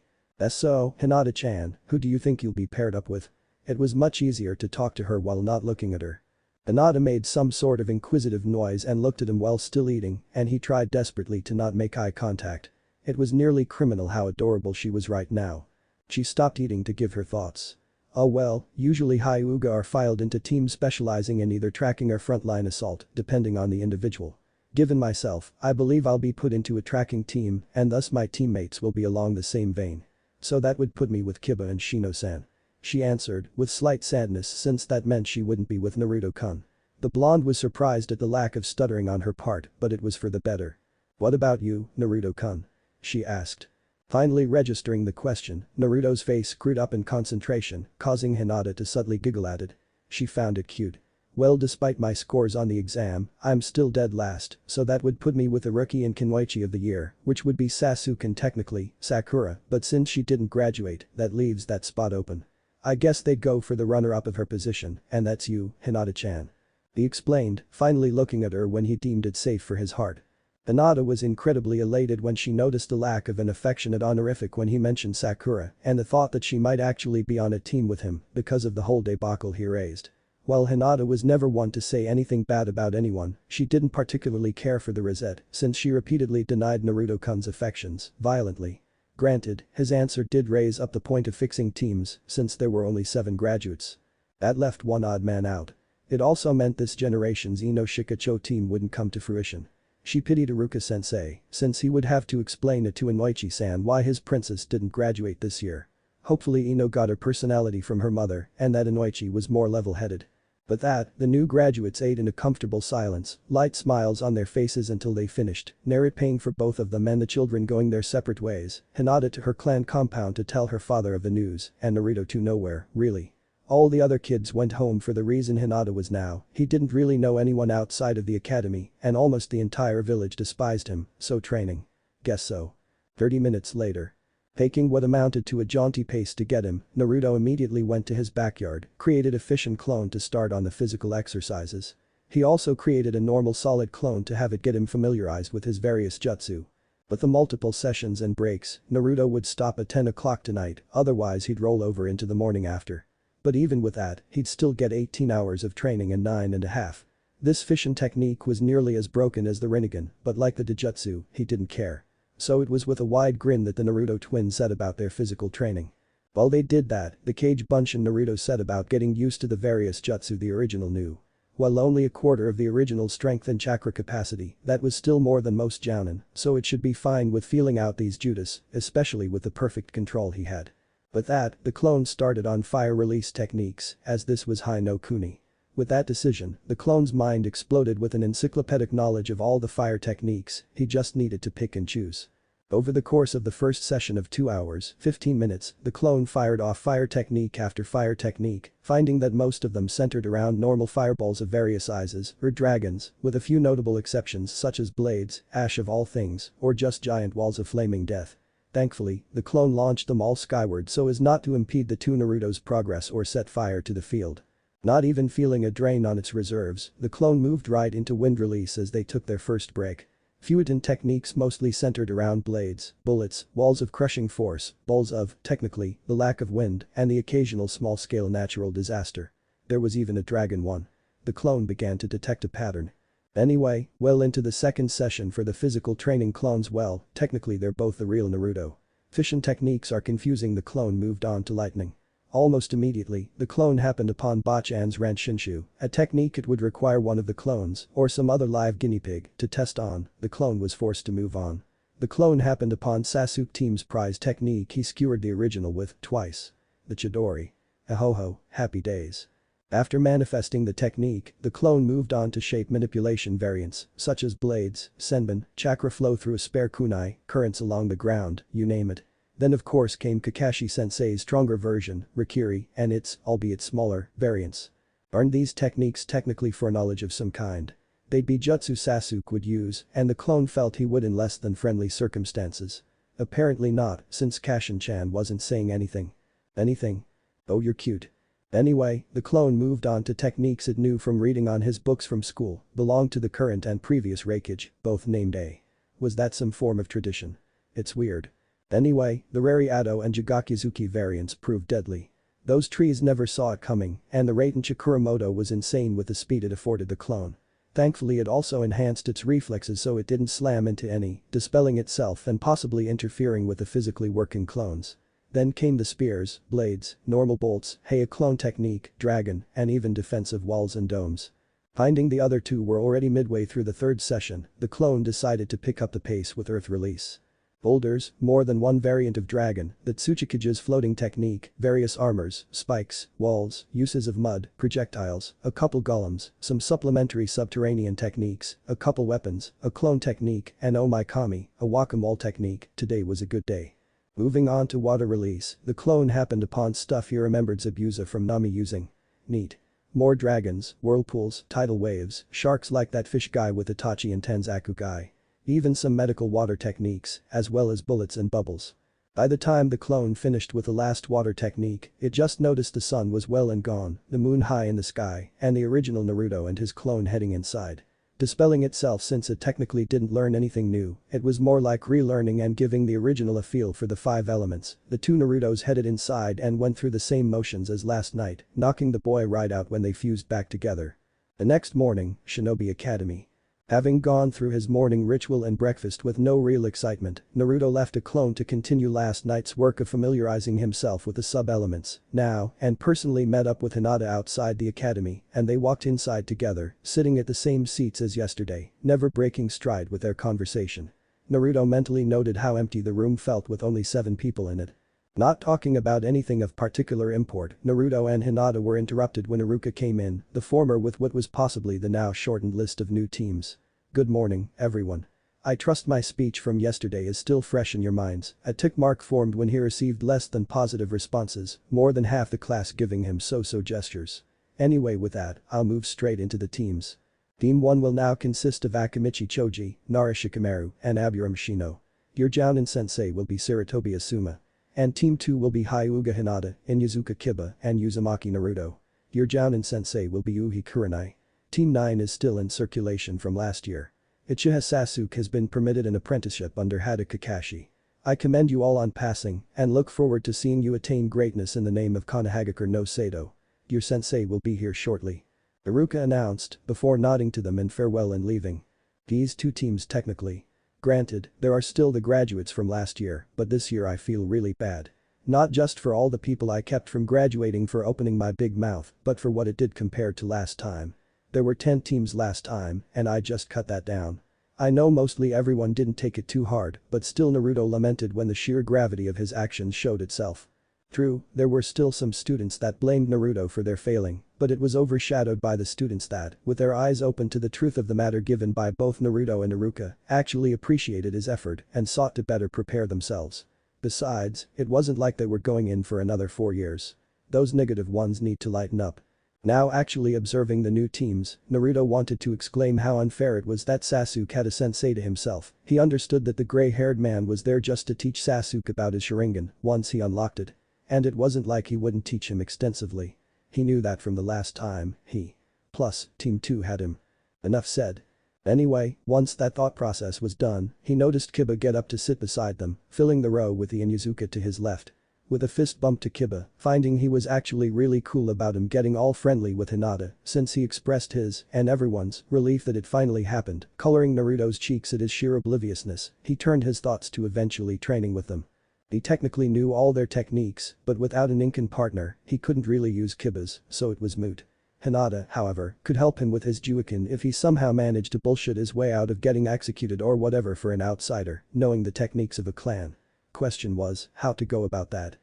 So, Hinata-chan, who do you think you'll be paired up with? It was much easier to talk to her while not looking at her. Hinata made some sort of inquisitive noise and looked at him while still eating, and he tried desperately to not make eye contact. It was nearly criminal how adorable she was right now. She stopped eating to give her thoughts. Oh well, usually Hyuga are filed into teams specializing in either tracking or frontline assault, depending on the individual. Given myself, I believe I'll be put into a tracking team and thus my teammates will be along the same vein. So that would put me with Kiba and Shino-san. She answered, with slight sadness since that meant she wouldn't be with Naruto-kun. The blonde was surprised at the lack of stuttering on her part, but it was for the better. What about you, Naruto-kun? She asked. Finally registering the question, Naruto's face screwed up in concentration, causing Hinata to subtly giggle at it. She found it cute. Well, despite my scores on the exam, I'm still dead last, so that would put me with the rookie in Kinmoichi of the year, which would be Sasuke and technically, Sakura, but since she didn't graduate, that leaves that spot open. I guess they'd go for the runner-up of her position, and that's you, Hinata-chan. He explained, finally looking at her when he deemed it safe for his heart. Hinata was incredibly elated when she noticed the lack of an affectionate honorific when he mentioned Sakura and the thought that she might actually be on a team with him because of the whole debacle he raised. While Hinata was never one to say anything bad about anyone, she didn't particularly care for the Rosette since she repeatedly denied Naruto-kun's affections, violently. Granted, his answer did raise up the point of fixing teams since there were only 7 graduates. That left one odd man out. It also meant this generation's Ino Shikacho team wouldn't come to fruition. She pitied Iruka-sensei, since he would have to explain it to Inoichi-san why his princess didn't graduate this year. Hopefully Ino got her personality from her mother and that Inoichi was more level-headed. But that, the new graduates ate in a comfortable silence, light smiles on their faces until they finished, Naruto paying for both of them and the children going their separate ways, Hinata to her clan compound to tell her father of the news, and Naruto to nowhere, really. All the other kids went home for the reason Hinata was now, he didn't really know anyone outside of the academy and almost the entire village despised him, so training. Guess so. 30 minutes later. Taking what amounted to a jaunty pace to get him, Naruto immediately went to his backyard, created a fission clone to start on the physical exercises. He also created a normal solid clone to have it get him familiarized with his various jutsu. With the multiple sessions and breaks, Naruto would stop at 10 o'clock tonight, otherwise he'd roll over into the morning after. But even with that, he'd still get 18 hours of training in 9.5. This fission technique was nearly as broken as the Rinnegan, but like the Dojutsu, he didn't care. So it was with a wide grin that the Naruto twins said about their physical training. While they did that, the Cage Bunch and Naruto said about getting used to the various jutsu the original knew. While only a quarter of the original strength and chakra capacity, that was still more than most jounin, so it should be fine with feeling out these judas, especially with the perfect control he had. With that, the clone started on fire release techniques, as this was Hai no Kuni. With that decision, the clone's mind exploded with an encyclopedic knowledge of all the fire techniques, he just needed to pick and choose. Over the course of the first session of 2 hours, 15 minutes, the clone fired off fire technique after fire technique, finding that most of them centered around normal fireballs of various sizes, or dragons, with a few notable exceptions such as blades, ash of all things, or just giant walls of flaming death. Thankfully, the clone launched them all skyward so as not to impede the two Naruto's progress or set fire to the field. Not even feeling a drain on its reserves, the clone moved right into wind release as they took their first break. Fueton techniques mostly centered around blades, bullets, walls of crushing force, balls of, technically, the lack of wind, and the occasional small-scale natural disaster. There was even a dragon one. The clone began to detect a pattern. Anyway, well into the second session for the physical training clones well, technically they're both the real Naruto. Fission techniques are confusing the clone moved on to lightning. Almost immediately, the clone happened upon Bachan's Ranshinshu, a technique it would require one of the clones, or some other live guinea pig, to test on, the clone was forced to move on. The clone happened upon Sasuke team's prize technique he skewered the original with, twice. The Chidori. Ahoho, happy days. After manifesting the technique, the clone moved on to shape manipulation variants, such as blades, senbon, chakra flow through a spare kunai, currents along the ground, you name it. Then of course came Kakashi-sensei's stronger version, Rikiri, and its, albeit smaller, variants. Aren't these techniques technically foreknowledge of some kind? They'd be jutsu Sasuke would use, and the clone felt he would in less than friendly circumstances. Apparently not, since Kashin-chan wasn't saying anything. Anything? Oh, you're cute. Anyway, the clone moved on to techniques it knew from reading on his books from school, belonged to the current and previous Reikage, both named A. Was that some form of tradition? It's weird. Anyway, the Rari-Ado and Jigakizuki variants proved deadly. Those trees never saw it coming, and the Raiten Chikuramoto was insane with the speed it afforded the clone. Thankfully it also enhanced its reflexes so it didn't slam into any, dispelling itself and possibly interfering with the physically working clones. Then came the spears, blades, normal bolts, Heia clone technique, dragon, and even defensive walls and domes. Finding the other two were already midway through the third session, the clone decided to pick up the pace with earth release. Boulders, more than one variant of dragon, the Tsuchikage's floating technique, various armors, spikes, walls, uses of mud, projectiles, a couple golems, some supplementary subterranean techniques, a couple weapons, a clone technique, and oh my kami, a whack-a-mole technique. Today was a good day. Moving on to water release, the clone happened upon stuff he remembered Zabuza from Nami using. Neat. More dragons, whirlpools, tidal waves, sharks like that fish guy with Itachi and Tenzaku guy. Even some medical water techniques, as well as bullets and bubbles. By the time the clone finished with the last water technique, it just noticed the sun was well and gone, the moon high in the sky, and the original Naruto and his clone heading inside. Dispelling itself since it technically didn't learn anything new, it was more like relearning and giving the original a feel for the 5 elements. The two Narutos headed inside and went through the same motions as last night, knocking the boy right out when they fused back together. The next morning, Shinobi Academy. Having gone through his morning ritual and breakfast with no real excitement, Naruto left a clone to continue last night's work of familiarizing himself with the sub-elements, now, and personally met up with Hinata outside the academy, and they walked inside together, sitting at the same seats as yesterday, never breaking stride with their conversation. Naruto mentally noted how empty the room felt with only 7 people in it. Not talking about anything of particular import, Naruto and Hinata were interrupted when Iruka came in, the former with what was possibly the now shortened list of new teams. Good morning, everyone. I trust my speech from yesterday is still fresh in your minds. A tick mark formed when he received less than positive responses, more than half the class giving him so-so gestures. Anyway, with that, I'll move straight into the teams. Team 1 will now consist of Akimichi Choji, Nara Shikamaru, and Aburame Shino. Your Jounin sensei will be Sarutobi Asuma. And Team 2 will be Hyuga Hinata, Inyazuka Kiba, and Uzumaki Naruto. Your Jounin sensei will be Uhi Kurenai. Team 9 is still in circulation from last year. Uchiha Sasuke has been permitted an apprenticeship under Hada Kakashi. I commend you all on passing and look forward to seeing you attain greatness in the name of Konohagakure no Sado. Your sensei will be here shortly. Iruka announced before nodding to them in farewell and leaving. These 2 teams technically. Granted, there are still the graduates from last year, but this year I feel really bad. Not just for all the people I kept from graduating for opening my big mouth, but for what it did compared to last time. There were 10 teams last time, and I just cut that down. I know mostly everyone didn't take it too hard, but still Naruto lamented when the sheer gravity of his actions showed itself. True, there were still some students that blamed Naruto for their failing, but it was overshadowed by the students that, with their eyes open to the truth of the matter given by both Naruto and Iruka, actually appreciated his effort and sought to better prepare themselves. Besides, it wasn't like they were going in for another 4 years. Those negative ones need to lighten up. Now actually observing the new teams, Naruto wanted to exclaim how unfair it was that Sasuke had a sensei to himself. He understood that the gray-haired man was there just to teach Sasuke about his Sharingan once he unlocked it. And it wasn't like he wouldn't teach him extensively. He knew that from the last time he. Plus, Team 2 had him. Enough said. Anyway, once that thought process was done, he noticed Kiba get up to sit beside them, filling the row with the Inyazuka to his left. With a fist bump to Kiba, finding he was actually really cool about him getting all friendly with Hinata, since he expressed his, and everyone's, relief that it finally happened, coloring Naruto's cheeks at his sheer obliviousness, he turned his thoughts to eventually training with them. He technically knew all their techniques, but without an Incan partner, he couldn't really use Kiba's, so it was moot. Hinata, however, could help him with his Juiken if he somehow managed to bullshit his way out of getting executed or whatever for an outsider, knowing the techniques of a clan. Question was, how to go about that.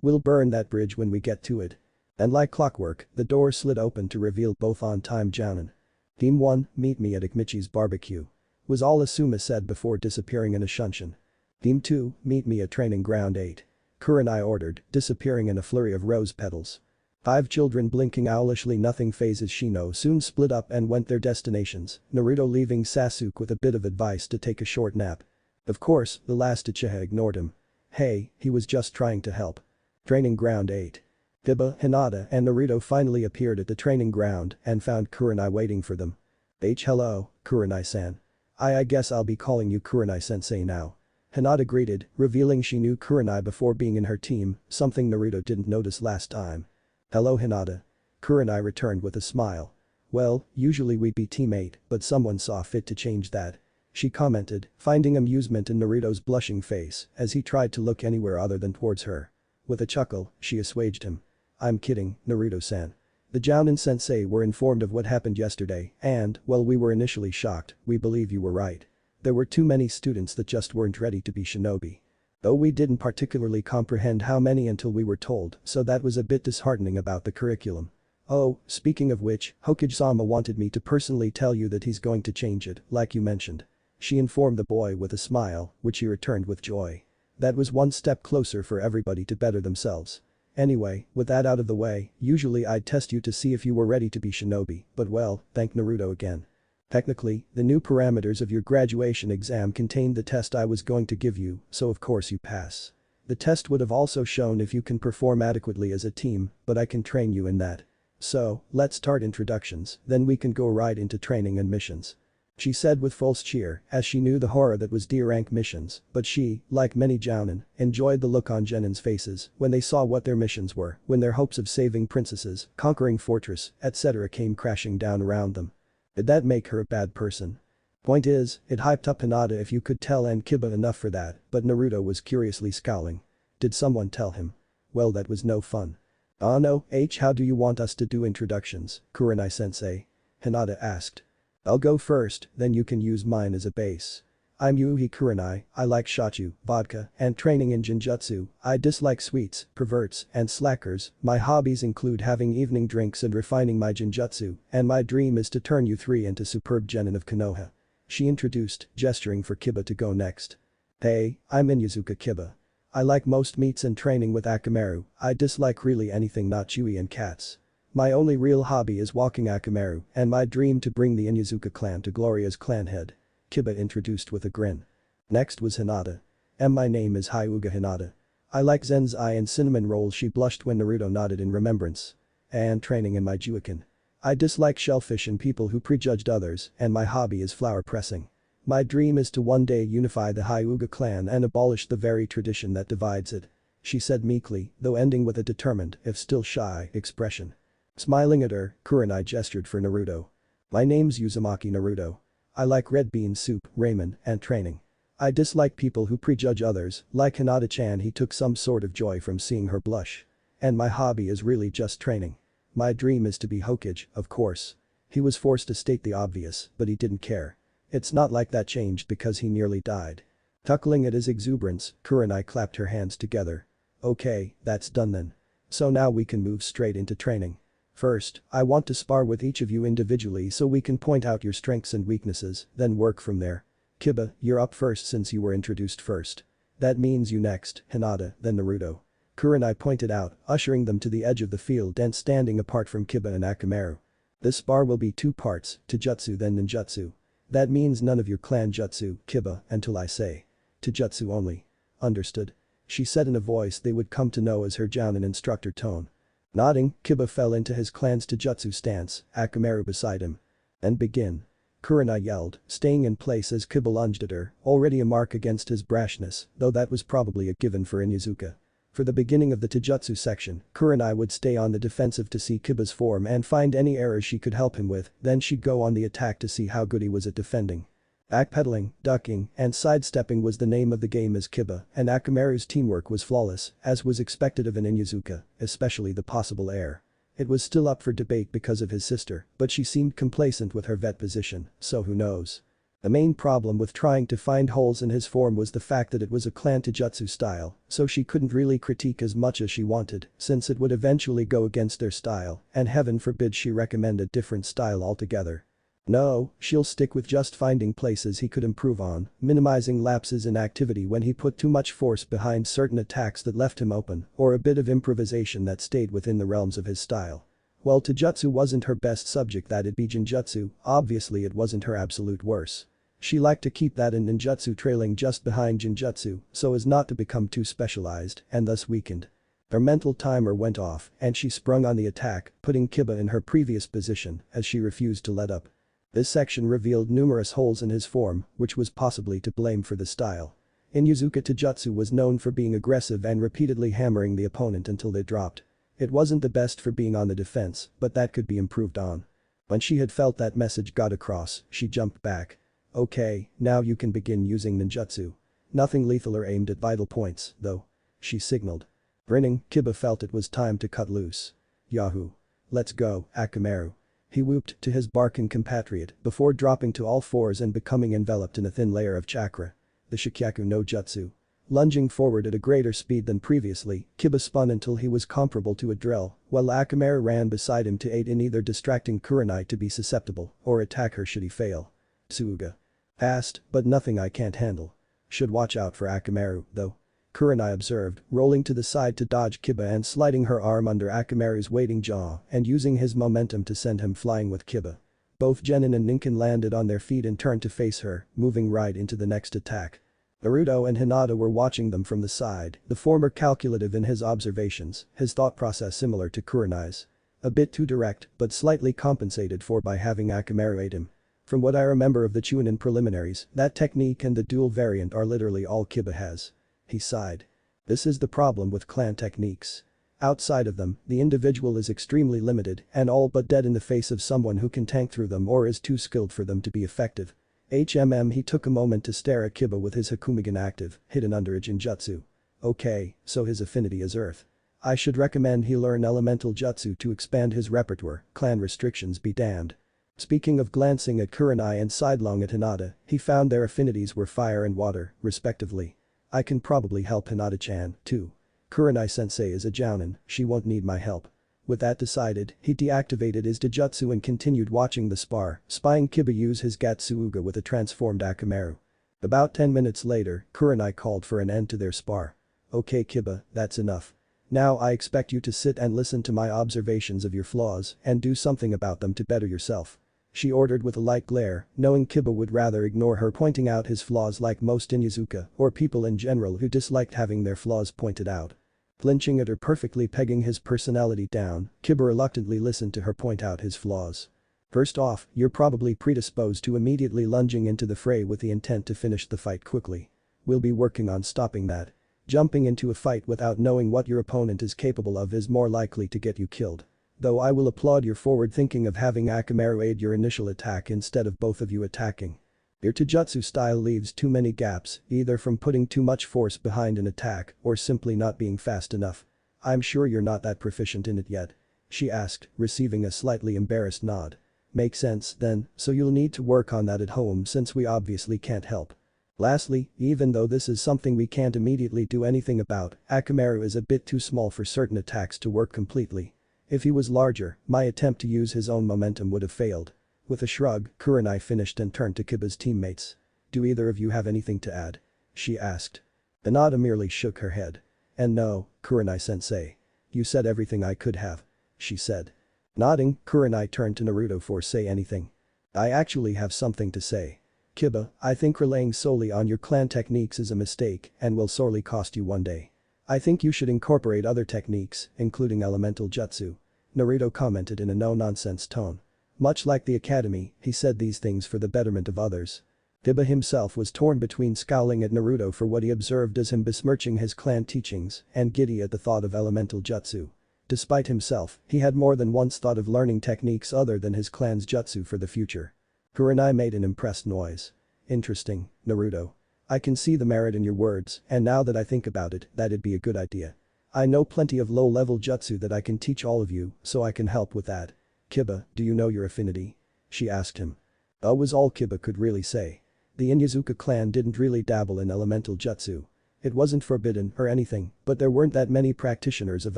We'll burn that bridge when we get to it. And like clockwork, the door slid open to reveal both on-time Jounin. Team 1, meet me at Akmichi's barbecue. Was all Asuma said before disappearing in a shunshin. Team 2, meet me at training ground 8. Kurenai ordered, disappearing in a flurry of rose petals. 5 children blinking owlishly nothing phases Shino soon split up and went their destinations, Naruto leaving Sasuke with a bit of advice to take a short nap. Of course, the last Uchiha ignored him. Hey, he was just trying to help. Training ground 8. Kiba, Hinata and Naruto finally appeared at the training ground and found Kurenai waiting for them. Hello, Kurenai-san. I guess I'll be calling you Kurenai-sensei now. Hinata greeted, revealing she knew Kurenai before being in her team, something Naruto didn't notice last time. Hello Hinata. Kurenai returned with a smile. Well, usually we'd be teammate, but someone saw fit to change that. She commented, finding amusement in Naruto's blushing face as he tried to look anywhere other than towards her. With a chuckle, she assuaged him. I'm kidding, Naruto-san. The Jounin sensei were informed of what happened yesterday and, while we were initially shocked, we believe you were right. There were too many students that just weren't ready to be shinobi. Though we didn't particularly comprehend how many until we were told, so that was a bit disheartening about the curriculum. Oh, speaking of which, Hokage-sama wanted me to personally tell you that he's going to change it, like you mentioned. She informed the boy with a smile, which he returned with joy. That was one step closer for everybody to better themselves. Anyway, with that out of the way, usually I'd test you to see if you were ready to be shinobi, but well, thank Naruto again. Technically, the new parameters of your graduation exam contained the test I was going to give you, so of course you pass. The test would have also shown if you can perform adequately as a team, but I can train you in that. So, let's start introductions, then we can go right into training and missions. She said with false cheer, as she knew the horror that was D-rank missions, but she, like many Jounin, enjoyed the look on Genin's faces when they saw what their missions were, when their hopes of saving princesses, conquering fortress, etc. came crashing down around them. Did that make her a bad person? Point is, it hyped up Hinata if you could tell and Kiba enough for that, but Naruto was curiously scowling. Did someone tell him? Well, that was no fun. Ah no, how do you want us to do introductions, Kurenai-sensei? Hinata asked. I'll go first, then you can use mine as a base. I'm Yuhi Kurenai, I like shochu, vodka, and training in Jinjutsu, I dislike sweets, perverts, and slackers, my hobbies include having evening drinks and refining my Jinjutsu, and my dream is to turn you 3 into superb genin of Konoha. She introduced, gesturing for Kiba to go next. Hey, I'm Inyazuka Kiba. I like most meats and training with Akamaru, I dislike really anything not chewy and cats. My only real hobby is walking Akamaru and my dream to bring the Inyazuka clan to glory as clan head. Kiba introduced with a grin. Next was Hinata. And my name is Hyuga Hinata. I like Zenzai and cinnamon rolls she blushed when Naruto nodded in remembrance. And training in my Juiken. I dislike shellfish and people who prejudged others and my hobby is flower pressing. My dream is to one day unify the Hyuga clan and abolish the very tradition that divides it. She said meekly, though ending with a determined, if still shy, expression. Smiling at her, Kurenai gestured for Naruto. My name's Uzumaki Naruto. I like red bean soup, ramen, and training. I dislike people who prejudge others, like Hinata-chan he took some sort of joy from seeing her blush. And my hobby is really just training. My dream is to be Hokage, of course. He was forced to state the obvious, but he didn't care. It's not like that changed because he nearly died. Chuckling at his exuberance, Kurenai clapped her hands together. Okay, that's done then. So now we can move straight into training. First, I want to spar with each of you individually so we can point out your strengths and weaknesses, then work from there. Kiba, you're up first since you were introduced first. That means you next, Hinata, then Naruto. Kurenai pointed out, ushering them to the edge of the field and standing apart from Kiba and Akamaru. This spar will be 2 parts, Taijutsu then Ninjutsu. That means none of your clan jutsu, Kiba, until I say. Taijutsu only. Understood? She said in a voice they would come to know as her Jounin instructor tone. Nodding, Kiba fell into his clan's Taijutsu stance, Akamaru beside him. And begin. Kurenai yelled, staying in place as Kiba lunged at her, already a mark against his brashness, though that was probably a given for Inyazuka. For the beginning of the Taijutsu section, Kurenai would stay on the defensive to see Kiba's form and find any errors she could help him with, then she'd go on the attack to see how good he was at defending. Backpedaling, ducking, and sidestepping was the name of the game as Kiba, and Akamaru's teamwork was flawless, as was expected of an Inyazuka, especially the possible heir. It was still up for debate because of his sister, but she seemed complacent with her vet position, so who knows. The main problem with trying to find holes in his form was the fact that it was a clan taijutsu style, so she couldn't really critique as much as she wanted, since it would eventually go against their style, and heaven forbid she recommend a different style altogether. No, she'll stick with just finding places he could improve on, minimizing lapses in activity when he put too much force behind certain attacks that left him open, or a bit of improvisation that stayed within the realms of his style. While taijutsu wasn't her best subject, that'd be genjutsu, obviously it wasn't her absolute worst. She liked to keep that in ninjutsu trailing just behind genjutsu so as not to become too specialized and thus weakened. Her mental timer went off and she sprung on the attack, putting Kiba in her previous position as she refused to let up. This section revealed numerous holes in his form, which was possibly to blame for the style. Inuzuka taijutsu was known for being aggressive and repeatedly hammering the opponent until they dropped. It wasn't the best for being on the defense, but that could be improved on. When she had felt that message got across, she jumped back. Okay, now you can begin using ninjutsu. Nothing lethal or aimed at vital points, though. She signaled. Grinning, Kiba felt it was time to cut loose. Yahoo! Let's go, Akamaru. He whooped to his barking compatriot before dropping to all fours and becoming enveloped in a thin layer of chakra. The Shikyaku no Jutsu. Lunging forward at a greater speed than previously, Kiba spun until he was comparable to a drill, while Akamaru ran beside him to aid in either distracting Kurenai to be susceptible or attack her should he fail. Tsuga. Fast, but nothing I can't handle. Should watch out for Akamaru, though. Kurenai observed, rolling to the side to dodge Kiba and sliding her arm under Akamaru's waiting jaw and using his momentum to send him flying with Kiba. Both Genin and Ninken landed on their feet and turned to face her, moving right into the next attack. Naruto and Hinata were watching them from the side, the former calculative in his observations, his thought process similar to Kurenai's. A bit too direct, but slightly compensated for by having Akamaru aid him. From what I remember of the Chunin preliminaries, that technique and the dual variant are literally all Kiba has. He sighed. This is the problem with clan techniques. Outside of them, the individual is extremely limited and all but dead in the face of someone who can tank through them or is too skilled for them to be effective. He took a moment to stare at Kiba with his Hakumigan active, hidden under a Jinjutsu. Okay, so his affinity is Earth. I should recommend he learn Elemental Jutsu to expand his repertoire, clan restrictions be damned. Speaking of glancing at Kurenai and sidelong at Hinata, he found their affinities were fire and water, respectively. I can probably help Hinata-chan, too. Kurenai-sensei is a jounin, she won't need my help. With that decided, he deactivated his Dijutsu and continued watching the spar, spying Kiba use his Gatsuuga with a transformed Akamaru. About 10 minutes later, Kurenai called for an end to their spar. Okay Kiba, that's enough. Now I expect you to sit and listen to my observations of your flaws and do something about them to better yourself. She ordered with a light glare, knowing Kiba would rather ignore her pointing out his flaws like most Inuzuka or people in general who disliked having their flaws pointed out. Flinching at her perfectly pegging his personality down, Kiba reluctantly listened to her point out his flaws. First off, you're probably predisposed to immediately lunging into the fray with the intent to finish the fight quickly. We'll be working on stopping that. Jumping into a fight without knowing what your opponent is capable of is more likely to get you killed. Though I will applaud your forward thinking of having Akamaru aid your initial attack instead of both of you attacking. Your Taijutsu style leaves too many gaps, either from putting too much force behind an attack or simply not being fast enough. I'm sure you're not that proficient in it yet. She asked, receiving a slightly embarrassed nod. Makes sense then, so you'll need to work on that at home since we obviously can't help. Lastly, even though this is something we can't immediately do anything about, Akamaru is a bit too small for certain attacks to work completely. If he was larger, my attempt to use his own momentum would have failed. With a shrug, Kurenai finished and turned to Kiba's teammates. Do either of you have anything to add? She asked. Hinata merely shook her head. And no, Kurenai-sensei. You said everything I could have. She said. Nodding, Kurenai turned to Naruto for say anything. I actually have something to say. Kiba, I think relying solely on your clan techniques is a mistake and will sorely cost you one day. I think you should incorporate other techniques, including elemental jutsu. Naruto commented in a no-nonsense tone. Much like the academy, he said these things for the betterment of others. Kiba himself was torn between scowling at Naruto for what he observed as him besmirching his clan teachings and giddy at the thought of elemental jutsu. Despite himself, he had more than once thought of learning techniques other than his clan's jutsu for the future. Kurenai made an impressed noise. Interesting, Naruto. I can see the merit in your words, and now that I think about it, that'd be a good idea. I know plenty of low-level jutsu that I can teach all of you, so I can help with that. Kiba, do you know your affinity? She asked him. That was all Kiba could really say. The Inyazuka clan didn't really dabble in elemental jutsu. It wasn't forbidden or anything, but there weren't that many practitioners of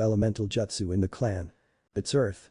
elemental jutsu in the clan. It's Earth.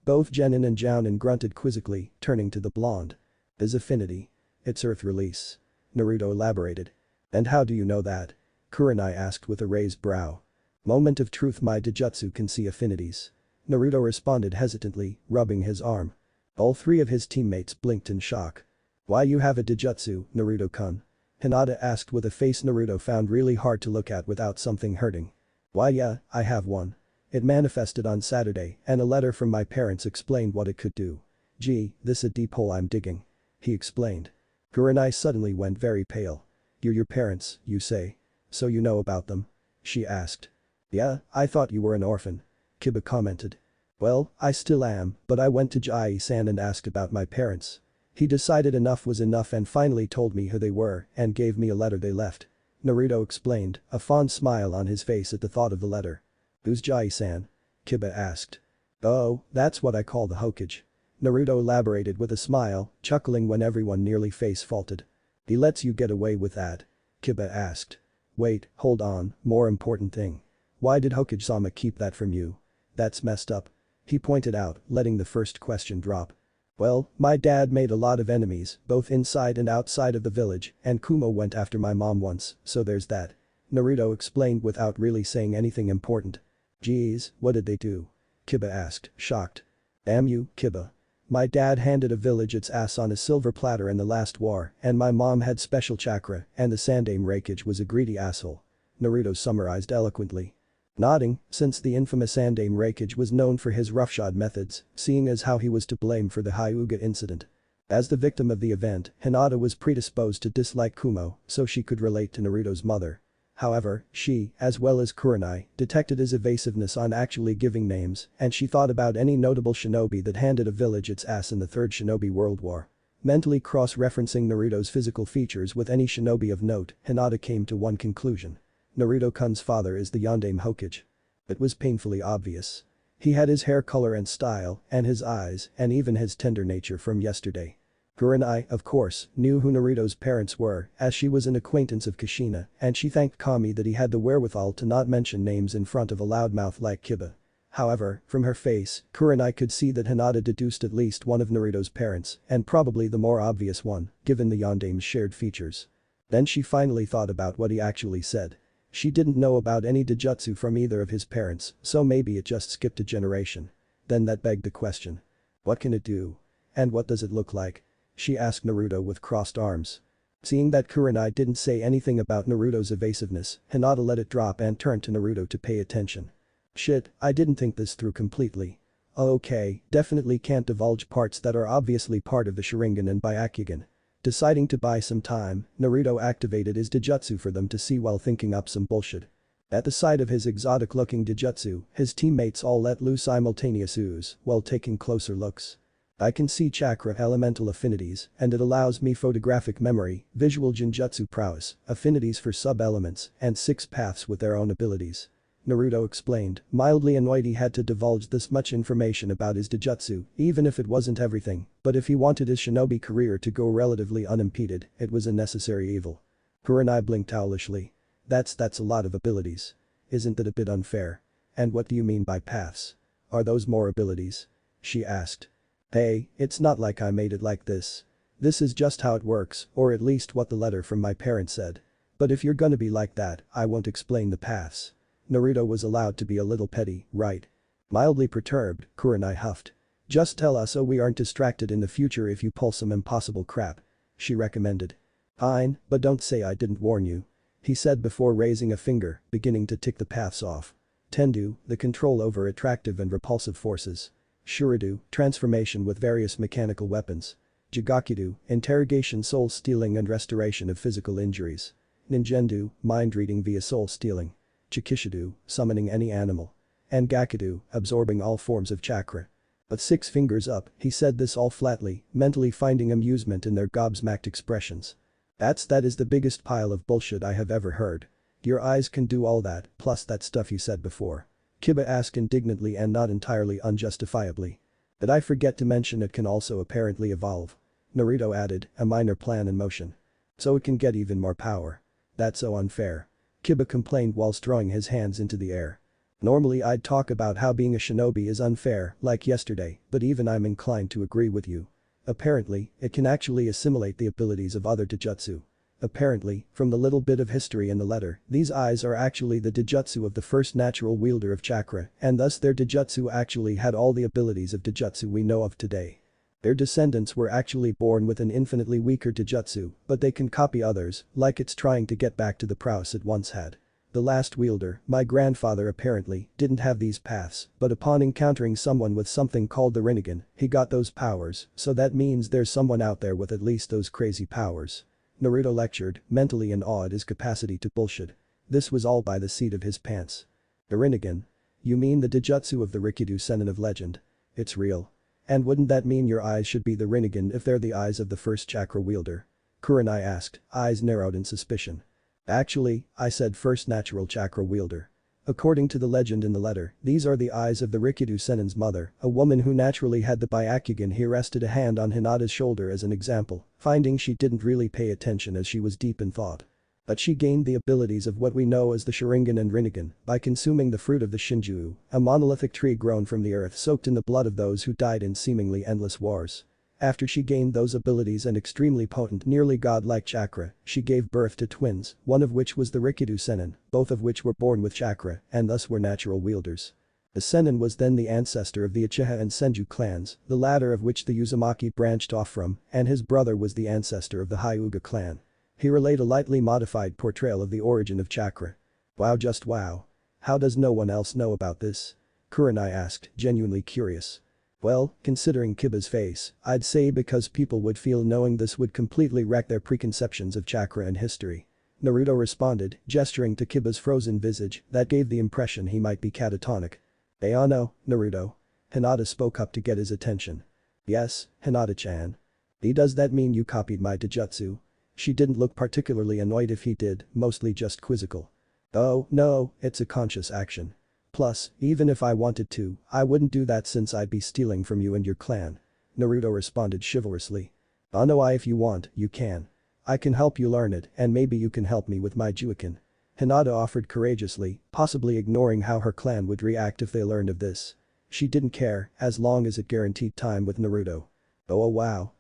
Both Jenin and Jounin grunted quizzically, turning to the blonde. His affinity. It's Earth release. Naruto elaborated. And how do you know that? Kurenai asked with a raised brow. Moment of truth, my Dijutsu can see affinities. Naruto responded hesitantly, rubbing his arm. All three of his teammates blinked in shock. Why you have a Dijutsu, Naruto-kun? Hinata asked with a face Naruto found really hard to look at without something hurting. Why yeah, I have one. It manifested on Saturday and a letter from my parents explained what it could do. Gee, this a deep hole I'm digging. He explained. Kurenai suddenly went very pale. You're your parents, you say? So you know about them? She asked. Yeah, I thought you were an orphan. Kiba commented. Well, I still am, but I went to Jai-san and asked about my parents. He decided enough was enough and finally told me who they were and gave me a letter they left. Naruto explained, a fond smile on his face at the thought of the letter. Who's Jai-san? Kiba asked. Oh, that's what I call the Hokage. Naruto elaborated with a smile, chuckling when everyone nearly face-faulted. He lets you get away with that? Kiba asked. Wait, hold on, more important thing. Why did Hokage-sama keep that from you? That's messed up. He pointed out, letting the first question drop. Well, my dad made a lot of enemies, both inside and outside of the village, and Kumo went after my mom once, so there's that. Naruto explained without really saying anything important. Geez, what did they do? Kiba asked, shocked. Damn you, Kiba. My dad handed a village its ass on a silver platter in the last war, and my mom had special chakra, and the Sandaime Reikage was a greedy asshole. Naruto summarized eloquently. Nodding, since the infamous Sandaime Reikage was known for his roughshod methods, seeing as how he was to blame for the Hyuga incident. As the victim of the event, Hinata was predisposed to dislike Kumo, so she could relate to Naruto's mother. However, she, as well as Kurenai, detected his evasiveness on actually giving names, and she thought about any notable shinobi that handed a village its ass in the Third Shinobi World War. Mentally cross-referencing Naruto's physical features with any shinobi of note, Hinata came to one conclusion. Naruto-kun's father is the Yondaime Hokage. It was painfully obvious. He had his hair color and style, and his eyes, and even his tender nature from yesterday. Kurenai, of course, knew who Naruto's parents were, as she was an acquaintance of Kushina, and she thanked Kami that he had the wherewithal to not mention names in front of a loudmouth like Kiba. However, from her face, Kurenai could see that Hinata deduced at least one of Naruto's parents, and probably the more obvious one, given the Yondaime's shared features. Then she finally thought about what he actually said. She didn't know about any Dijutsu from either of his parents, so maybe it just skipped a generation. Then that begged the question. What can it do? And what does it look like? She asked Naruto with crossed arms. Seeing that Kurenai didn't say anything about Naruto's evasiveness, Hinata let it drop and turned to Naruto to pay attention. Shit, I didn't think this through completely. Okay, definitely can't divulge parts that are obviously part of the Sharingan and Byakugan. Deciding to buy some time, Naruto activated his Dijutsu for them to see while thinking up some bullshit. At the sight of his exotic-looking Dijutsu, his teammates all let loose simultaneous ooze while taking closer looks. I can see chakra elemental affinities, and it allows me photographic memory, visual genjutsu prowess, affinities for sub-elements, and 6 paths with their own abilities. Naruto explained, mildly annoyed he had to divulge this much information about his Dijutsu, even if it wasn't everything, but if he wanted his shinobi career to go relatively unimpeded, it was a necessary evil. Kurenai blinked owlishly. That's a lot of abilities. Isn't that a bit unfair? And what do you mean by paths? Are those more abilities? She asked. Hey, it's not like I made it like this. This is just how it works, or at least what the letter from my parents said. But if you're gonna be like that, I won't explain the paths. Naruto was allowed to be a little petty, right? Mildly perturbed, Kurenai huffed. Just tell us so we aren't distracted in the future if you pull some impossible crap. She recommended. Fine, but don't say I didn't warn you. He said before raising a finger, beginning to tick the paths off. Tendu, the control over attractive and repulsive forces. Shuridu, transformation with various mechanical weapons. Jigakudu, interrogation, soul stealing and restoration of physical injuries. Ninjendu, mind reading via soul stealing. Chikishidu, summoning any animal. And Gakudu, absorbing all forms of chakra. But 6 fingers up, he said this all flatly, mentally finding amusement in their gobsmacked expressions. That is the biggest pile of bullshit I have ever heard. Your eyes can do all that, plus that stuff you said before. Kiba asked indignantly and not entirely unjustifiably. Did I forget to mention it can also apparently evolve? Naruto added, a minor plan in motion. So it can get even more power. That's so unfair. Kiba complained whilst throwing his hands into the air. Normally I'd talk about how being a shinobi is unfair, like yesterday, but even I'm inclined to agree with you. Apparently, it can actually assimilate the abilities of other taijutsu. Apparently, from the little bit of history in the letter, these eyes are actually the taijutsu of the first natural wielder of chakra, and thus their taijutsu actually had all the abilities of taijutsu we know of today. Their descendants were actually born with an infinitely weaker taijutsu, but they can copy others, like it's trying to get back to the prowess it once had. The last wielder, my grandfather apparently, didn't have these paths, but upon encountering someone with something called the Rinnegan, he got those powers, so that means there's someone out there with at least those crazy powers. Naruto lectured, mentally in awe at his capacity to bullshit. This was all by the seat of his pants. The Rinnegan? You mean the taijutsu of the Rikidou Sennin of legend? It's real. And wouldn't that mean your eyes should be the Rinnegan if they're the eyes of the first chakra wielder? Kurenai asked, eyes narrowed in suspicion. Actually, I said first natural chakra wielder. According to the legend in the letter, these are the eyes of the Rikidou Sennin's mother, a woman who naturally had the Byakugan. He rested a hand on Hinata's shoulder as an example, finding she didn't really pay attention as she was deep in thought. But she gained the abilities of what we know as the Sharingan and Rinnegan by consuming the fruit of the Shinju, a monolithic tree grown from the earth soaked in the blood of those who died in seemingly endless wars. After she gained those abilities and extremely potent, nearly godlike chakra, she gave birth to twins, one of which was the Rikidou Sennin, both of which were born with chakra and thus were natural wielders. The Sennin was then the ancestor of the Uchiha and Senju clans, the latter of which the Uzumaki branched off from, and his brother was the ancestor of the Hyuga clan. He relayed a lightly modified portrayal of the origin of chakra. Wow, just wow. How does no one else know about this? Kurenai asked, genuinely curious. Well, considering Kiba's face, I'd say because people would feel knowing this would completely wreck their preconceptions of chakra and history. Naruto responded, gesturing to Kiba's frozen visage that gave the impression he might be catatonic. Ayano, Naruto. Hinata spoke up to get his attention. Yes, Hinata-chan. Does that mean you copied my taijutsu? She didn't look particularly annoyed if he did, mostly just quizzical. Oh, no, it's a conscious action. Plus, even if I wanted to, I wouldn't do that since I'd be stealing from you and your clan. Naruto responded chivalrously. Oh no, if you want, you can. I can help you learn it and maybe you can help me with my Juiken. Hinata offered courageously, possibly ignoring how her clan would react if they learned of this. She didn't care, as long as it guaranteed time with Naruto. Oh wow.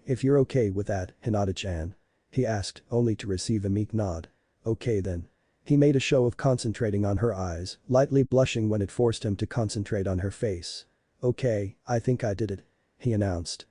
If you're okay with that, Hinata-chan. He asked, only to receive a meek nod. Okay then. He made a show of concentrating on her eyes, lightly blushing when it forced him to concentrate on her face. Okay, I think I did it. He announced.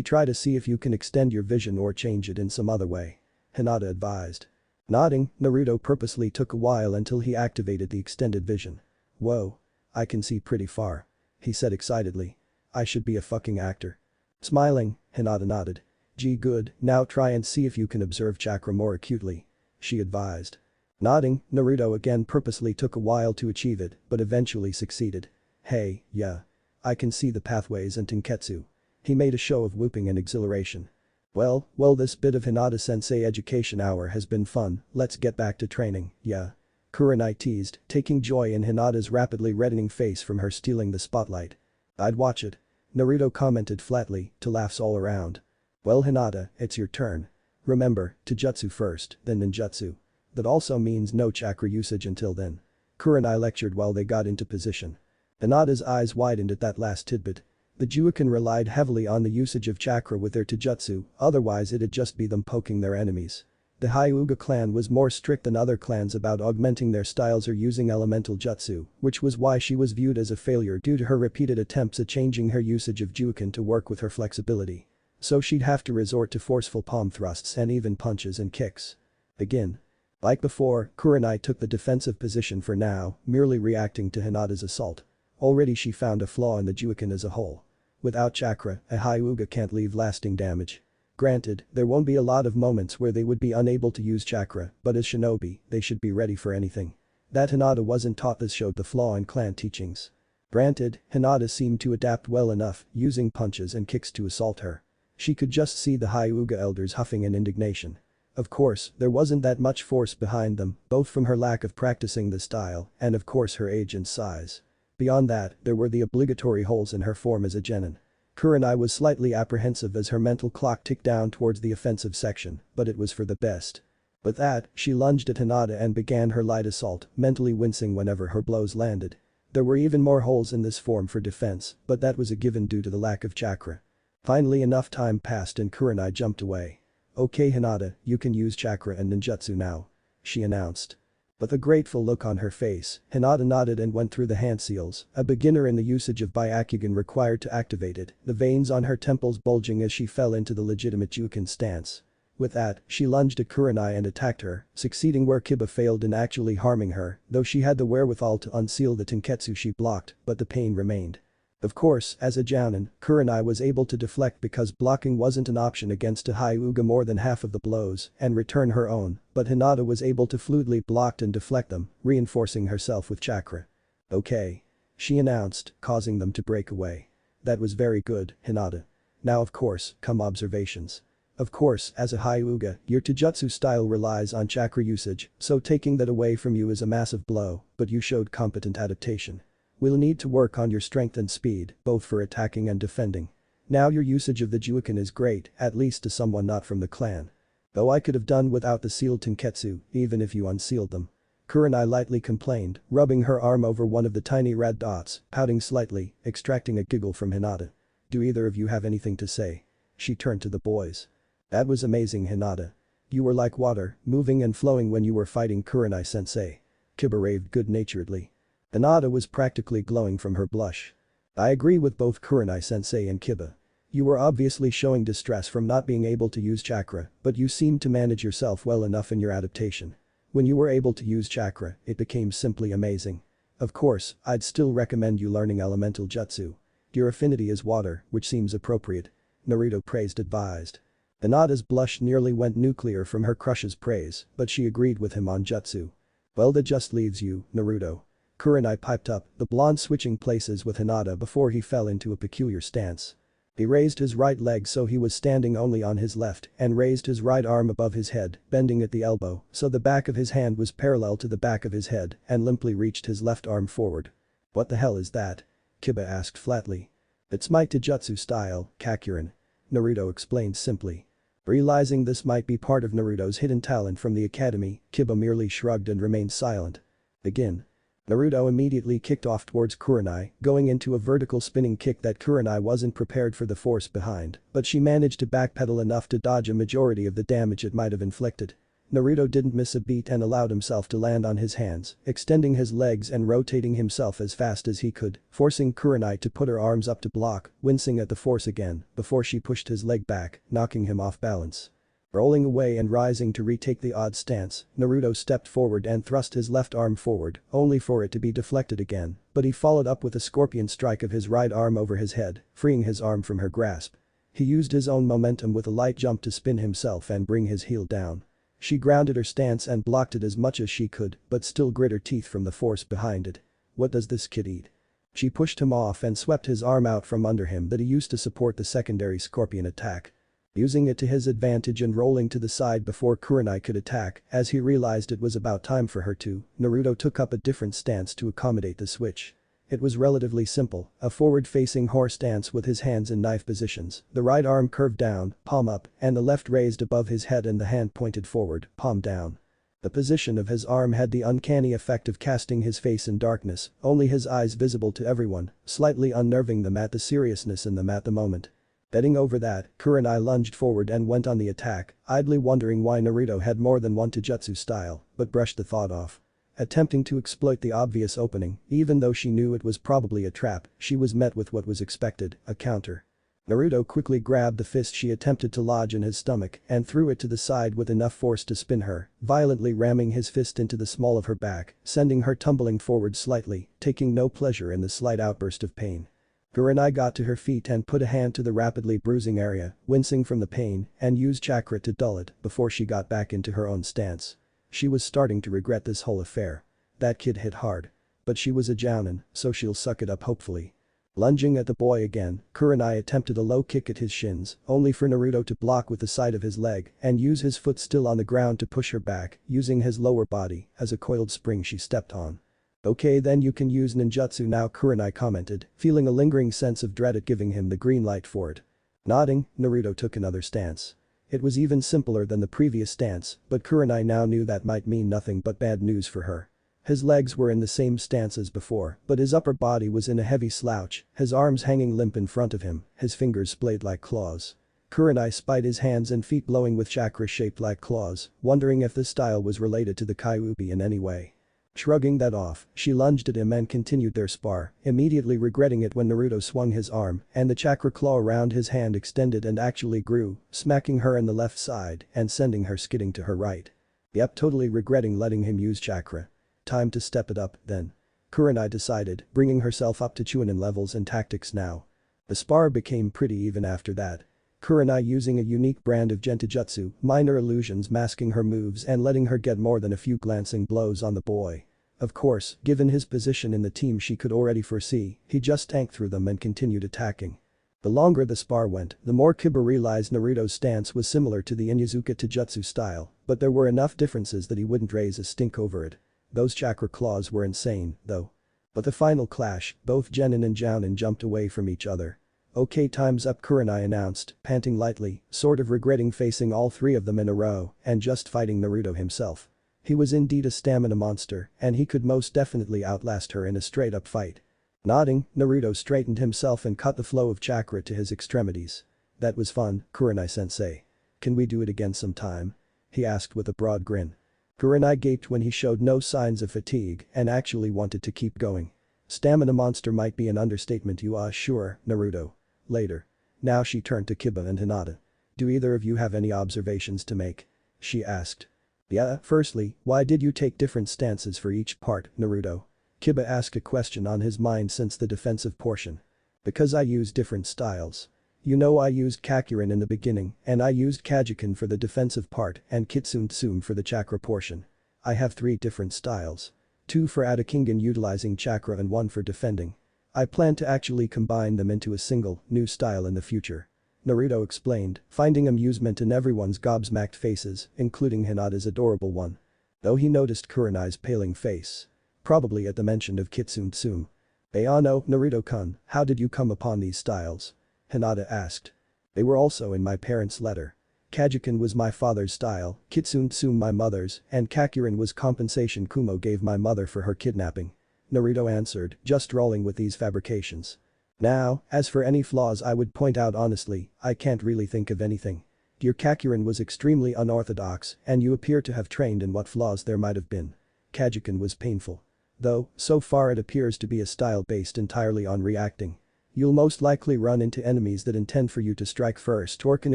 Try to see if you can extend your vision or change it in some other way. Hinata advised. Nodding, Naruto purposely took a while until he activated the extended vision. Whoa. I can see pretty far. He said excitedly. I should be a fucking actor. Smiling, Hinata nodded. Gee good, now try and see if you can observe chakra more acutely. She advised. Nodding, Naruto again purposely took a while to achieve it, but eventually succeeded. Hey, yeah. I can see the pathways and Tenketsu. He made a show of whooping and exhilaration. Well, this bit of Hinata-sensei education hour has been fun, let's get back to training, yeah. Kurenai teased, taking joy in Hinata's rapidly reddening face from her stealing the spotlight. I'd watch it. Naruto commented flatly, to laughs all around. Well Hinata, it's your turn. Remember, taijutsu first, then ninjutsu. That also means no chakra usage until then. Kurenai lectured while they got into position. Hinata's eyes widened at that last tidbit. The Juiken relied heavily on the usage of chakra with their taijutsu, otherwise it'd just be them poking their enemies. The Hyuga clan was more strict than other clans about augmenting their styles or using elemental jutsu, which was why she was viewed as a failure due to her repeated attempts at changing her usage of Juiken to work with her flexibility. So she'd have to resort to forceful palm thrusts and even punches and kicks. Begin. Like before, Kurenai took the defensive position for now, merely reacting to Hinata's assault. Already she found a flaw in the Juiken as a whole. Without chakra, a Hyuga can't leave lasting damage. Granted, there won't be a lot of moments where they would be unable to use chakra, but as shinobi, they should be ready for anything. That Hinata wasn't taught this showed the flaw in clan teachings. Granted, Hinata seemed to adapt well enough, using punches and kicks to assault her. She could just see the Hyuga elders huffing in indignation. Of course, there wasn't that much force behind them, both from her lack of practicing the style and of course her age and size. Beyond that, there were the obligatory holes in her form as a genin. Kurenai was slightly apprehensive as her mental clock ticked down towards the offensive section, but it was for the best. With that, she lunged at Hinata and began her light assault, mentally wincing whenever her blows landed. There were even more holes in this form for defense, but that was a given due to the lack of chakra. Finally enough time passed and Kurenai jumped away. "Okay Hinata, you can use chakra and ninjutsu now," she announced. With a grateful look on her face, Hinata nodded and went through the hand seals, a beginner in the usage of Byakugan required to activate it, the veins on her temples bulging as she fell into the legitimate Juken stance. With that, she lunged at Kurenai and attacked her, succeeding where Kiba failed in actually harming her, though she had the wherewithal to unseal the tenketsu she blocked, but the pain remained. Of course, as a jounin, Kurenai was able to deflect because blocking wasn't an option against a Hyuga more than half of the blows and return her own, but Hinata was able to fluidly block and deflect them, reinforcing herself with chakra. "Okay," she announced, causing them to break away. "That was very good, Hinata. Now of course, come observations. Of course, as a Hyuga, your Taijutsu style relies on chakra usage, so taking that away from you is a massive blow, but you showed competent adaptation. We'll need to work on your strength and speed, both for attacking and defending. Now your usage of the Juken is great, at least to someone not from the clan. Though I could have done without the sealed tenketsu, even if you unsealed them." Kurenai lightly complained, rubbing her arm over one of the tiny red dots, pouting slightly, extracting a giggle from Hinata. "Do either of you have anything to say?" She turned to the boys. "That was amazing Hinata. You were like water, moving and flowing when you were fighting Kurenai-sensei." Kiba raved good-naturedly. Hinata was practically glowing from her blush. "I agree with both Kurenai-sensei and Kiba. You were obviously showing distress from not being able to use chakra, but you seemed to manage yourself well enough in your adaptation. When you were able to use chakra, it became simply amazing. Of course, I'd still recommend you learning elemental jutsu. Your affinity is water, which seems appropriate," Naruto advised. Hinata's blush nearly went nuclear from her crush's praise, but she agreed with him on jutsu. "Well that just leaves you, Naruto." Kurenai piped up, the blonde switching places with Hinata before he fell into a peculiar stance. He raised his right leg so he was standing only on his left and raised his right arm above his head, bending at the elbow so the back of his hand was parallel to the back of his head and limply reached his left arm forward. "What the hell is that?" Kiba asked flatly. "It's my Taijutsu style, Kakuren," Naruto explained simply. Realizing this might be part of Naruto's hidden talent from the academy, Kiba merely shrugged and remained silent. "Begin." Naruto immediately kicked off towards Kurenai, going into a vertical spinning kick that Kurenai wasn't prepared for the force behind, but she managed to backpedal enough to dodge a majority of the damage it might have inflicted. Naruto didn't miss a beat and allowed himself to land on his hands, extending his legs and rotating himself as fast as he could, forcing Kurenai to put her arms up to block, wincing at the force again, before she pushed his leg back, knocking him off balance. Rolling away and rising to retake the odd stance, Naruto stepped forward and thrust his left arm forward, only for it to be deflected again, but he followed up with a scorpion strike of his right arm over his head, freeing his arm from her grasp. He used his own momentum with a light jump to spin himself and bring his heel down. She grounded her stance and blocked it as much as she could, but still grit her teeth from the force behind it. "What does this kid eat?" She pushed him off and swept his arm out from under him that he used to support the secondary scorpion attack. Using it to his advantage and rolling to the side before Kurenai could attack, as he realized it was about time for her to, Naruto took up a different stance to accommodate the switch. It was relatively simple, a forward-facing horse stance with his hands in knife positions, the right arm curved down, palm up, and the left raised above his head and the hand pointed forward, palm down. The position of his arm had the uncanny effect of casting his face in darkness, only his eyes visible to everyone, slightly unnerving them at the seriousness in them at the moment. Betting over that, Kurenai lunged forward and went on the attack, idly wondering why Naruto had more than one Taijutsu style, but brushed the thought off. Attempting to exploit the obvious opening, even though she knew it was probably a trap, she was met with what was expected, a counter. Naruto quickly grabbed the fist she attempted to lodge in his stomach and threw it to the side with enough force to spin her, violently ramming his fist into the small of her back, sending her tumbling forward slightly, taking no pleasure in the slight outburst of pain. Kurenai got to her feet and put a hand to the rapidly bruising area, wincing from the pain, and used chakra to dull it before she got back into her own stance. She was starting to regret this whole affair. That kid hit hard. But she was a jounin, so she'll suck it up hopefully. Lunging at the boy again, Kurenai attempted a low kick at his shins, only for Naruto to block with the side of his leg and use his foot still on the ground to push her back, using his lower body as a coiled spring she stepped on. Okay, then you can use ninjutsu now, Kurenai commented, feeling a lingering sense of dread at giving him the green light for it. Nodding, Naruto took another stance. It was even simpler than the previous stance, but Kurenai now knew that might mean nothing but bad news for her. His legs were in the same stance as before, but his upper body was in a heavy slouch, his arms hanging limp in front of him, his fingers splayed like claws. Kurenai spied his hands and feet glowing with chakra shaped like claws, wondering if this style was related to the Kyuubi in any way. Shrugging that off, she lunged at him and continued their spar, immediately regretting it when Naruto swung his arm and the chakra claw around his hand extended and actually grew, smacking her in the left side and sending her skidding to her right. Yep, totally regretting letting him use chakra. Time to step it up, then. Kurenai decided, bringing herself up to Chunin levels and tactics now. The spar became pretty even after that. Kurenai using a unique brand of gentajutsu, minor illusions masking her moves and letting her get more than a few glancing blows on the boy. Of course, given his position in the team she could already foresee, he just tanked through them and continued attacking. The longer the spar went, the more Kiba realized Naruto's stance was similar to the Inuzuka Taijutsu style, but there were enough differences that he wouldn't raise a stink over it. Those chakra claws were insane, though. But the final clash, both Genin and Jounin jumped away from each other. Okay, time's up, Kurenai announced, panting lightly, sort of regretting facing all three of them in a row and just fighting Naruto himself. He was indeed a stamina monster, and he could most definitely outlast her in a straight-up fight. Nodding, Naruto straightened himself and cut the flow of chakra to his extremities. That was fun, Kurenai-sensei. Can we do it again sometime? He asked with a broad grin. Kurenai gaped when he showed no signs of fatigue and actually wanted to keep going. Stamina monster might be an understatement, you are sure, Naruto. Later. Now she turned to Kiba and Hinata. Do either of you have any observations to make? She asked. Yeah, firstly, why did you take different stances for each part, Naruto? Kiba asked a question on his mind since the defensive portion. Because I used different styles. You know, I used Kakuren in the beginning and I used Kajiken for the defensive part and Kitsune for the chakra portion. I have 3 different styles. 2 for Adakingen utilizing chakra and 1 for defending. I plan to actually combine them into a single, new style in the future. Naruto explained, finding amusement in everyone's gobsmacked faces, including Hinata's adorable one. Though he noticed Kurenai's paling face. Probably at the mention of Kitsune. Ayano, Naruto-kun, how did you come upon these styles? Hinata asked. They were also in my parents' letter. Kajiken was my father's style, Kitsune my mother's, and Kakuren was compensation Kumo gave my mother for her kidnapping. Naruto answered, just rolling with these fabrications. Now, as for any flaws I would point out honestly, I can't really think of anything. Your Kakuren was extremely unorthodox and you appear to have trained in what flaws there might have been. Kajiken was painful. Though, so far it appears to be a style based entirely on reacting. You'll most likely run into enemies that intend for you to strike first or can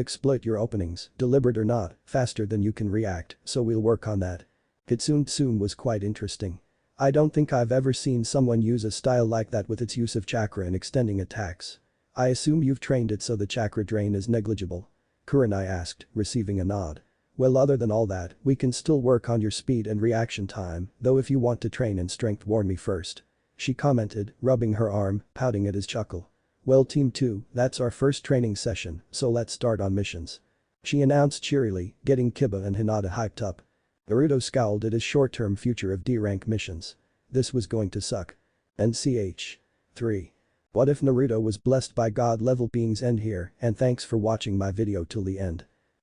exploit your openings, deliberate or not, faster than you can react, so we'll work on that. Kitsune was quite interesting. I don't think I've ever seen someone use a style like that with its use of chakra and extending attacks. I assume you've trained it so the chakra drain is negligible? Kurenai asked, receiving a nod. Well, other than all that, we can still work on your speed and reaction time, though if you want to train in strength warn me first. She commented, rubbing her arm, pouting at his chuckle. Well, Team 2, that's our first training session, so let's start on missions. She announced cheerily, getting Kiba and Hinata hyped up. Naruto scowled at his short-term future of D-rank missions. This was going to suck. NCH. 3. What if Naruto was blessed by God-level beings? End here, and thanks for watching my video till the end.